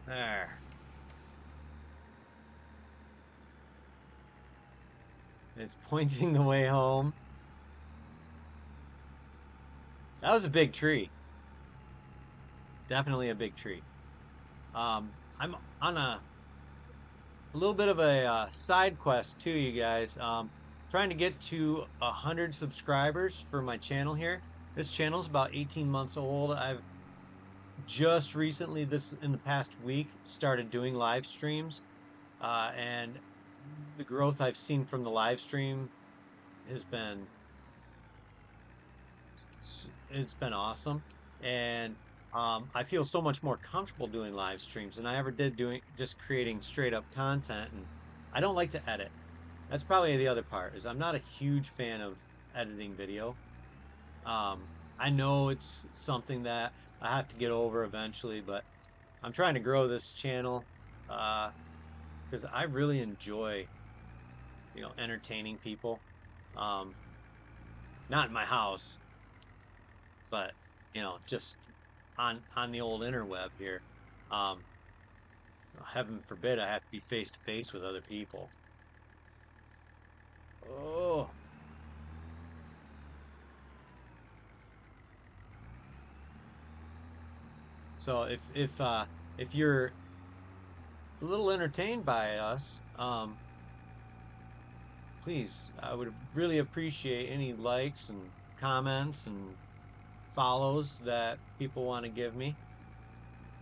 There. It's pointing the way home. That was a big tree. Definitely a big tree. I'm on a little bit of a side quest too, you guys. Trying to get to 100 subscribers for my channel here. This channel's about 18 months old. I've just recently, this in the past week, started doing live streams, and the growth I've seen from the live stream has been it's been awesome, and I feel so much more comfortable doing live streams than I ever did doing just creating straight up content. And I don't like to edit. That's probably the other part is I'm not a huge fan of editing video. I know it's something that I have to get over eventually, but I'm trying to grow this channel because I really enjoy, entertaining people. Um, Not in my house, but just on the old interweb here. Um, Heaven forbid I have to be face to face with other people. Oh, so if you're a little entertained by us, please, I would really appreciate any likes and comments and follows that people want to give me.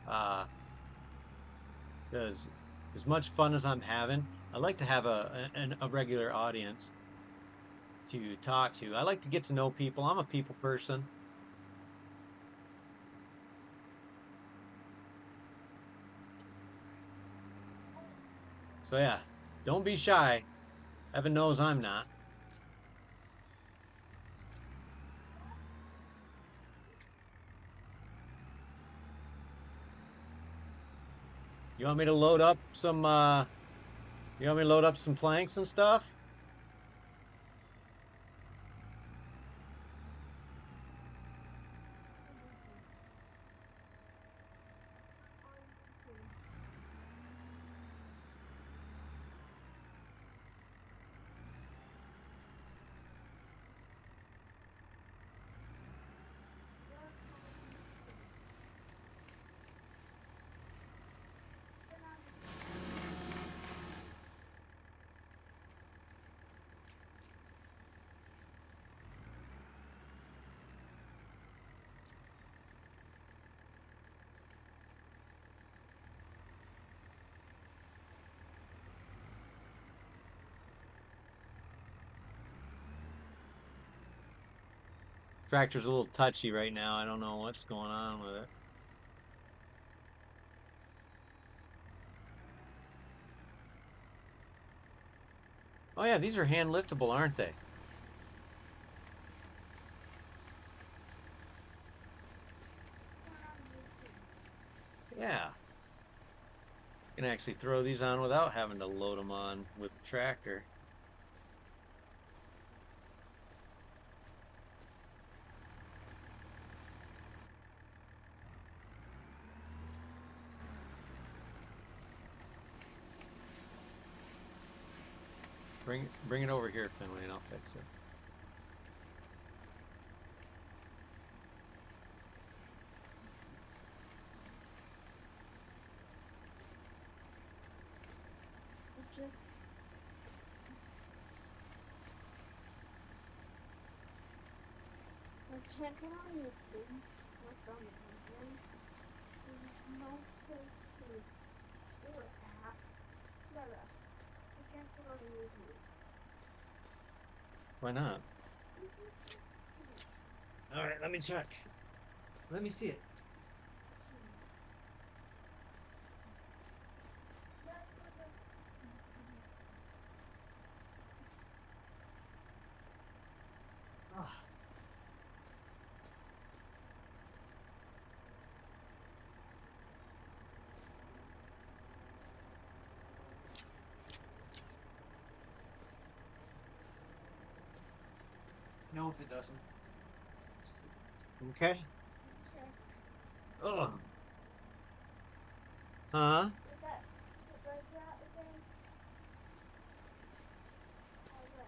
Uh, because as much fun as I'm having, I like to have a regular audience to talk to. I like to get to know people. I'm a people person. So yeah, don't be shy. Heaven knows I'm not. You want me to load up some you want me to load up some planks and stuff? On YouTube. You're on YouTube. You're on Tractor's a little touchy right now. I don't know what's going on with it. Oh yeah, these are hand liftable, aren't they? YouTube. Yeah. You can actually throw these on without having to load them on with the tractor. Bring it over here, Finley, and I'll fix it. Just my channel on YouTube. What's on the video? There's no place to do it at. But I can't put on YouTube. Why not? All right, let me check. Let me see it. Ah. No, if it doesn't. Okay. Ugh. Huh? Is that like that again? Oh, yeah.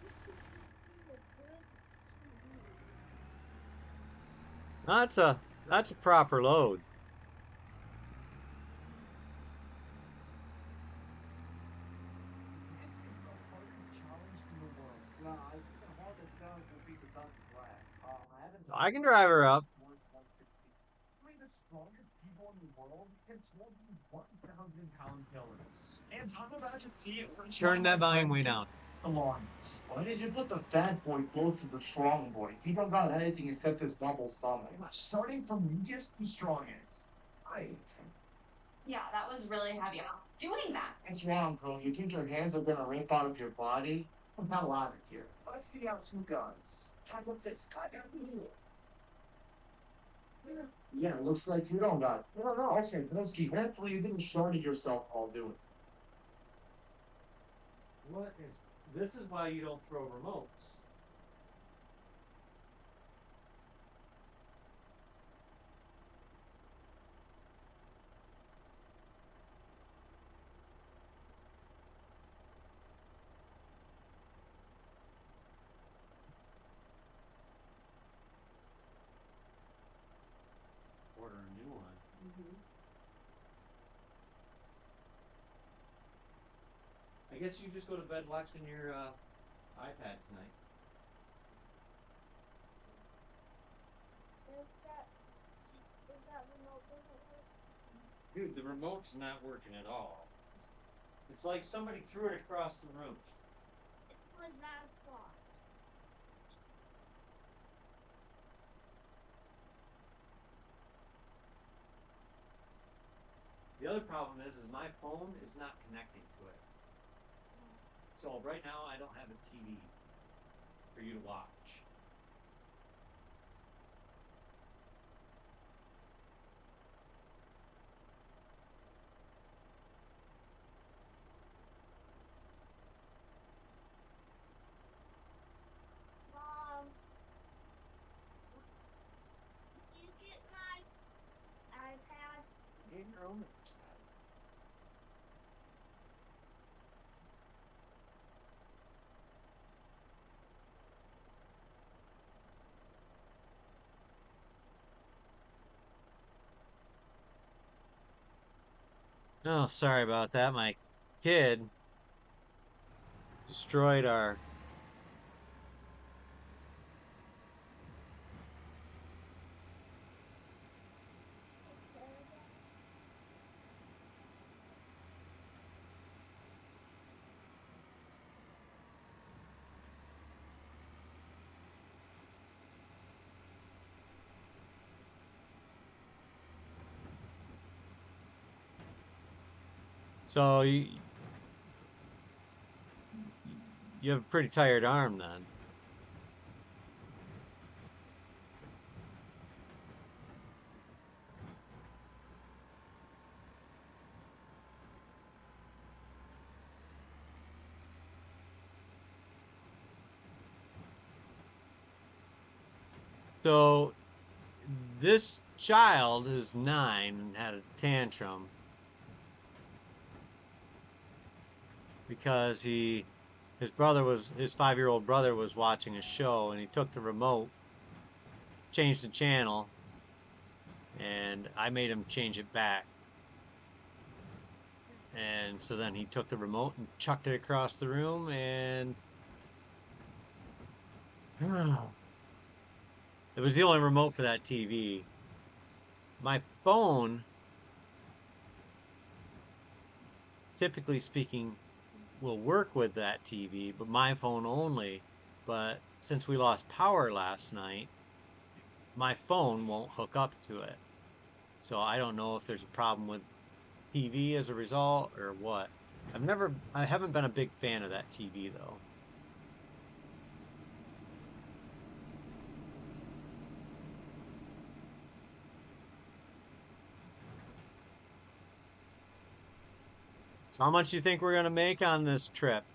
This could be a good TV. That's a proper load. This is the hardest challenge in the world. Yeah, I think the hardest challenge will be the Dutch flag. I haven't done I it can before. drive her up. More than 160. Only the strongest people in the world can 21,000-pound killers. And I'm about to see it for Turn that volume way down. alarm. Why did you put the fat boy close to the strong boy? He don't got anything except his double stomach. Starting from weakest to strongest. Right. Yeah, that was really heavy. I'm doing that. What's wrong, girl? You think your hands are gonna rip out of your body? I'm not out of here. Let's see how she does. Try to fist. Yeah, looks like you don't got. No. Okay, Blinsky, hopefully you didn't shorty yourself while doing it. What is? This is why you don't throw remotes. Order a new one. I guess you just go to bed watching your iPad tonight. If that remote doesn't work. Dude, the remote's not working at all. It's like somebody threw it across the room. It was that thought. The other problem is my phone is not connecting to it. So right now I don't have a TV for you to watch. Mom, did you get my iPad? Get your own. Oh, sorry about that. My kid destroyed our. So you have a pretty tired arm then. So this child is 9 and had a tantrum because his 5-year-old brother was watching a show and he took the remote, changed the channel, and I made him change it back. And so then he took the remote and chucked it across the room and it was the only remote for that TV. My phone typically speaking, will work with that TV, but my phone only. But since we lost power last night, my phone won't hook up to it. So I don't know if there's a problem with TV as a result or what. I haven't been a big fan of that TV though. So how much do you think we're gonna make on this trip?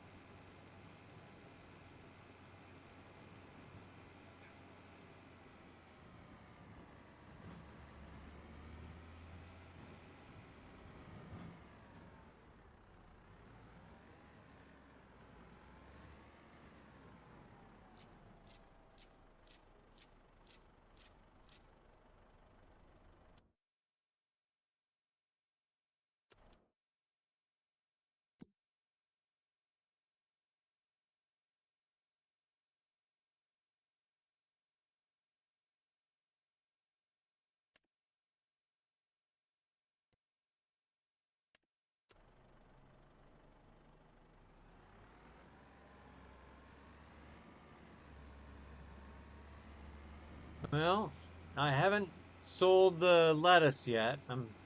Well, I haven't sold the lettuce yet. I'm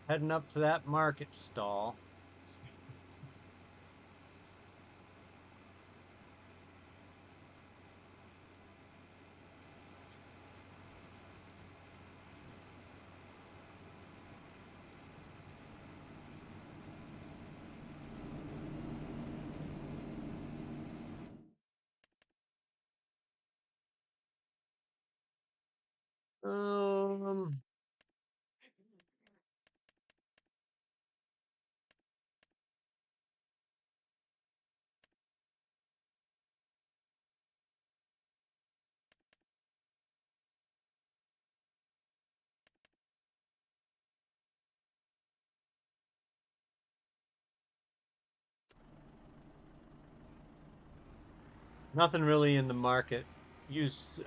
heading up to that market stall. Um, Nothing really in the market, used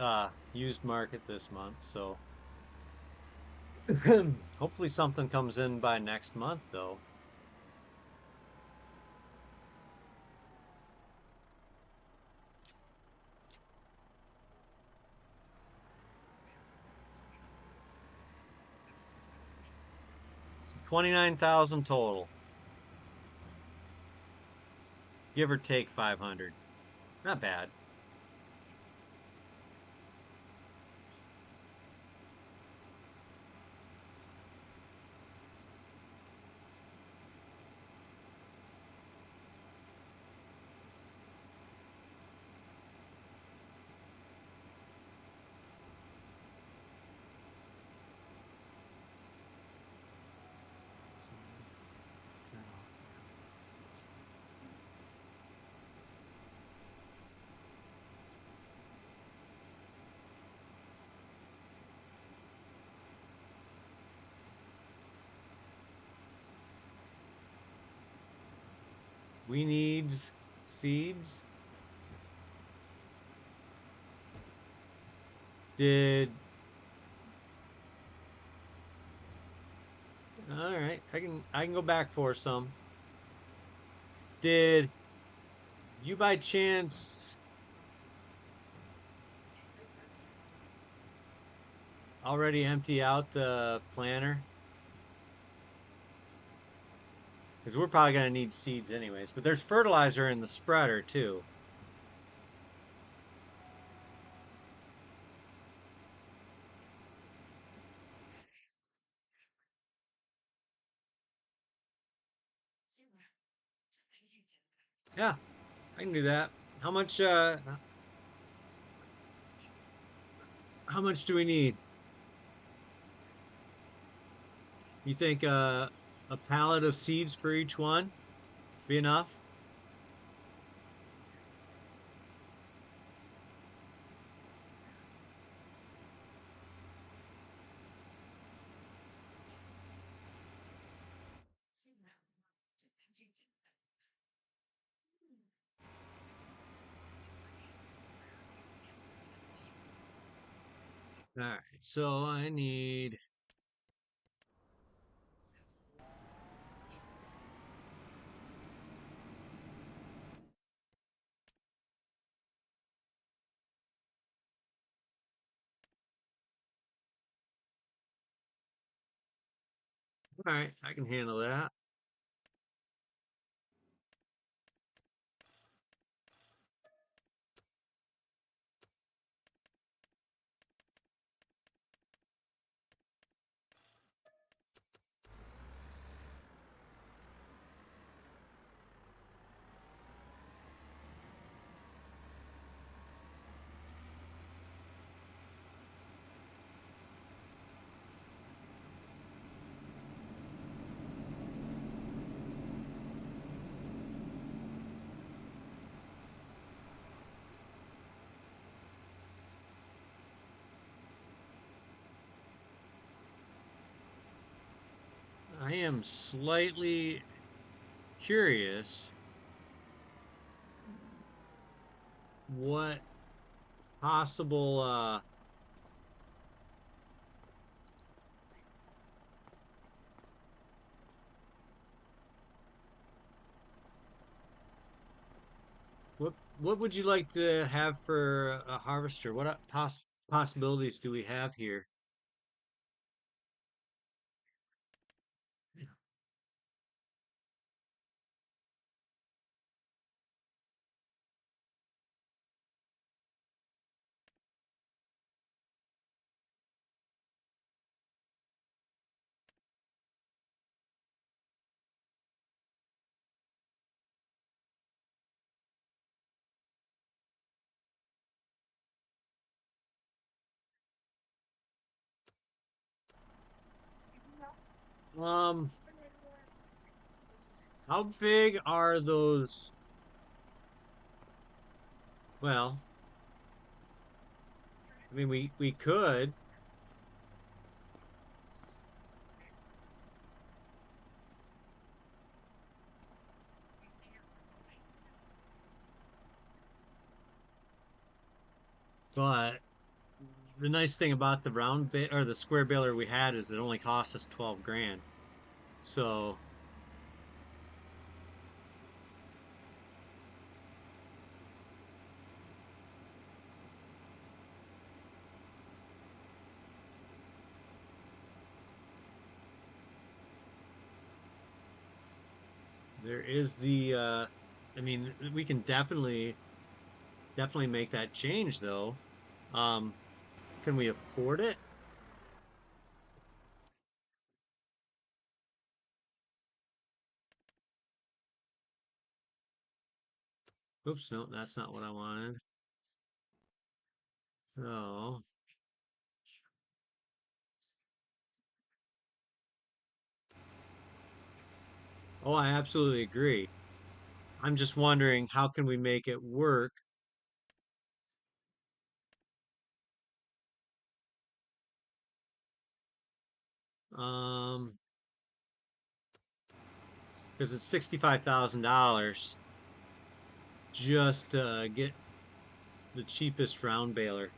market this month, so hopefully something comes in by next month though. So 29,000 total, give or take 500. Not bad. Turn off We needs seeds. Did All right, I can go back for some. Did you by chance already empty out the planter? Because we're probably gonna need seeds anyways. But there's fertilizer in the spreader too. Yeah, I can do that. How much how much do we need? You think a pallet of seeds for each one be enough? All right, so I need All right, I can handle that. I am slightly curious what possible what would you like to have for a harvester? What possibilities do we have here? Um, how big are those? Well, I mean, we could, but the nice thing about the round bit or the square baler we had is it only cost us 12 grand. So there is the I mean, we can definitely make that change though. Um, can we afford it? Oops, no, that's not what I wanted. Oh, oh, I absolutely agree. I'm just wondering how can we make it work? Um, because it's $65,000 just get the cheapest round baler.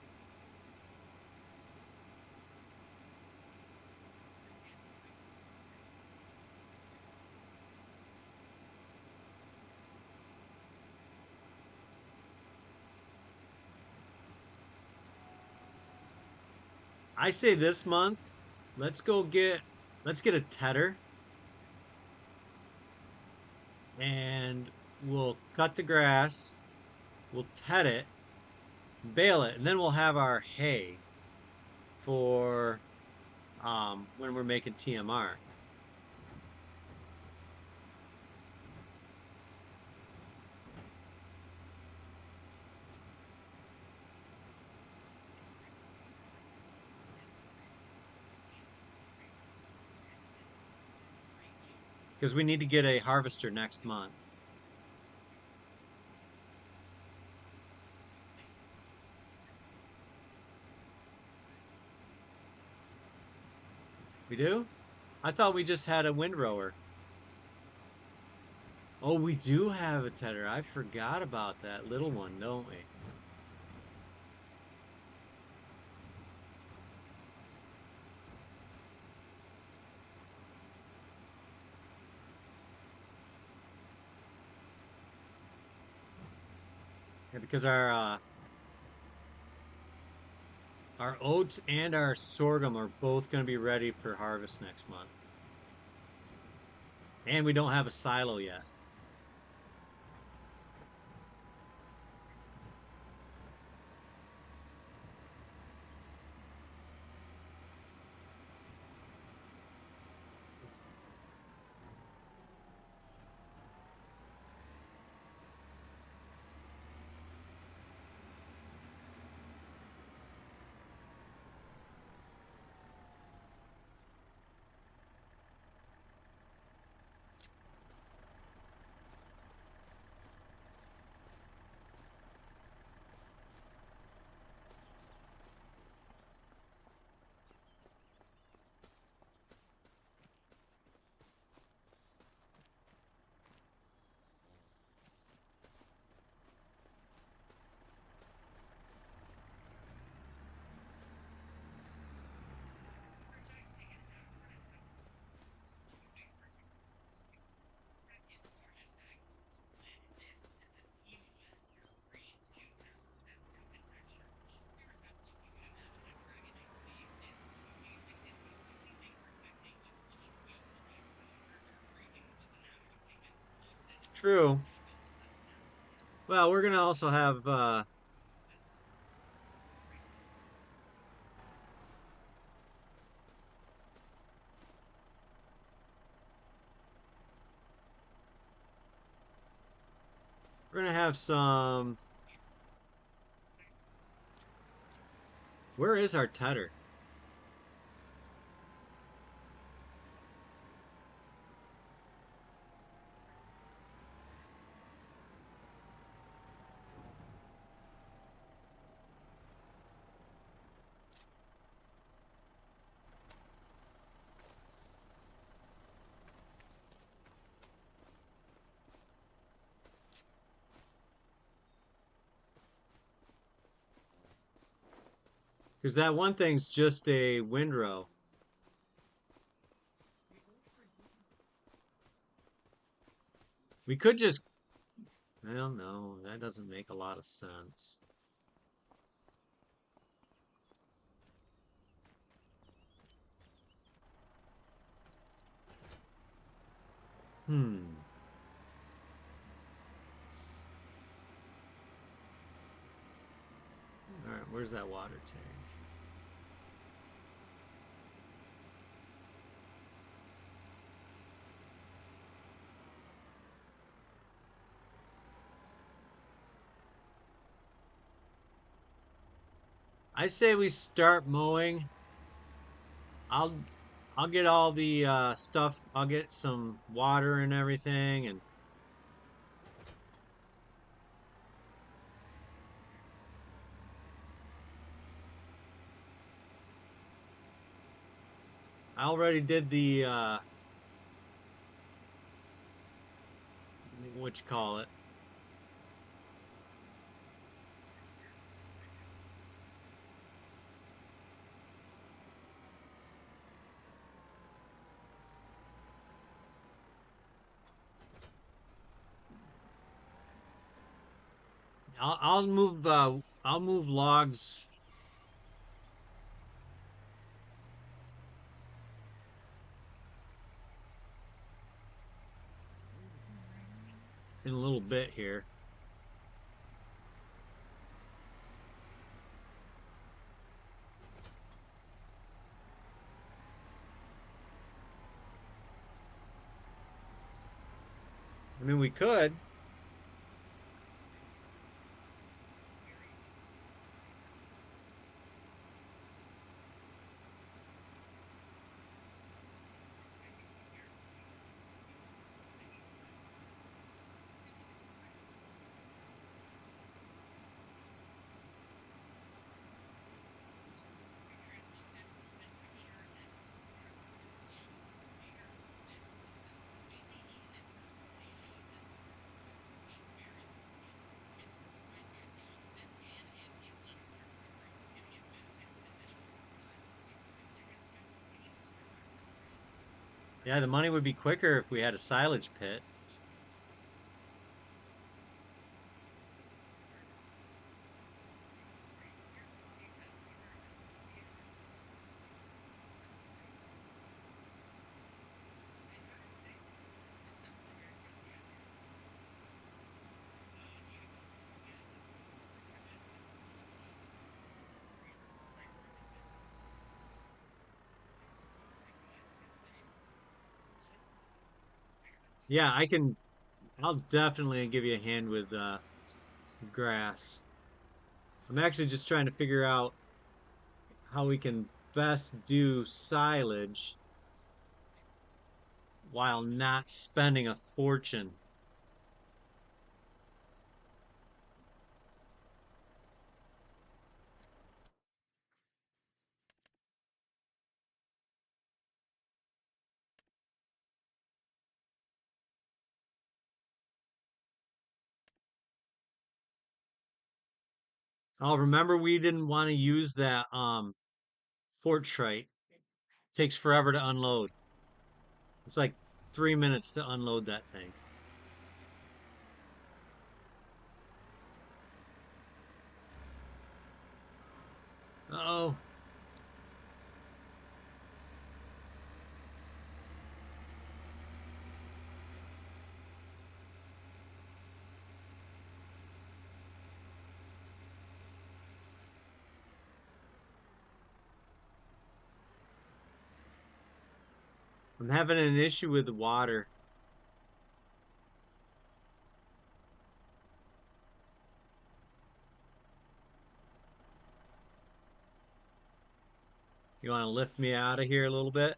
I say this month, let's go get let's get a tedder and we'll cut the grass, we'll ted it, bale it, and then we'll have our hay for when we're making TMR. Because we need to get a harvester next month. We do? I thought we just had a windrower. Oh, we do have a tedder. I forgot about that little one, don't we? Yeah, because our oats and our sorghum are both going to be ready for harvest next month. And we don't have a silo yet. True. Well, we're gonna also have some. Where is our tedder? Because that one thing's just a windrow. We could just. Well, no, that doesn't make a lot of sense. Hmm. All right, where's that water tank? I say we start mowing. I'll I'll get all the stuff. I'll get some water and everything, and I already did the what you call it. I'll move logs in a little bit here. I mean, we could. Yeah, the money would be quicker if we had a silage pit. Yeah, I'll definitely give you a hand with grass. I'm actually just trying to figure out how we can best do silage while not spending a fortune. Oh, remember we didn't want to use that Fortrite. Takes forever to unload. It's like 3 minutes to unload that thing. Oh, I'm having an issue with the water. You want to lift me out of here a little bit?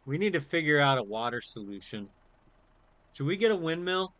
We need to figure out a water solution. Should we get a windmill?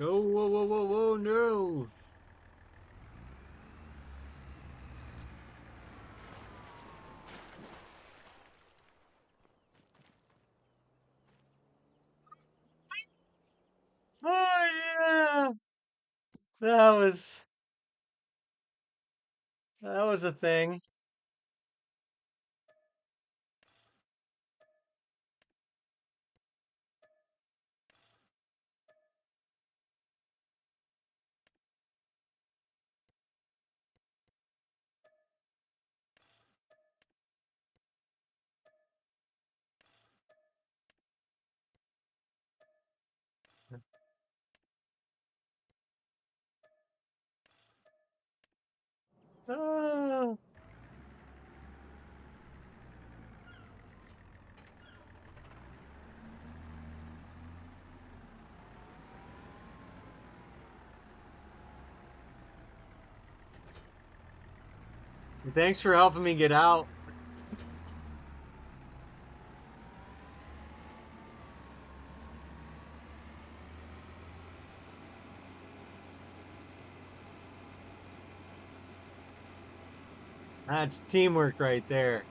Oh, whoa, whoa, whoa, whoa, no. Oh, yeah. That was that was a thing. Ah. Thanks for helping me get out. That's teamwork right there.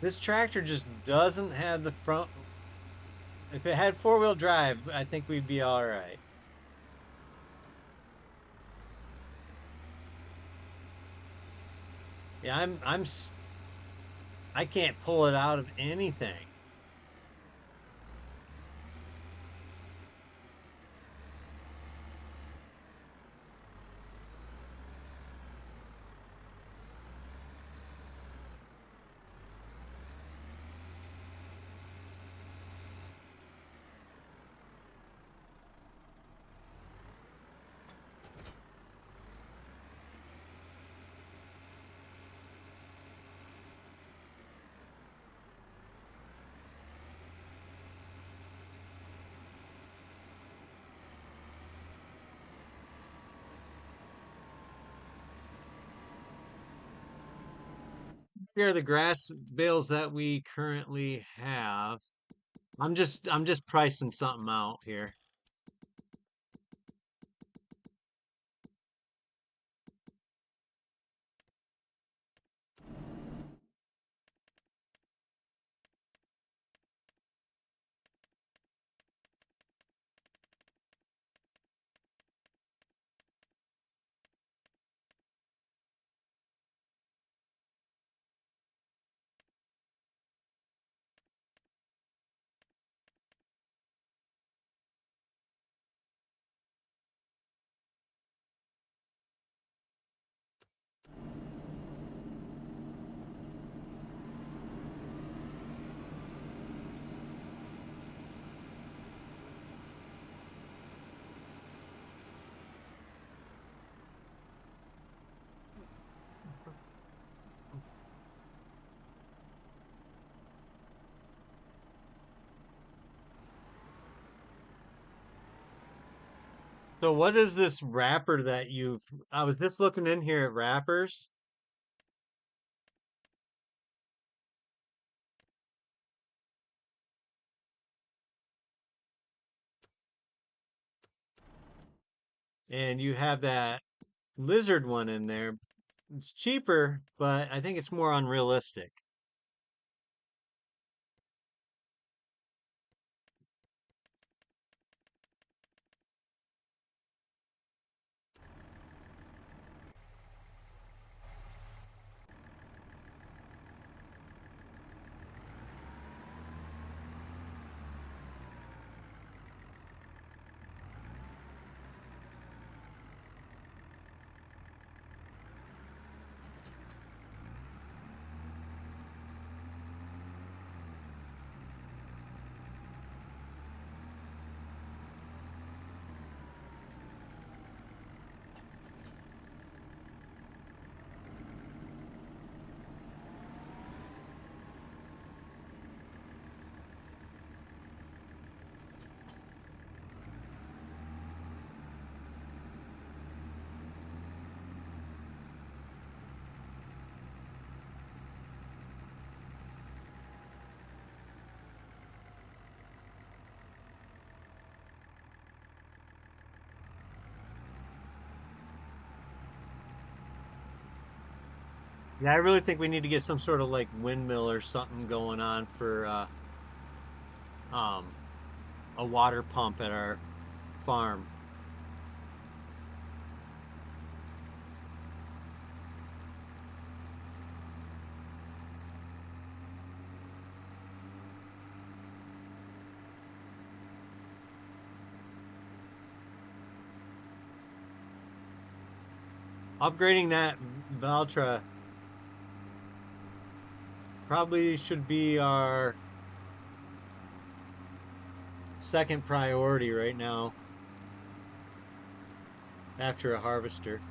This tractor just doesn't have the front. If it had four-wheel drive, I think we'd be all right. Yeah, I can't pull it out of anything. Here are the grass bales that we currently have. I'm just pricing something out here. So what is this wrapper that I was just looking in here at wrappers, and you have that lizard one in there. It's cheaper, but I think it's more unrealistic. Yeah, I really think we need to get some sort of like windmill or something going on for um a water pump at our farm. Upgrading that Valtra probably should be our second priority right now after a harvester.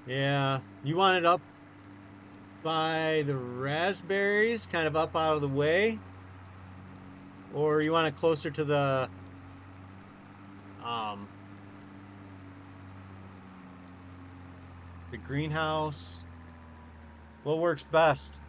Yeah, you want it up by the raspberries, kind of up out of the way, or you want it closer to um the greenhouse? What works best?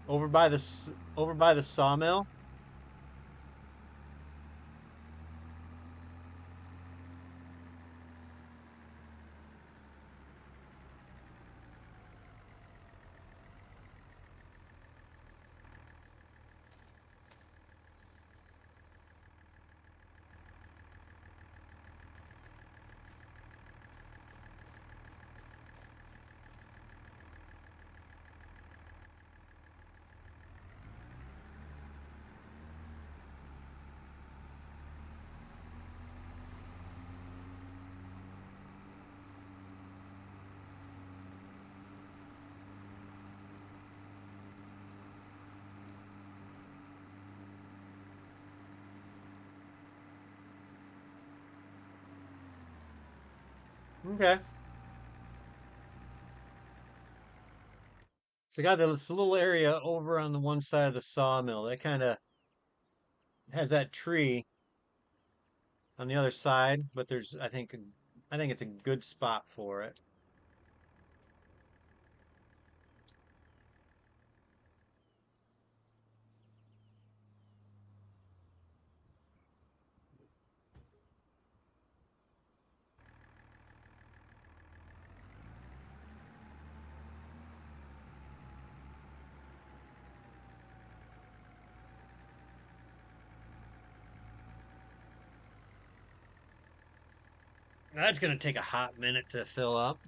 Over by the sawmill? Okay. So I got this little area over on the one side of the sawmill that kind of has that tree on the other side, but there's I think it's a good spot for it. That's gonna take a hot minute to fill up.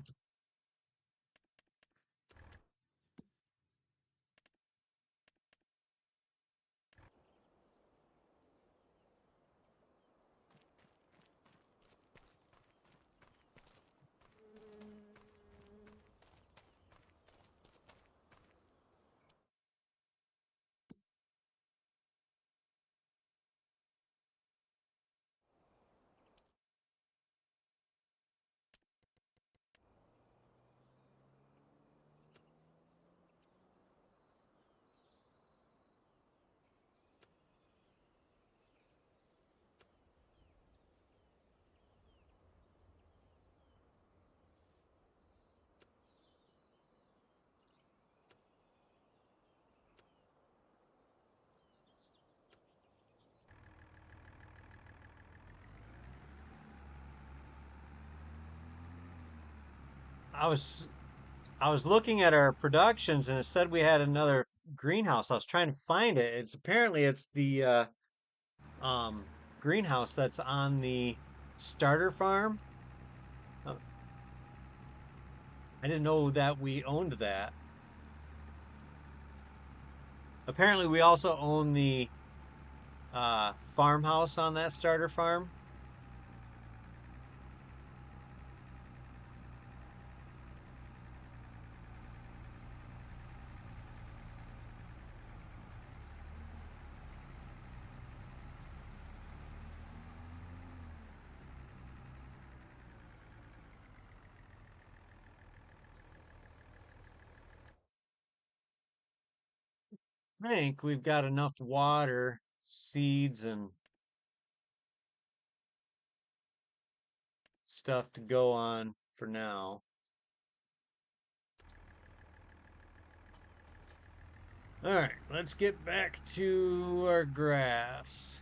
I was I was looking at our productions and it said we had another greenhouse. I was trying to find it. It's the greenhouse that's on the starter farm. Uh, I didn't know that we owned that. Apparently, we also own the farmhouse on that starter farm. I think we've got enough water, seeds, and stuff to go on for now. All right, let's get back to our grass.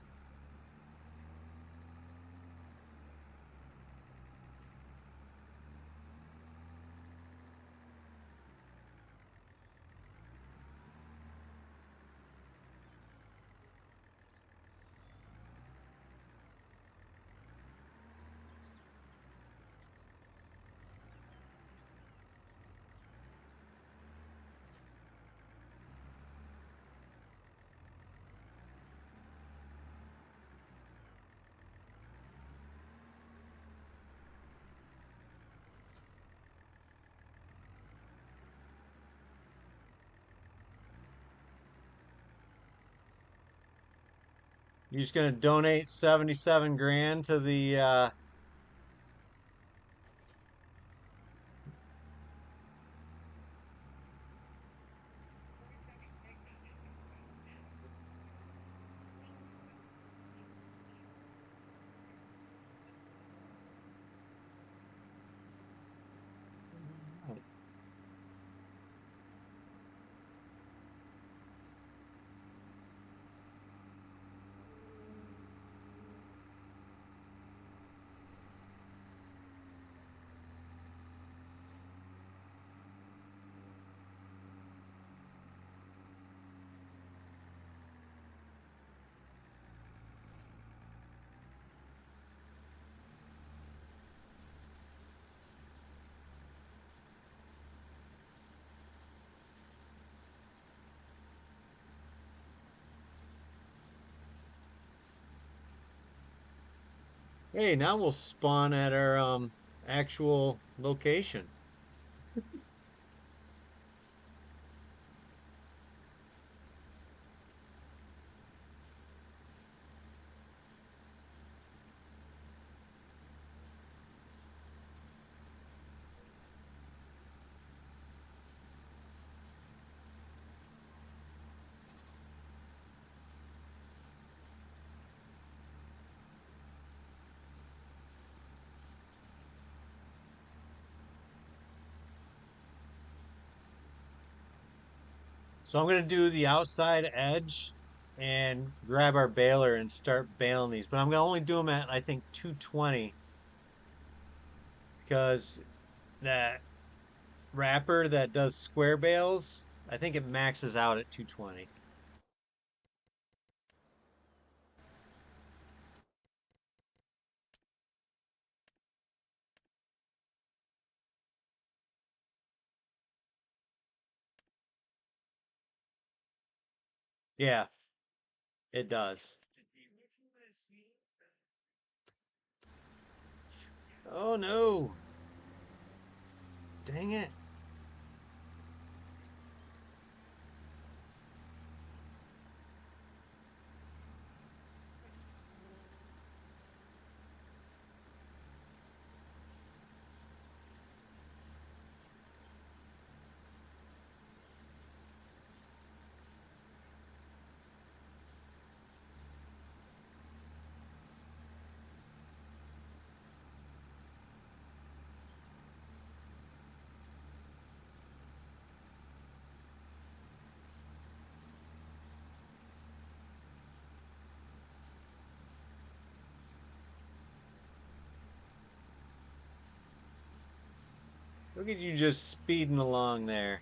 You're just gonna donate 77 grand to the Hey, now we'll spawn at our actual location. So I'm gonna do the outside edge and grab our baler and start baling these. But I'm gonna only do them at I think 220 because that wrapper that does square bales, I think it maxes out at 220. Yeah, it does. Oh no. Dang it. Look at you just speeding along there.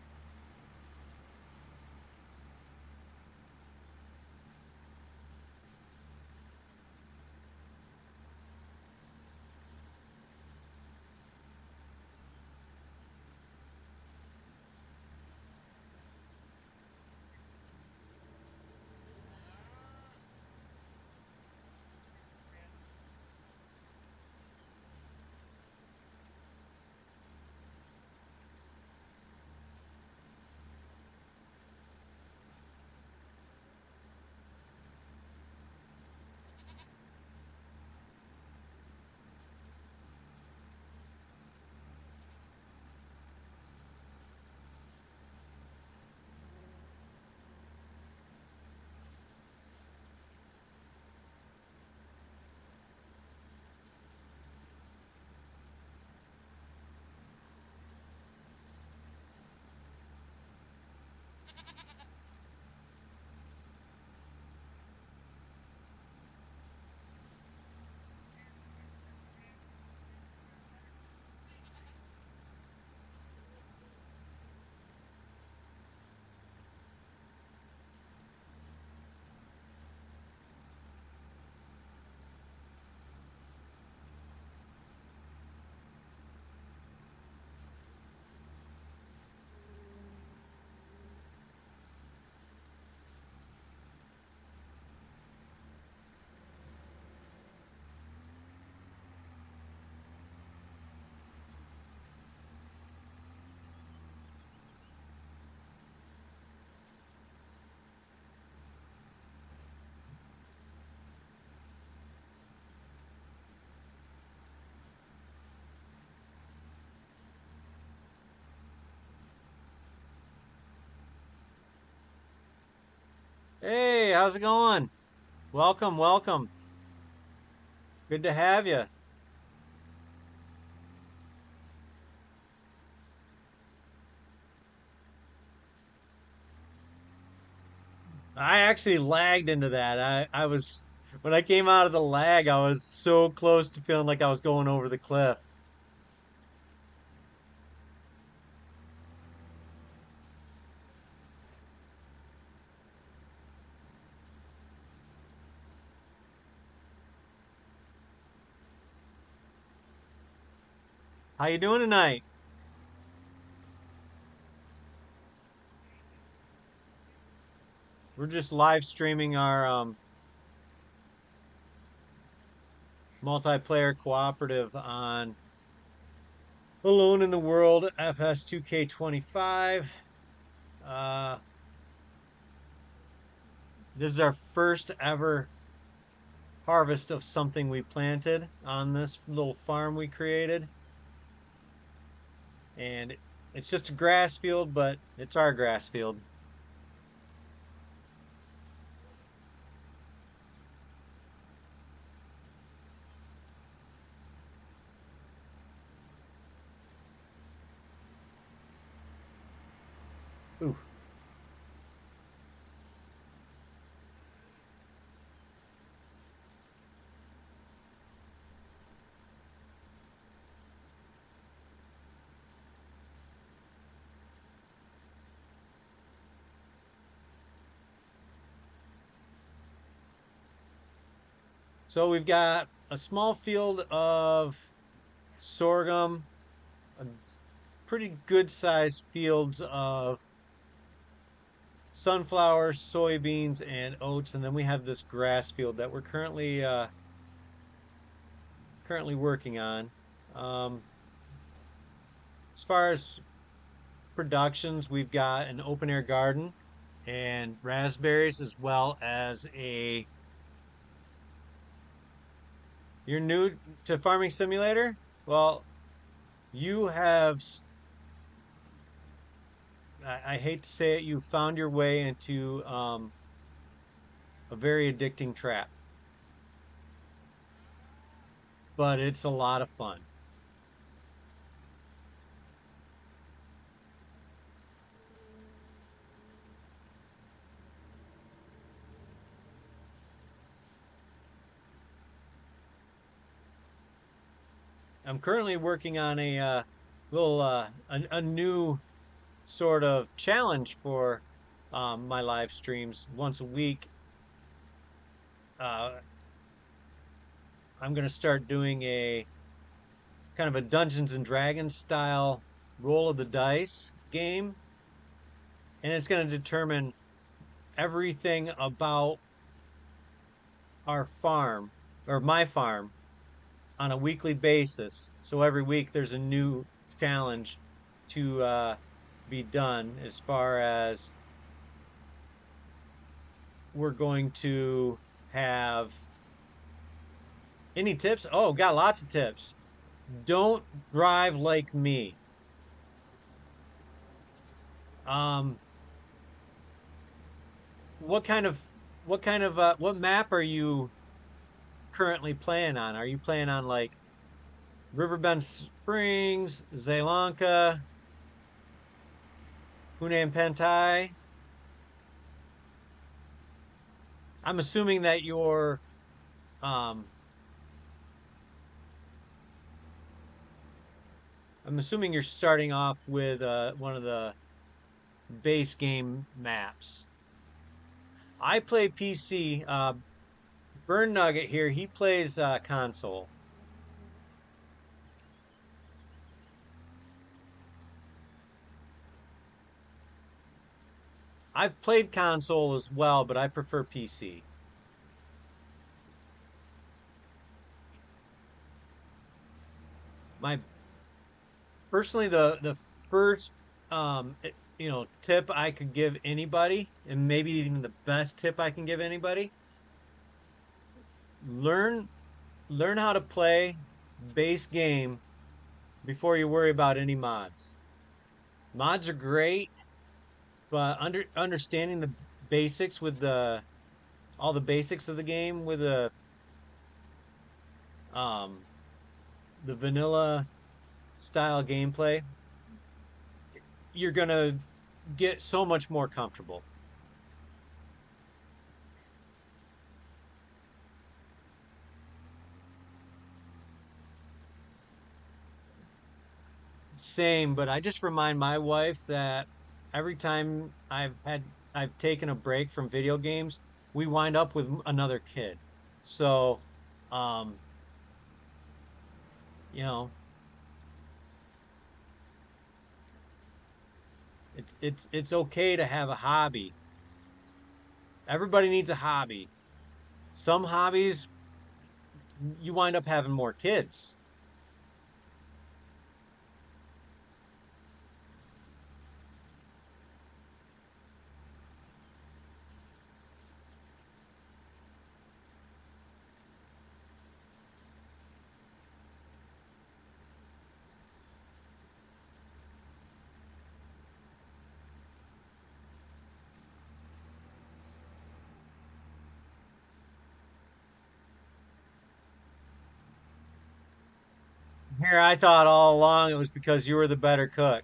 Hey, how's it going? Welcome, welcome. Good to have you. I actually lagged into that. I was when I came out of the lag, I was so close to feeling like I was going over the cliff. How you doing tonight? We're just live streaming our multiplayer cooperative on Alone in the World FS2k25. Uh, this is our first ever harvest of something we planted on this little farm we created. And it's just a grass field, but it's our grass field. Ooh. So we've got a small field of sorghum, a pretty good sized fields of sunflowers, soybeans, and oats, and then we have this grass field that we're currently working on. Um, as far as productions, we've got an open air garden and raspberries, as well as a. You're new to Farming Simulator? Well, you have. I hate to say it, you found your way into a very addicting trap, but it's a lot of fun. I'm currently working on a little a new sort of challenge for my live streams once a week. Uh, I'm going to start doing a kind of a Dungeons and Dragons style roll of the dice game, and it's going to determine everything about our farm or my farm on a weekly basis. So every week there's a new challenge to be done as far as we're going to have any tips. Oh, got lots of tips. Don't drive like me. Um, what kind of what map are you currently playing on? Are you playing on like Riverbend Springs, Zeelanka, Hunan Pentai? I'm assuming that um I'm assuming you're starting off with one of the base game maps. I play PC. BernNugget here, he plays console. I've played console as well, but I prefer PC. My personally the first tip I could give anybody, and maybe even the best tip I can give anybody, learn learn how to play base game before you worry about any mods. Mods are great, but understanding the basics with the all the basics of the game with um the vanilla style gameplay, you're gonna get so much more comfortable. Same, but I just remind my wife that every time I've taken a break from video games, we wind up with another kid. So, um, you know, it's okay to have a hobby. Everybody needs a hobby. Some hobbies you wind up having more kids. Here, I thought all along it was because you were the better cook.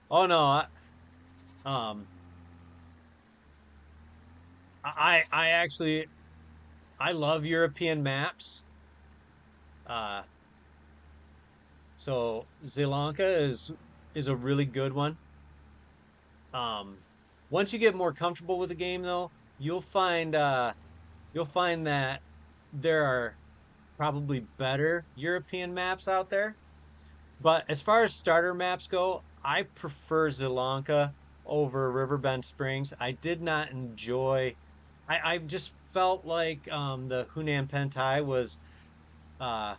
Oh no, um, I actually I love European maps. Uh, so Sri Lanka is a really good one. Um, once you get more comfortable with the game, though, you'll find that there are probably better European maps out there. But as far as starter maps go, I prefer Sri Lanka over Riverbend Springs. I did not enjoy. I just felt like the Hunan Pentai was. Uh,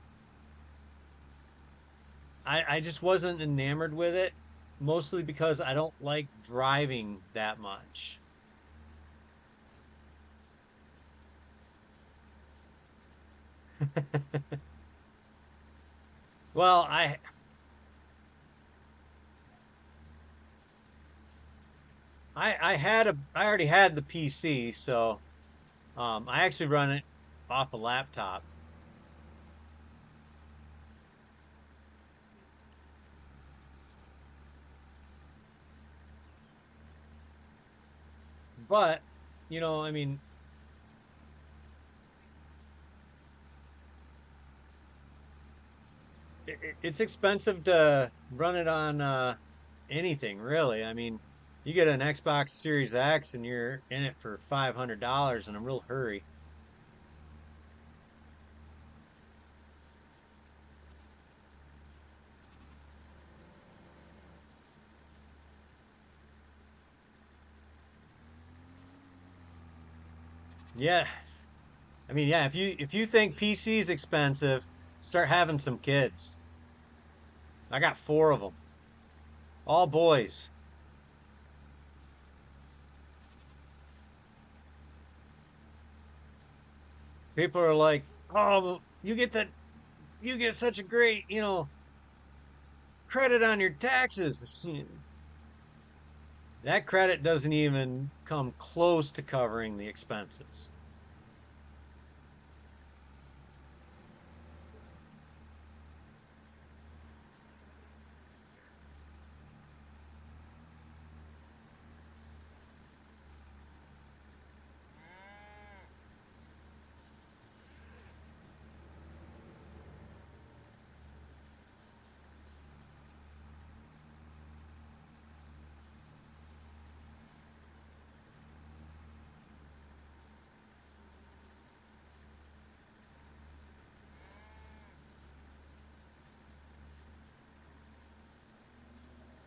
I just wasn't enamored with it, mostly because I don't like driving that much. Well, I already had the PC, so I actually run it off a laptop. But, I mean, it's expensive to run it on anything, really. I mean, you get an Xbox Series X and you're in it for $500 in a real hurry. Yeah, I mean, yeah, if you think PC is expensive, start having some kids. I got four of them, all boys. People are like, "Oh, well, you get such a great, credit on your taxes." That credit doesn't even come close to covering the expenses.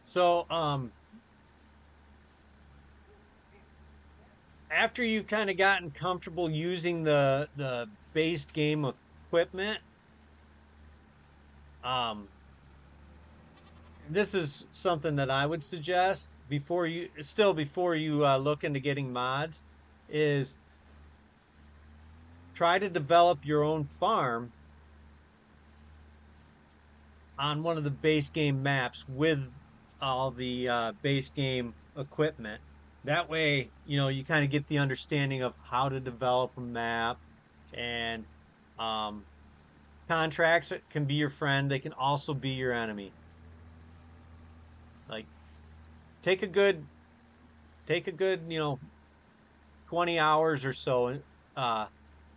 So, after you've kind of gotten comfortable using the base game equipment, um, this is something that I would suggest before you look into getting mods, is try to develop your own farm on one of the base game maps with all the base game equipment. That way, you kind of get the understanding of how to develop a map, and um, contracts can be your friend. They can also be your enemy. Like take a good take a good 20 hours or so, uh,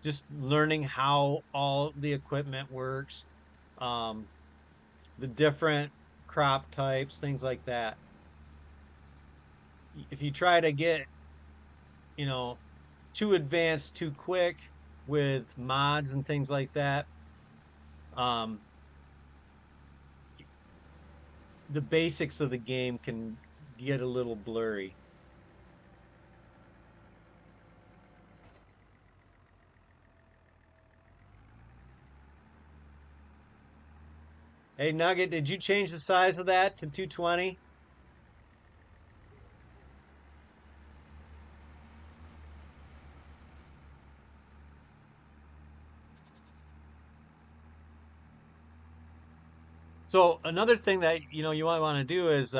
just learning how all the equipment works, um, the different crop types, things like that. If you try to get, you know, too advanced too quick with mods and things like that, um, the basics of the game can get a little blurry. Hey, Nugget, did you change the size of that to 220? So another thing that you might want to do is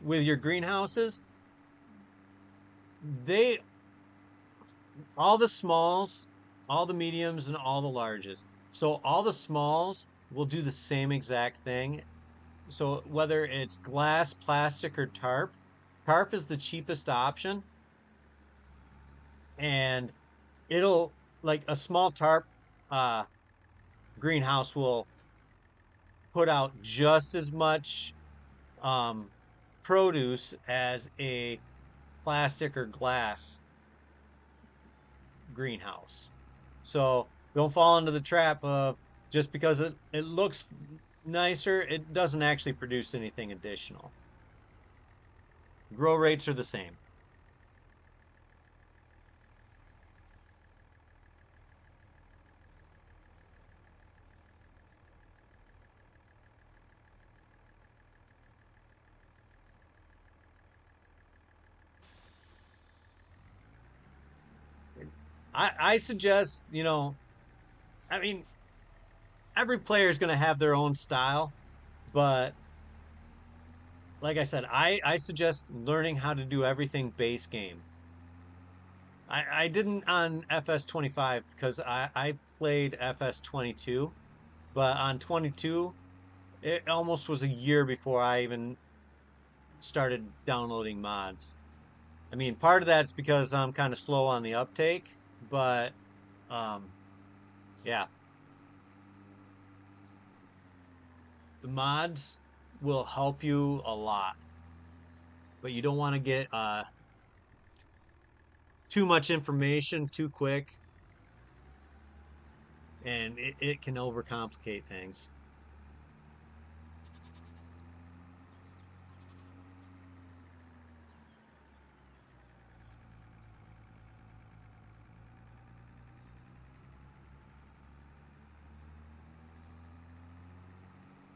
with your greenhouses, they all the smalls, all the mediums, and all the larges. So all the smalls will do the same exact thing. So whether it's glass, plastic, or tarp, tarp is the cheapest option, and it'll like a small tarp uh, greenhouse will put out just as much um, produce as a plastic or glass greenhouse. So don't fall into the trap of just because it looks nicer, it doesn't actually produce anything additional. Grow rates are the same. I suggest, I mean, every player is going to have their own style, but like I said, I suggest learning how to do everything base game. I didn't on FS25 because I played FS22, but on 22, it almost was a year before I even started downloading mods. I mean, part of that's because I'm kind of slow on the uptake, but um, yeah, the mods will help you a lot, but you don't want to get too much information too quick, and it can overcomplicate things.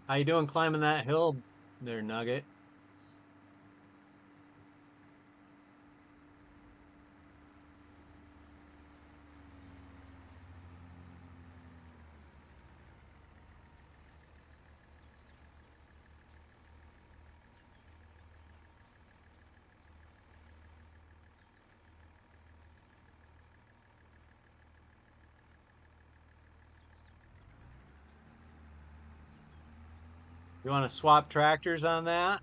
How you doing climbing that hill there, Nugget? You want to swap tractors on that?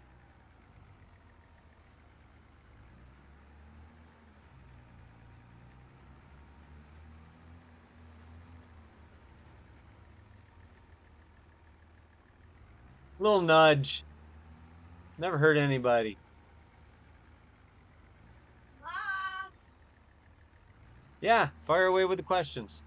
Little nudge. Never hurt anybody. Yeah, fire away with the questions.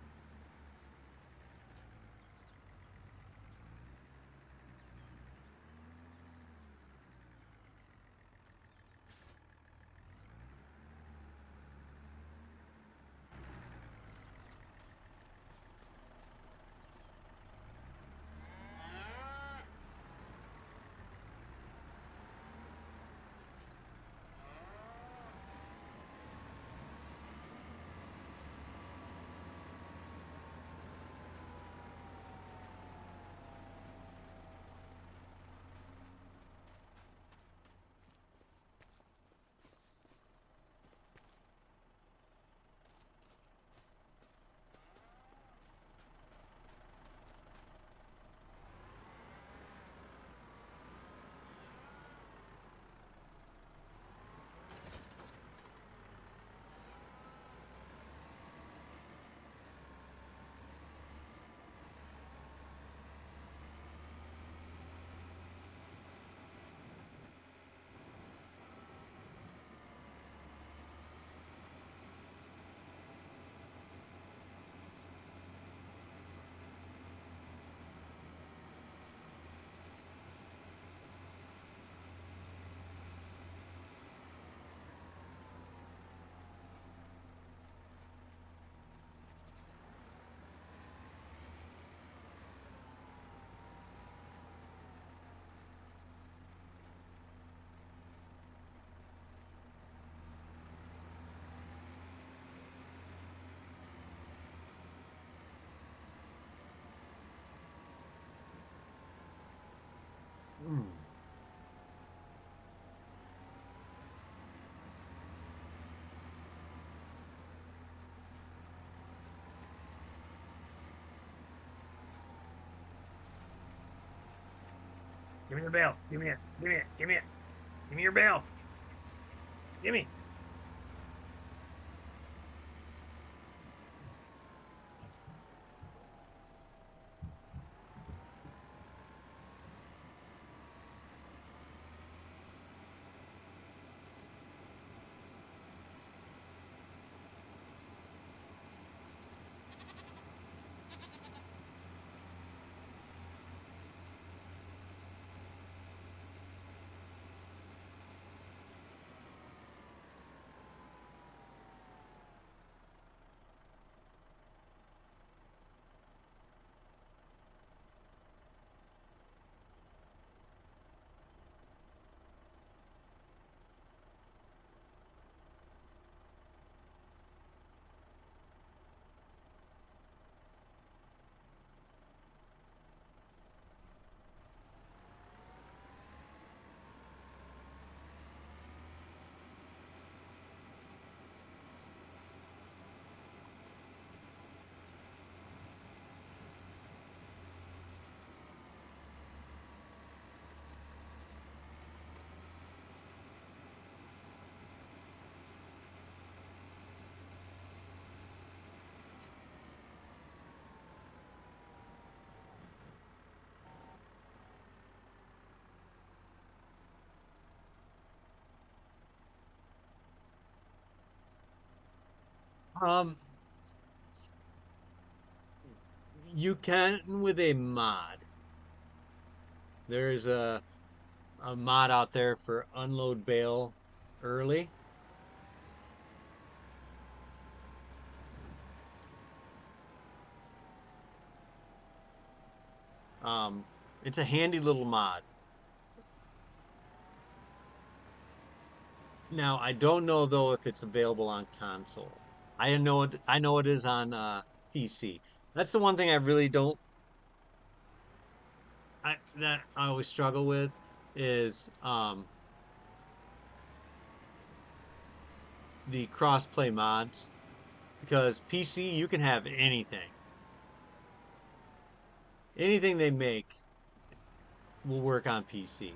Mm. Give me the bell. Give me it. Give me it. Give me it. Give me your bell. Give me. Um, you can with a mod. There's a mod out there for unload bale early. It's a handy little mod. Now, I don't know though if it's available on console. I know it is on PC. That's the one thing I really don't that I always struggle with is the cross-play mods because PC you can have anything. Anything they make will work on PC.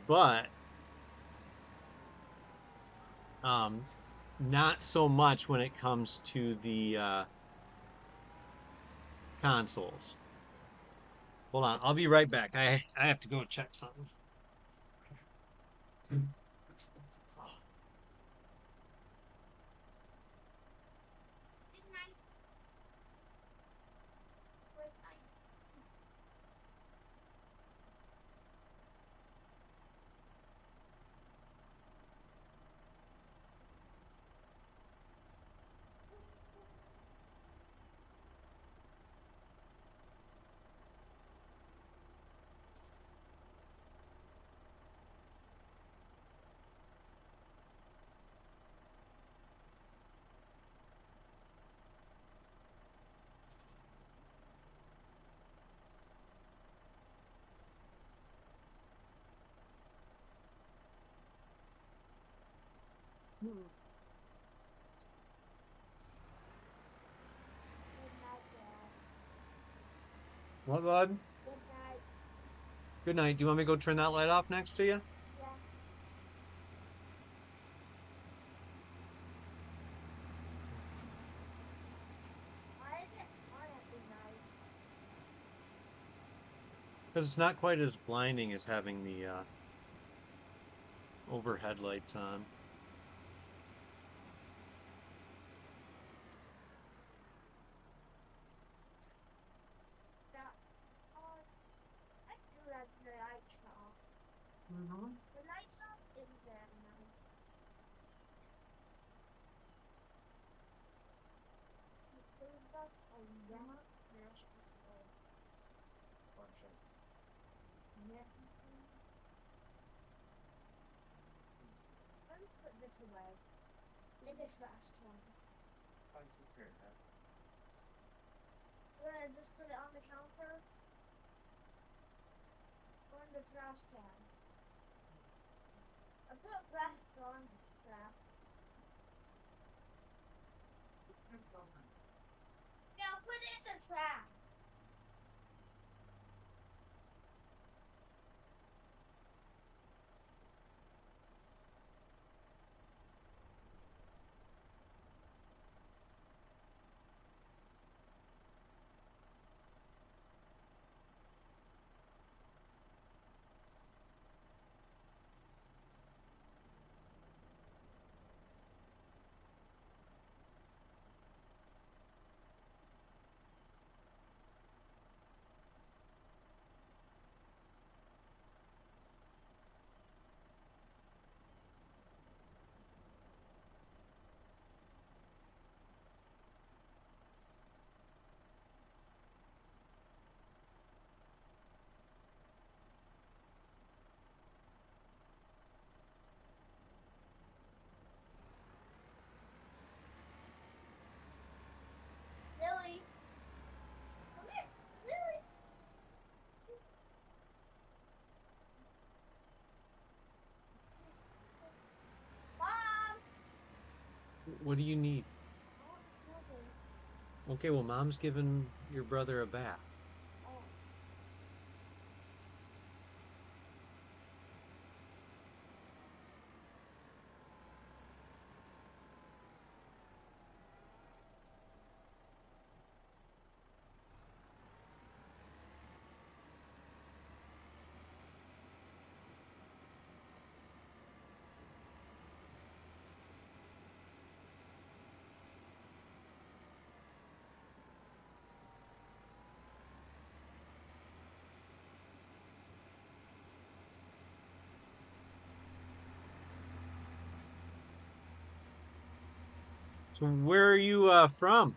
But um not so much when it comes to the consoles. Hold on, I'll be right back. I have to go check something. Good night. Good night. Good night, Dad. What, bud? Good night. Good night. Do you want me to go turn that light off next to you? Yeah. Why is it on every night? Because it's not quite as blinding as having the overhead lights on. That, uh, I do like the lights off. Mm-hmm. The lights off is very nice. The food bus, oh yeah. You're supposed to go. Fortress. Yeah. Let me put this away. In the trash can. I took care of that. So then I just put it on the counter or in the trash can. I put plastic on the trash. That's something. Yeah, I'll put it in the trash. Lily. Come here. Lily. Mom. What do you need? I want snuggles. Okay, well, Mom's giving your brother a bath. Oh. So where are you from?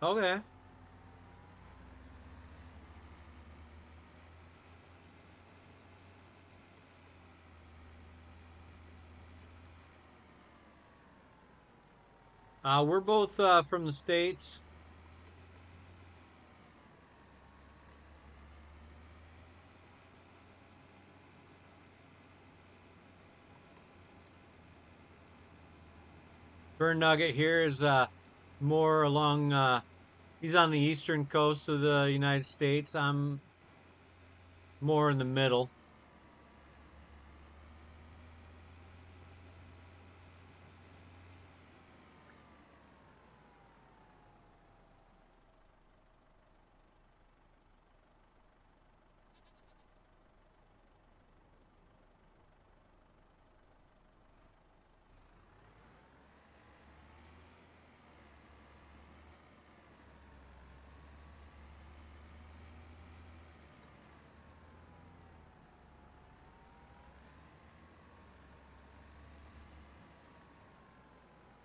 Okay. We're both from the States. BernNugget here is more along, he's on the eastern coast of the United States. I'm more in the middle.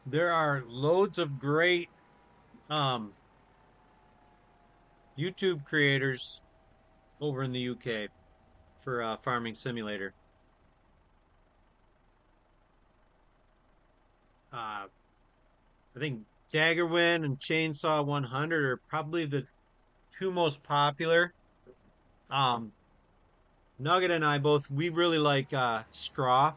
There are loads of great um, YouTube creators over in the UK for Farming Simulator. Uh, I think Daggerwin and Chainsaw 100 are probably the two most popular. Um, Nugget and I both, we really like Scroff.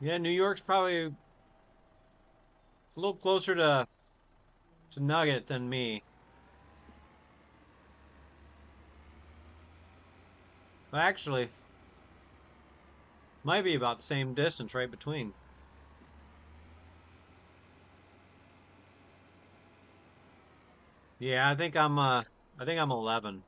Yeah, New York's probably a little closer to Nugget than me. But actually, might be about the same distance right between. Yeah, I think I'm 11.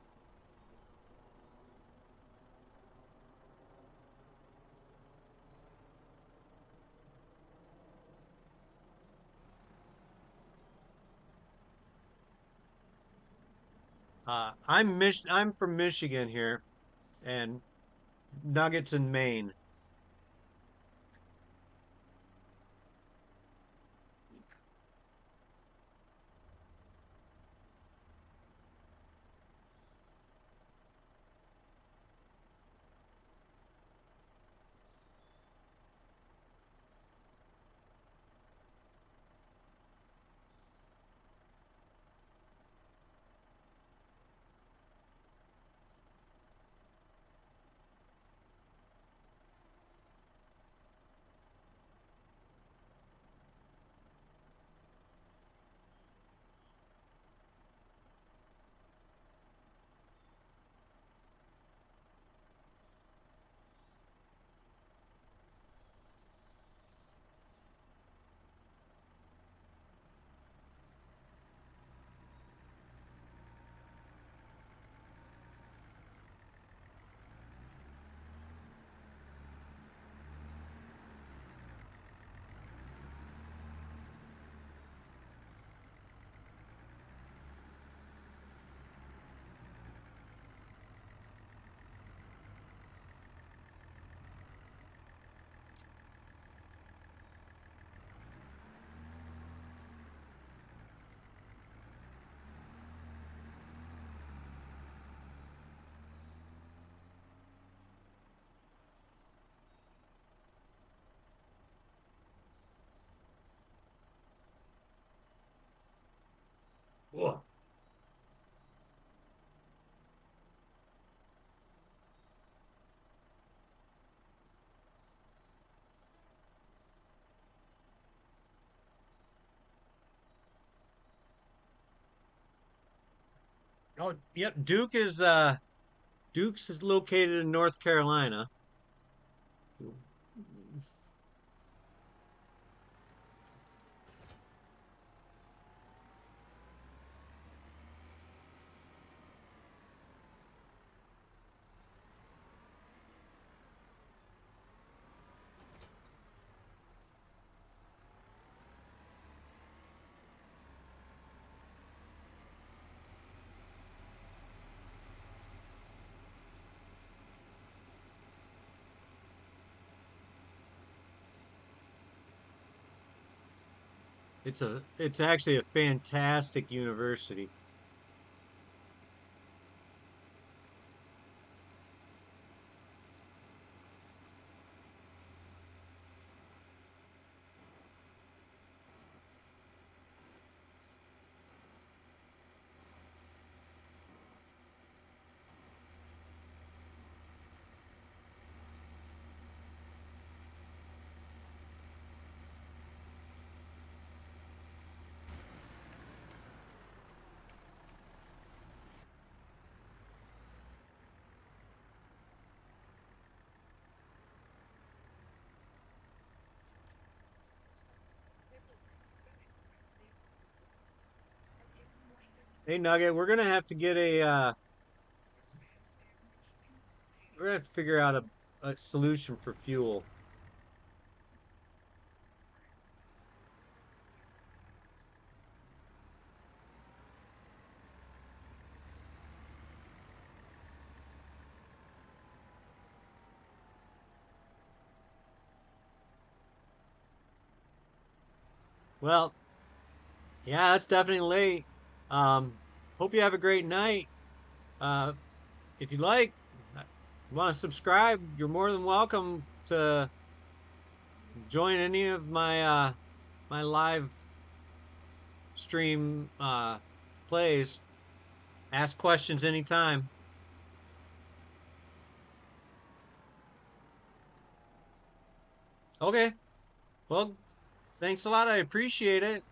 I'm from Michigan here, and Nuggets in Maine. Ugh. Oh, yep. Duke's is located in North Carolina. It's actually a fantastic university. Hey Nugget, we're gonna have to figure out a solution for fuel. Well, yeah, it's definitely late. Um, hope you have a great night. Uh, if you like, want to subscribe, you're more than welcome to join any of my live stream plays. Ask questions anytime. Okay. Well, thanks a lot. I appreciate it.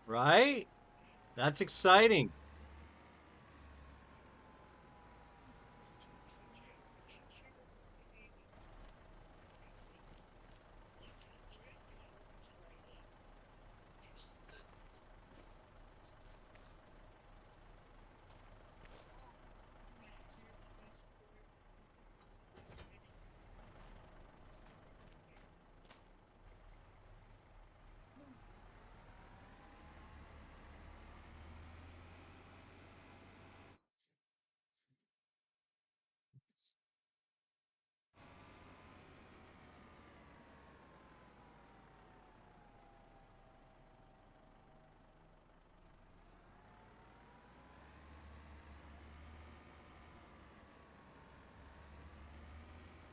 Right? That's exciting.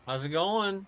How's it going?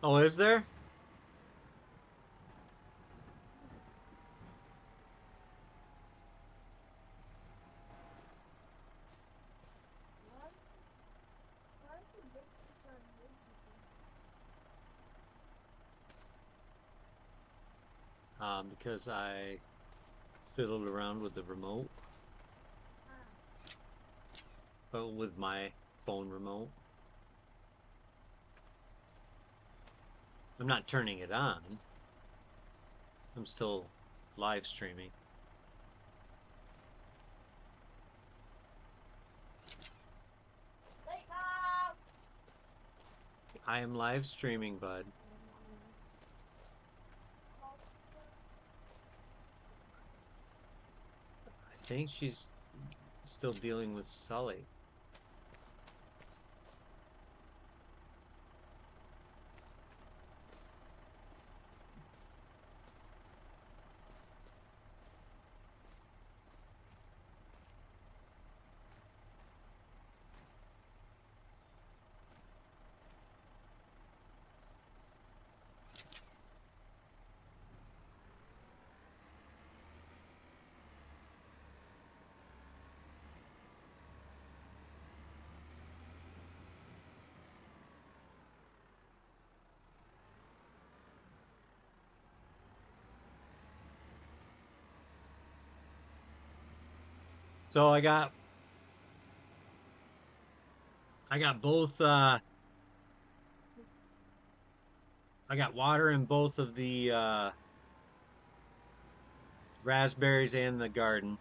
Oh, is there? Why? Why is the big pizza on YouTube? Because I fiddled around with the remote, Ah, with my phone remote. I'm not turning it on. I'm still live streaming. wake up! I am live streaming, bud. I think she's still dealing with Sully. So I got both I got water in both of the raspberries and the garden.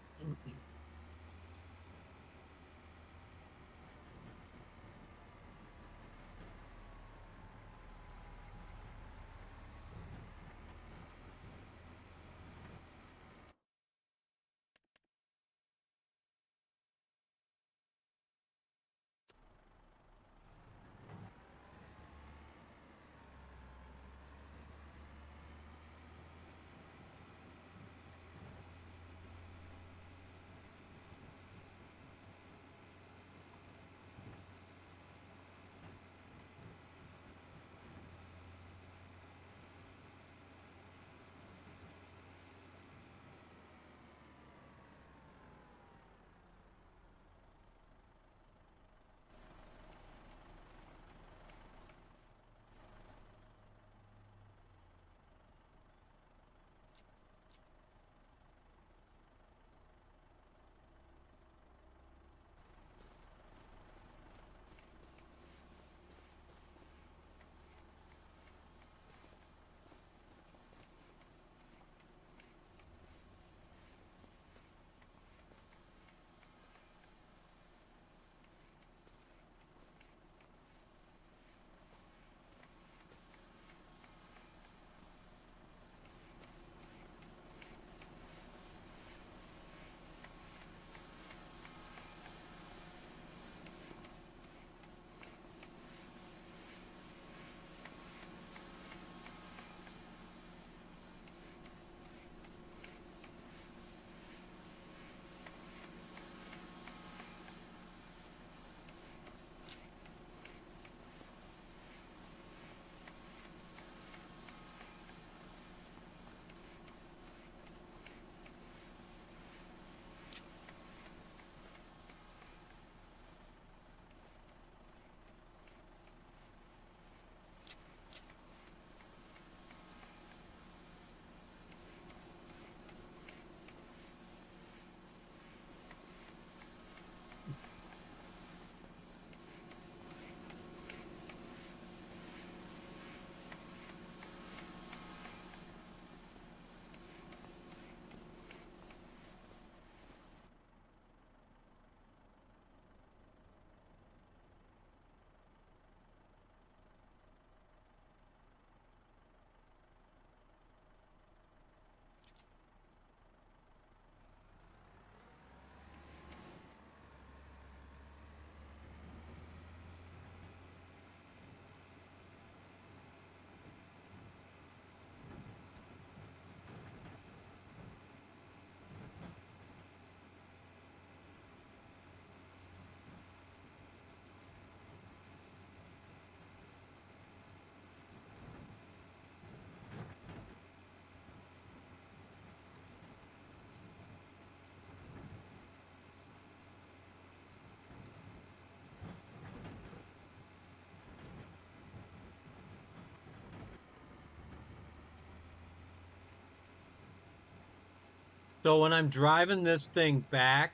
So when I'm driving this thing back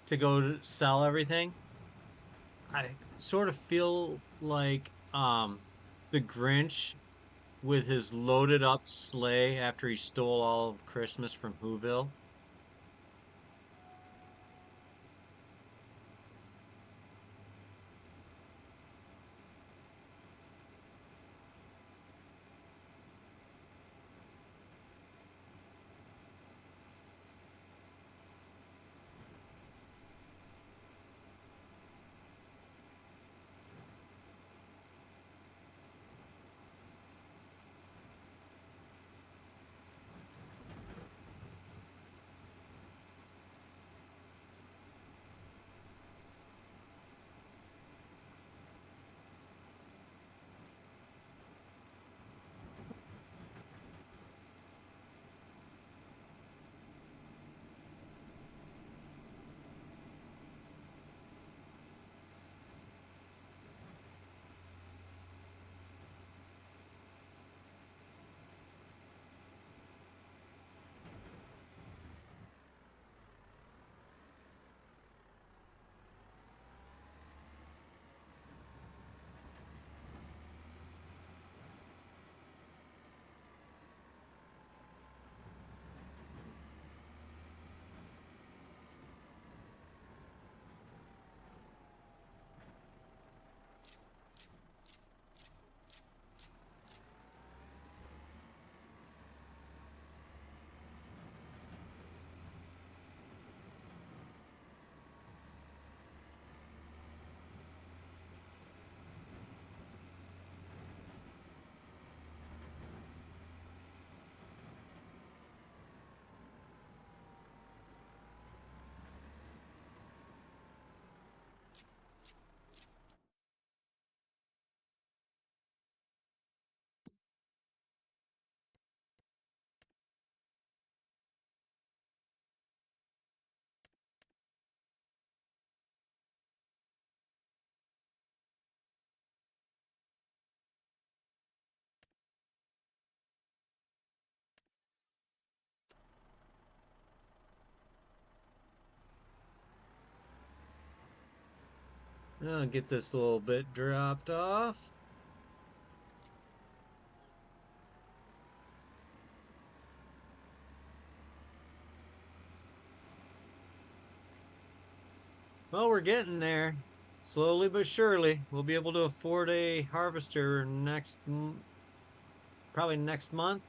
to go to sell everything, I sort of feel like the Grinch with his loaded up sleigh after he stole all of Christmas from Whoville. I'll get this little bit dropped off. Well, we're getting there. Slowly but surely, we'll be able to afford a harvester probably next month.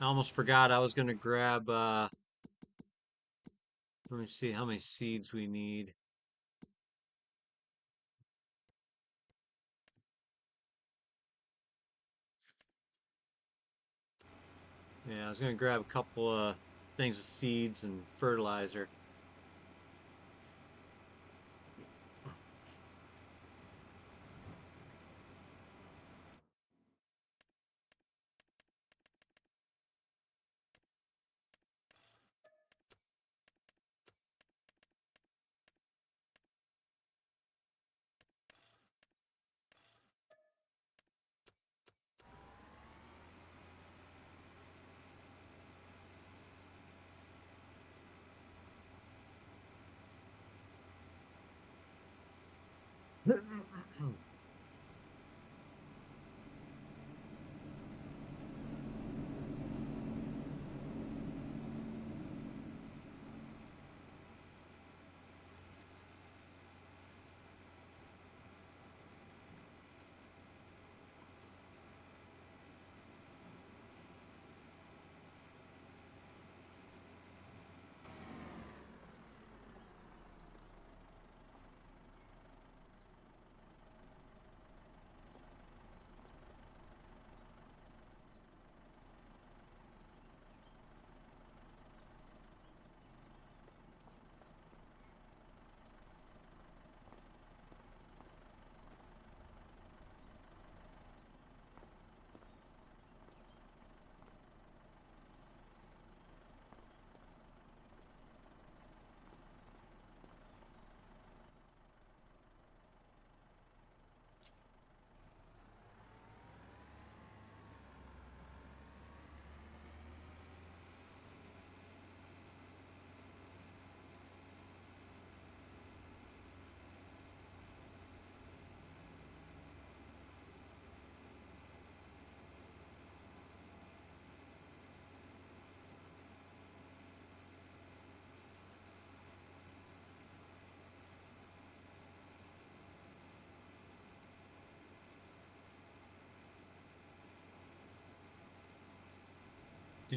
I almost forgot I was going to grab, let me see how many seeds we need. Yeah, I was going to grab a couple of things of seeds and fertilizer. Did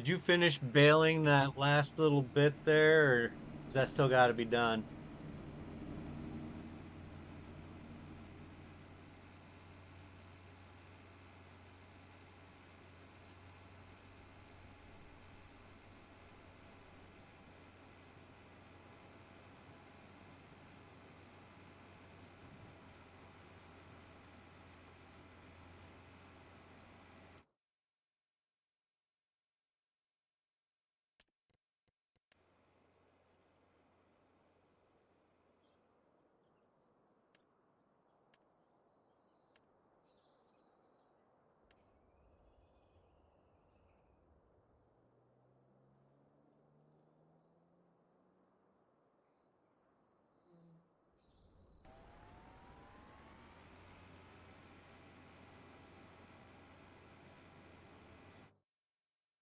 you finish baling that last little bit there, or is that still got to be done?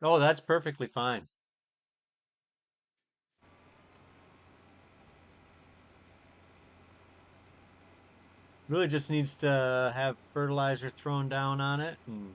Oh, that's perfectly fine. Really just needs to have fertilizer thrown down on it and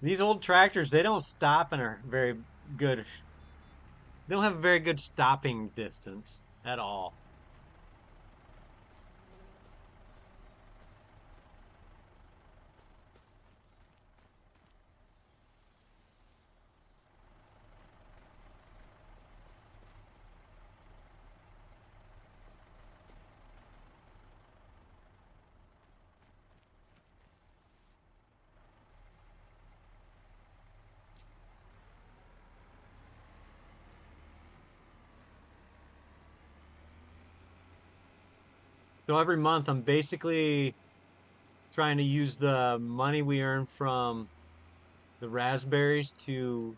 these old tractors, they don't stop in a very good, they don't have a very good stopping distance at all. So every month I'm basically trying to use the money we earn from the raspberries to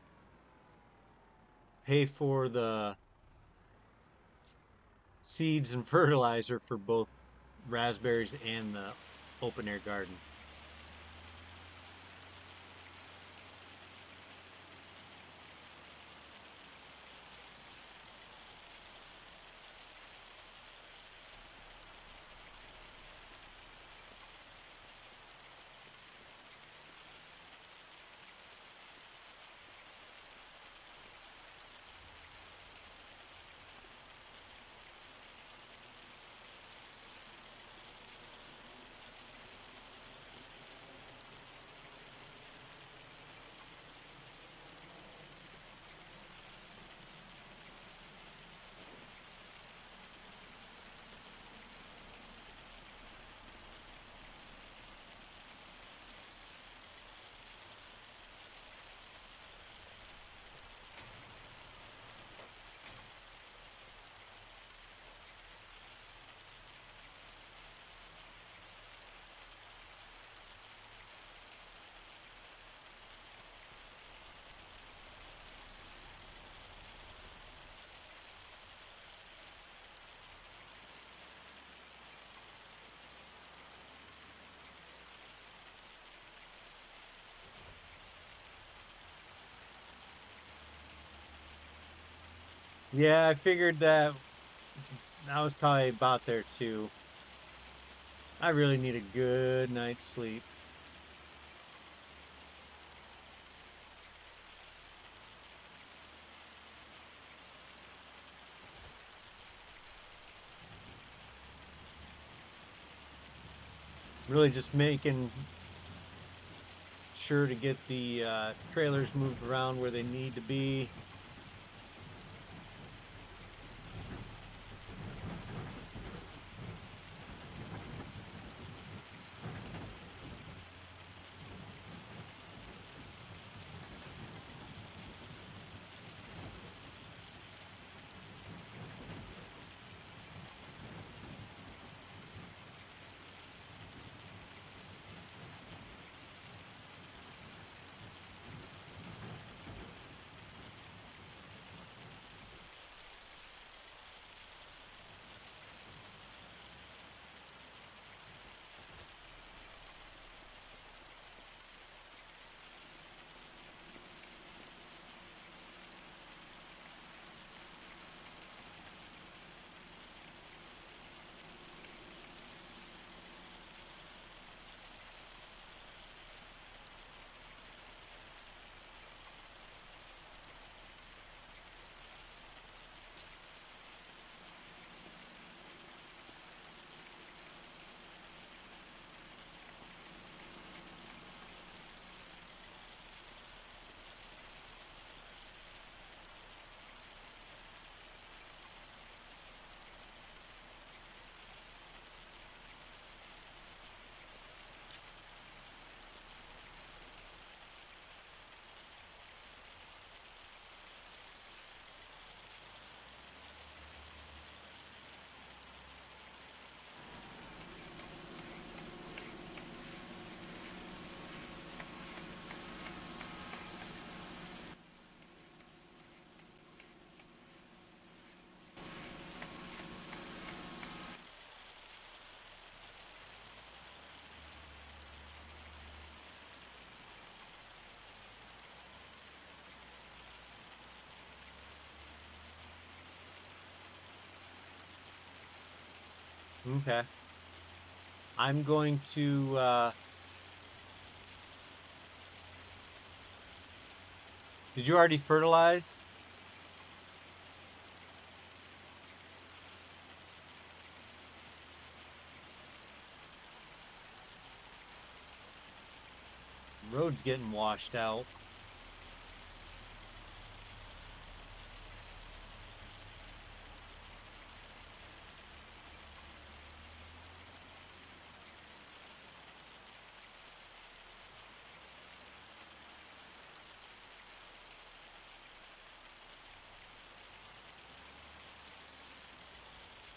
pay for the seeds and fertilizer for both raspberries and the open air garden. Yeah, I figured that I was probably about there too. I really need a good night's sleep. Really just making sure to get the trailers moved around where they need to be. Okay. I'm going to did you already fertilize? Road's getting washed out.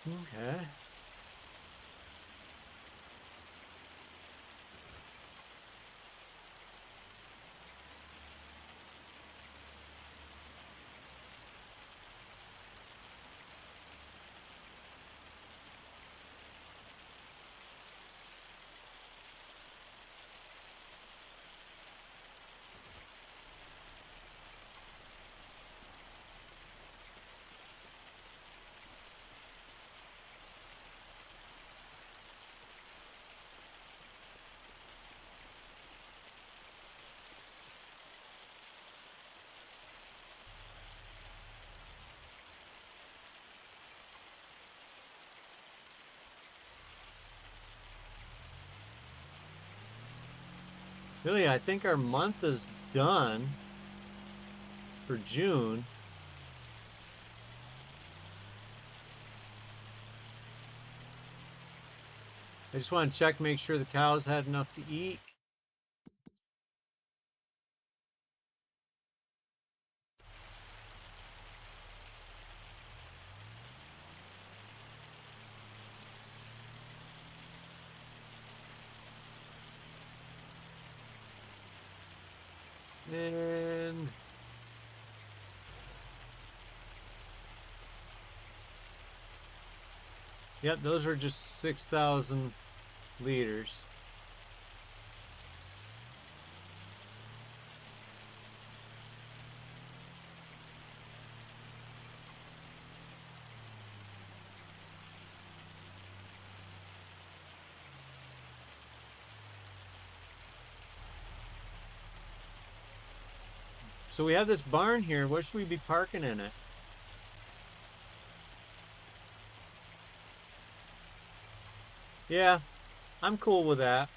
Okay. Really, I think our month is done for June. I just want to check, make sure the cows had enough to eat. And yep, those are just 6,000 liters. So we have this barn here. Where should we be parking in it? Yeah, I'm cool with that.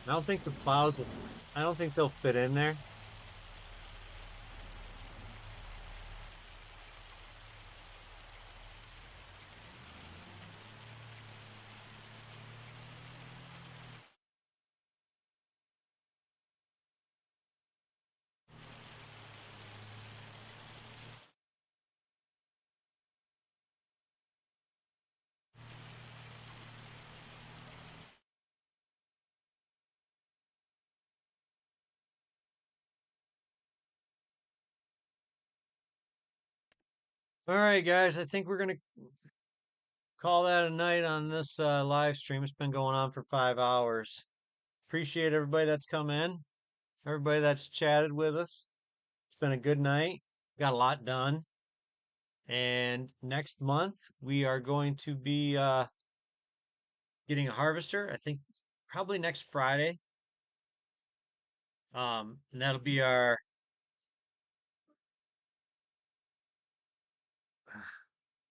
I don't think the plows will, I don't think they'll fit in there. All right, guys, I think we're gonna call that a night on this live stream. It's been going on for 5 hours. Appreciate everybody that's come in, everybody that's chatted with us. It's been a good night. Got a lot done. And next month we are going to be getting a harvester. I think probably next Friday. And that'll be our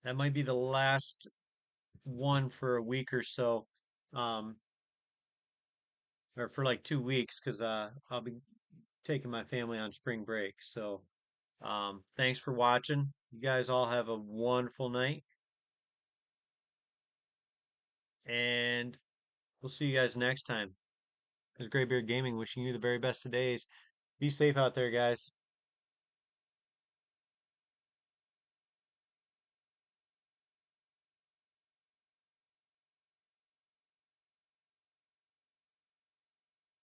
that might be the last one for a week or so. Um, or for like 2 weeks because I'll be taking my family on spring break. So thanks for watching. You guys all have a wonderful night, and we'll see you guys next time. It's Graybeard Gaming wishing you the very best of days. Be safe out there, guys.